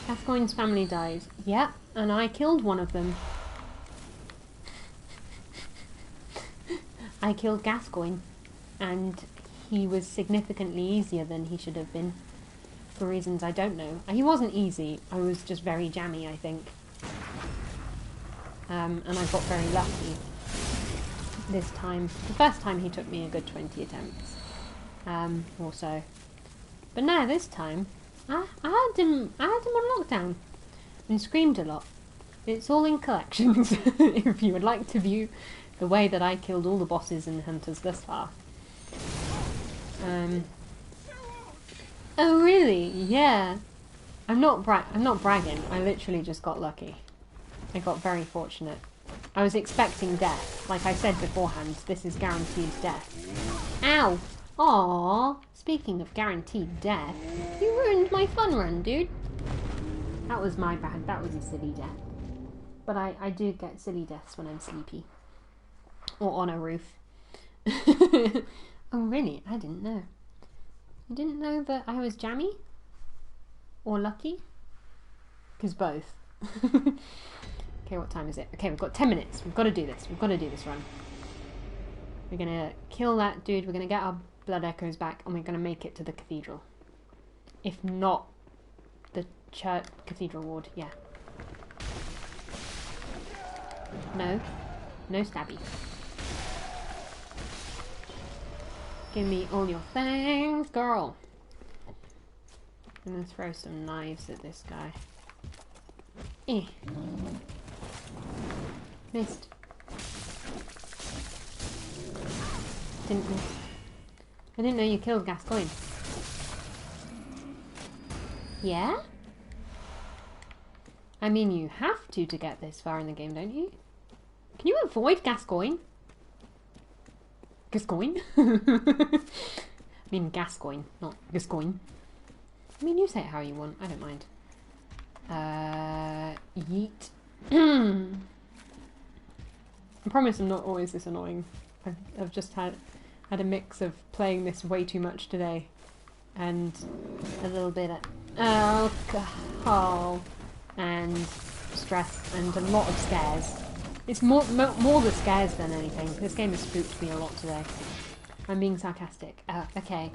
Gascoigne's family died. Yep, and I killed one of them. I killed Gascoigne, and he was significantly easier than he should have been, for reasons I don't know. He wasn't easy, I was just very jammy, I think. And I got very lucky this time. The first time he took me a good 20 attempts, or so. But no, this time, I had him on lockdown, and screamed a lot. It's all in collections, if you would like to view the way that I killed all the bosses and hunters thus far. Oh really? Yeah. I'm not bragging. I literally just got lucky. I got very fortunate. I was expecting death. Like I said beforehand, this is guaranteed death. Ow! Aww. Speaking of guaranteed death, you ruined my fun run, dude. That was my bad. That was a silly death. But I do get silly deaths when I'm sleepy. Or on a roof. Oh really? I didn't know. You didn't know that I was jammy? Or lucky? Because both. Okay, what time is it? Okay, we've got 10 minutes. We've got to do this. We've got to do this run. We're going to kill that dude. We're going to get our blood echoes back. And we're going to make it to the cathedral. If not the church cathedral ward. Yeah. No. No stabby. Give me all your things, girl. I'm gonna throw some knives at this guy. Eh. Missed. Didn't miss. I didn't know you killed Gascoigne. Yeah? I mean, you have to get this far in the game, don't you? Can you avoid Gascoigne? Gascoigne? I mean Gascoigne, not Gascoigne. I mean, you say it how you want. I don't mind. Yeet. I promise I'm not always this annoying. I've just had a mix of playing this way too much today and a little bit of alcohol and stress and a lot of scares. It's more the scares than anything. This game has spooked me a lot today. I'm being sarcastic. Okay.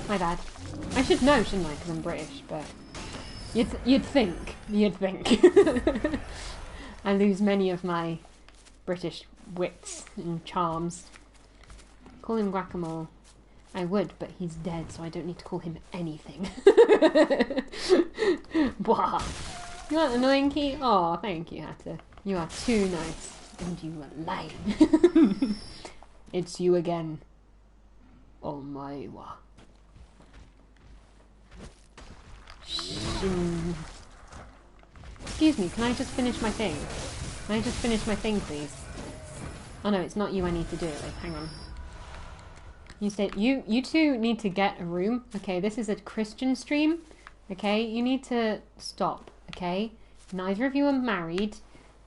My bad. I should know, shouldn't I? Because I'm British, but... You'd think. You'd think. I lose many of my British wits and charms. Call him Guacamole. I would, but he's dead, so I don't need to call him anything. Blah. You want annoying key? Oh, thank you, Hatter. You are too nice. And you are lying. It's you again. Oh my wa. Excuse me, can I just finish my thing? Can I just finish my thing, please? Oh no, it's not you I need to do it with. Hang on. You two need to get a room. Okay, this is a Christian stream. Okay, you need to stop. Okay, neither of you are married.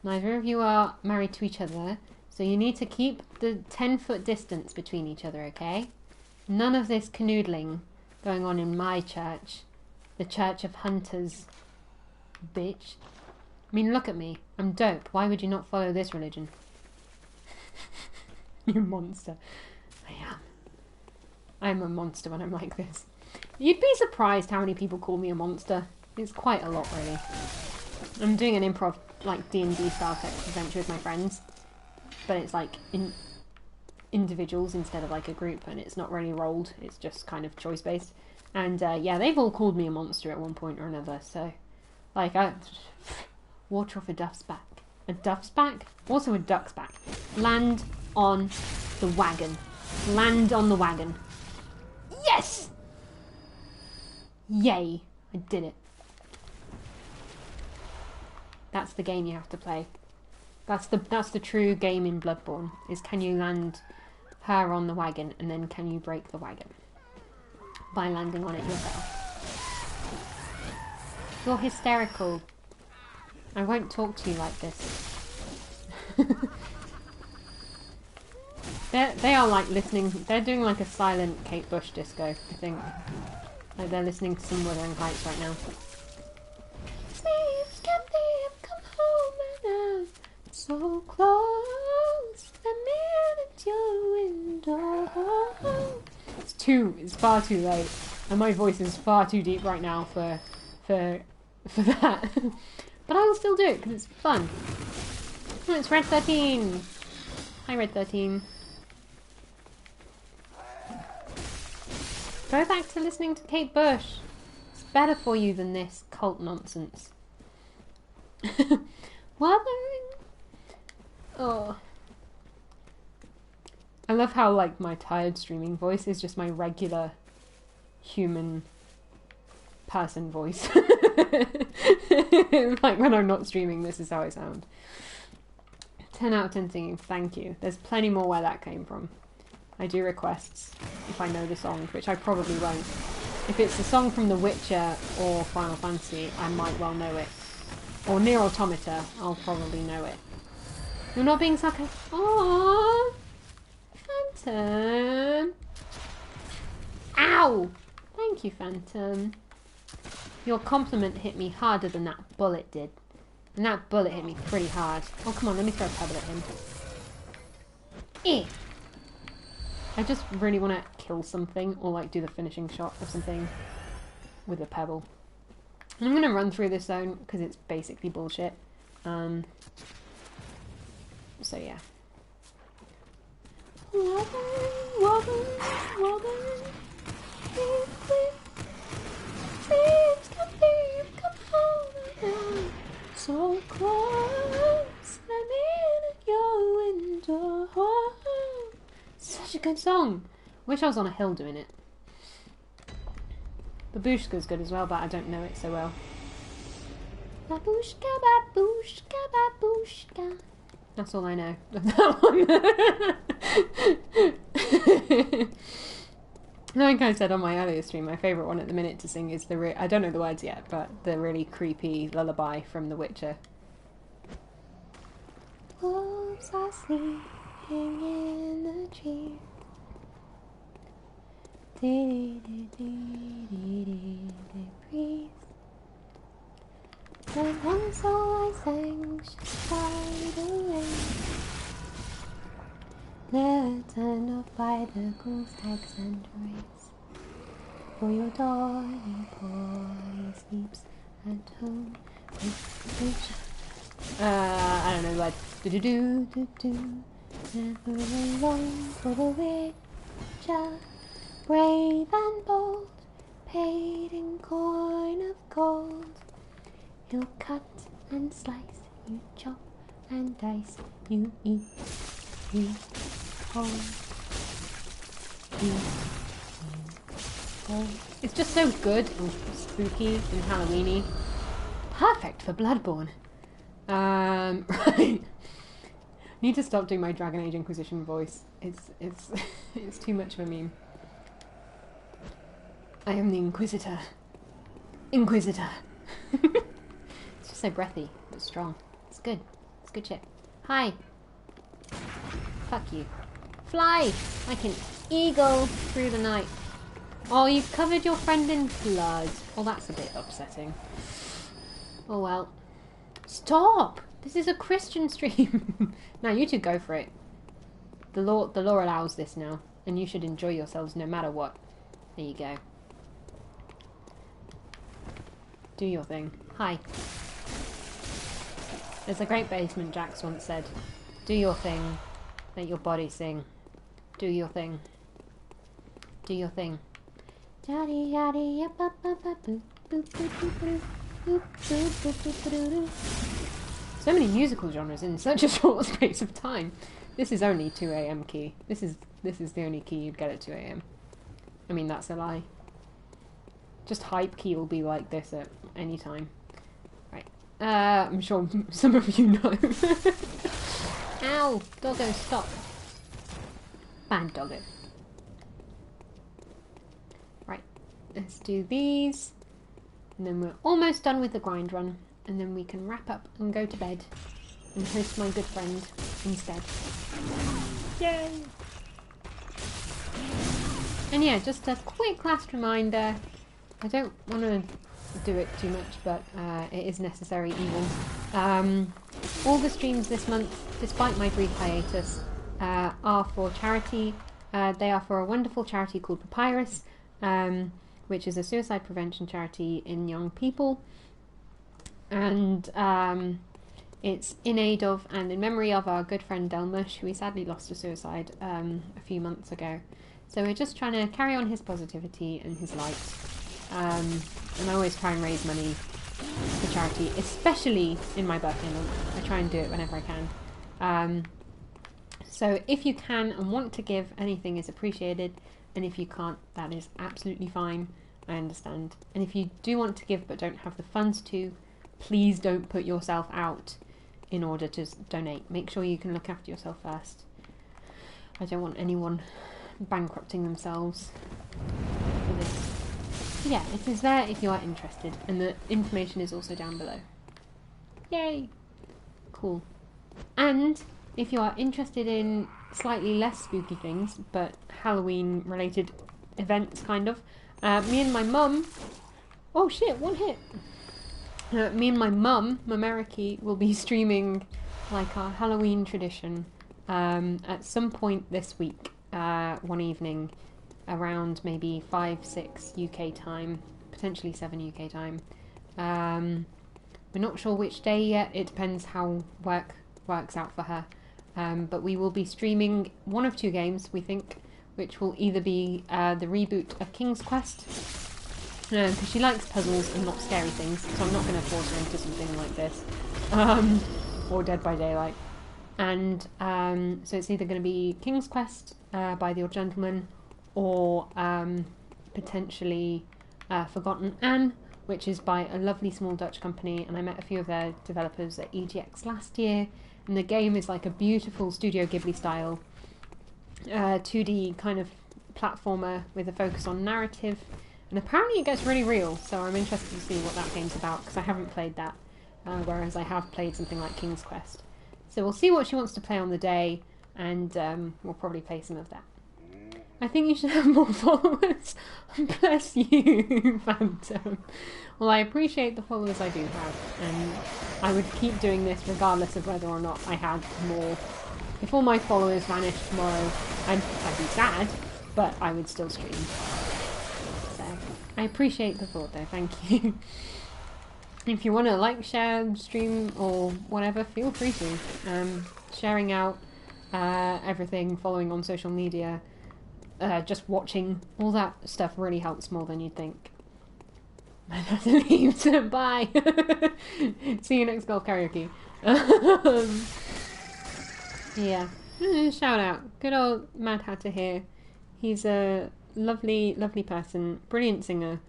Neither of you are married to each other, so you need to keep the 10-foot distance between each other, okay? None of this canoodling going on in my church. The Church of Hunters. Bitch. I mean, look at me. I'm dope. Why would you not follow this religion? You monster. I am. I'm a monster when I'm like this. You'd be surprised how many people call me a monster. It's quite a lot, really. I'm doing an improv, like, D&D style text adventure with my friends. But it's, like, individuals instead of, like, a group. And it's not really rolled. It's just kind of choice-based. And, yeah, they've all called me a monster at one point or another. So, like, water off a duff's back. A duff's back? Also a duck's back. Land on the wagon. Land on the wagon. Yes! Yay! I did it. That's the game you have to play. That's the true game in Bloodborne, is can you land her on the wagon and then can you break the wagon by landing on it yourself. You're hysterical. I won't talk to you like this. They are like listening, they're doing like a silent Kate Bush disco, I think. Like they're listening to some Wuthering Heights right now. Sleeps can leave, come home and I'm so close, I'm in at your window. It's far too late. And my voice is far too deep right now for that. But I will still do it because it's fun. Oh, it's Red 13. Hi, Red 13. Go back to listening to Kate Bush. It's better for you than this cult nonsense. Wuthering. Oh. I love how, like, my tired streaming voice is just my regular human person voice. Like, when I'm not streaming, this is how I sound. 10 out of 10 singing, thank you. There's plenty more where that came from. I do requests if I know the song, which I probably won't. If it's a song from The Witcher or Final Fantasy, I might well know it. Or Nier Automata, I'll probably know it. You're not being sarcastic. Aww! Phantom! Ow! Thank you, Phantom. Your compliment hit me harder than that bullet did. And that bullet hit me pretty hard. Oh, come on, let me throw a pebble at him. Eh! I just really want to kill something, or like do the finishing shot of something with a pebble. And I'm going to run through this zone, because it's basically bullshit. So yeah. So close, I'm in at your window. Such a good song. Wish I was on a hill doing it. Babushka's good as well, but I don't know it so well. Babushka, babushka, babushka. That's all I know of that one. Like I said on my earlier stream, my favourite one at the minute to sing is I don't know the words yet, but the really creepy lullaby from The Witcher. Wolves are sleeping in the tree. They breathe. And one soul I sang should fade away. They're turned off by the ghouls, tags and rays. For your darling boy sleeps at home with I don't know the word. Do-do-do-do-do. Never alone for the Witcher. Brave and bold, paid in coin of gold. You cut and slice, you chop and dice, you eat, you hold, you hold. It's just so good and spooky and Halloweeny. Perfect for Bloodborne. Right. Need to stop doing my Dragon Age Inquisition voice. It's too much of a meme. I am the Inquisitor. Inquisitor. It's just so breathy, but strong. It's good. It's good shit. Hi. Fuck you. Fly like an eagle through the night. Oh, you've covered your friend in blood. Well, that's a bit upsetting. Oh well. Stop! This is a Christian stream. Now you two go for it. The law allows this now, and you should enjoy yourselves no matter what. There you go. Do your thing. Hi. There's a great basement Jax once said, do your thing, let your body sing. Do your thing. Do your thing. So many musical genres in such a short space of time. This is only 2 AM key. This is the only key you'd get at 2 AM. I mean, that's a lie. just hype key will be like this at any time. Right. I'm sure some of you know. Ow! Doggo, stop. Bad doggo. Right. Let's do these. And then we're almost done with the grind run. And then we can wrap up and go to bed. And host my good friend instead. Yay! And yeah, just a quick last reminder. I don't want to do it too much, but it is necessary evil. All the streams this month, despite my brief hiatus, are for charity. They are for a wonderful charity called Papyrus, which is a suicide prevention charity in young people. And it's in aid of and in memory of our good friend Delmush, who we sadly lost to suicide a few months ago. So we're just trying to carry on his positivity and his light. And I always try and raise money for charity, especially in my birthday month. I try and do it whenever I can. So if you can and want to give, anything is appreciated. And if you can't, that is absolutely fine. I understand. And if you do want to give but don't have the funds to, please don't put yourself out in order to donate. Make sure you can look after yourself first. I don't want anyone bankrupting themselves for this. Yeah, it is there if you are interested, and the information is also down below. Yay! Cool. And if you are interested in slightly less spooky things, but Halloween related events kind of, me and my mum... Oh shit, one hit! Me and my mum, Mameriki, will be streaming like our Halloween tradition at some point this week, one evening, around maybe 5-6 UK time, potentially 7 UK time. We're not sure which day yet, it depends how works out for her. But we will be streaming one of two games, we think, which will either be the reboot of King's Quest, because she likes puzzles and not scary things, so I'm not going to force her into something like this, or Dead by Daylight. And so it's either going to be King's Quest by the Old Gentleman, or potentially Forgotten Anne, which is by a lovely small Dutch company, and I met a few of their developers at EGX last year, and the game is like a beautiful Studio Ghibli style 2D kind of platformer with a focus on narrative, and apparently it gets really real, so I'm interested to see what that game's about, because I haven't played that, whereas I have played something like King's Quest. So we'll see what she wants to play on the day, and we'll probably play some of that. I think you should have more followers. Bless you, Phantom. Well, I appreciate the followers I do have, and I would keep doing this regardless of whether or not I had more. If all my followers vanished tomorrow, I'd be sad, but I would still stream. So, I appreciate the thought though, thank you. If you want to like, share, stream, or whatever, feel free to. Sharing out everything, following on social media, just watching, all that stuff really helps more than you'd think. I have to leave, so bye! See you next golf karaoke. Yeah, shout out. Good old Mad Hatter here. He's a lovely, lovely person, brilliant singer,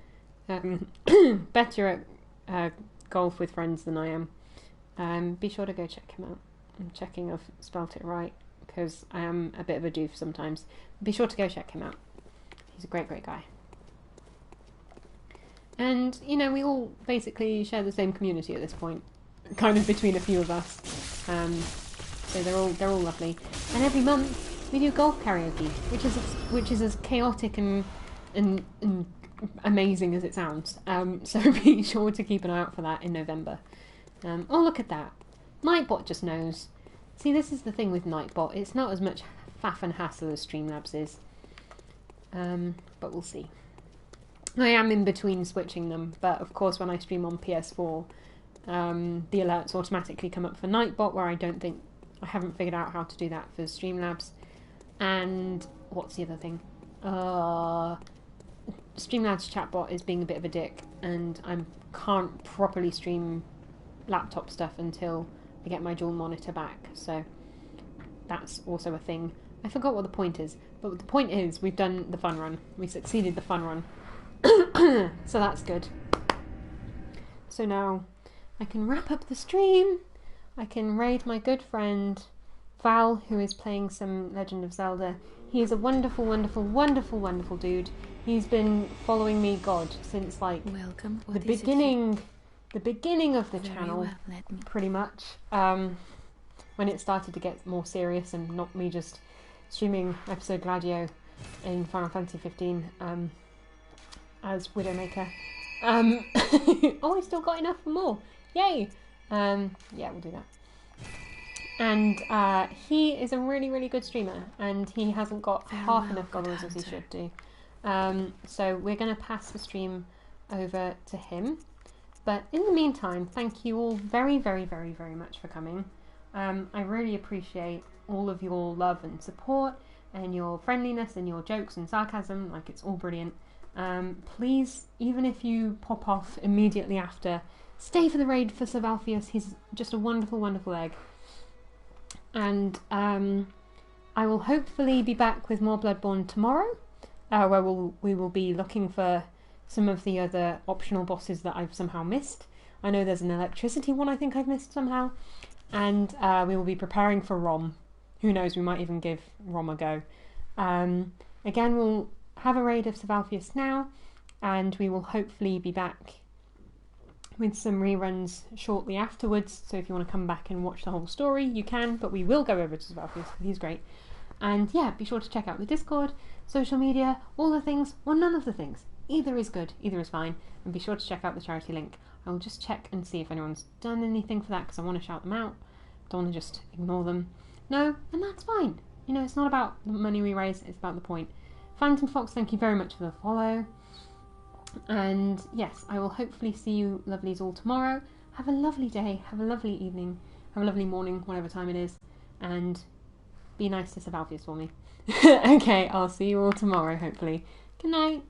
better at golf with friends than I am. Be sure to go check him out. I'm checking I've spelt it right, because I am a bit of a doof sometimes. Be sure to go check him out. He's a great, great guy. And, you know, we all basically share the same community at this point, kind of between a few of us. So they're all lovely. And every month we do golf karaoke, which is as chaotic and amazing as it sounds. So be sure to keep an eye out for that in November. Oh, look at that. Nightbot just knows. See, this is the thing with Nightbot. It's not as much faff and hassle as Streamlabs is. But we'll see. I am in between switching them, but of course when I stream on PS4, the alerts automatically come up for Nightbot, where I haven't figured out how to do that for Streamlabs. And what's the other thing? Streamlabs chatbot is being a bit of a dick, and I can't properly stream laptop stuff until I get my dual monitor back, so that's also a thing. I forgot what the point is, but the point is we've done the fun run. We succeeded the fun run. So that's good. So now I can wrap up the stream. I can raid my good friend Val, who is playing some Legend of Zelda. He is a wonderful, wonderful, wonderful, wonderful dude. He's been following me, God, since like Welcome. the beginning of the Very channel, well, let me. pretty much. When it started to get more serious and not me just streaming episode Gladio in Final Fantasy 15 as Widowmaker. Oh, I still got enough for more. Yay! Yeah, we'll do that. And he is a really, really good streamer, and he hasn't got half enough followers as he should do. So we're going to pass the stream over to him. But in the meantime, thank you all very, very, very, very much for coming. I really appreciate all of your love and support, and your friendliness and your jokes and sarcasm. Like, it's all brilliant. Please, even if you pop off immediately after, stay for the raid for Sir Valfius. He's just a wonderful, wonderful egg. And I will hopefully be back with more Bloodborne tomorrow, where we will be looking for some of the other optional bosses that I've somehow missed. I know there's an electricity one I think I've missed somehow. And we will be preparing for Rom. Who knows, we might even give Rom a go. Again, we'll have a raid of Sir Valfius now, and we will hopefully be back with some reruns shortly afterwards. So if you want to come back and watch the whole story, you can, but we will go over to Sir Valfius because he's great. And yeah, be sure to check out the Discord, social media, all the things, or none of the things. Either is good, either is fine. And be sure to check out the charity link. I will just check and see if anyone's done anything for that, because I want to shout them out. Don't want to just ignore them. No, and that's fine. You know, it's not about the money we raise, it's about the point. Phantom Fox, thank you very much for the follow. And yes, I will hopefully see you lovelies all tomorrow. Have a lovely day, have a lovely evening, have a lovely morning, whatever time it is. And be nice to Sir Valfius for me. Okay, I'll see you all tomorrow, hopefully. Good night.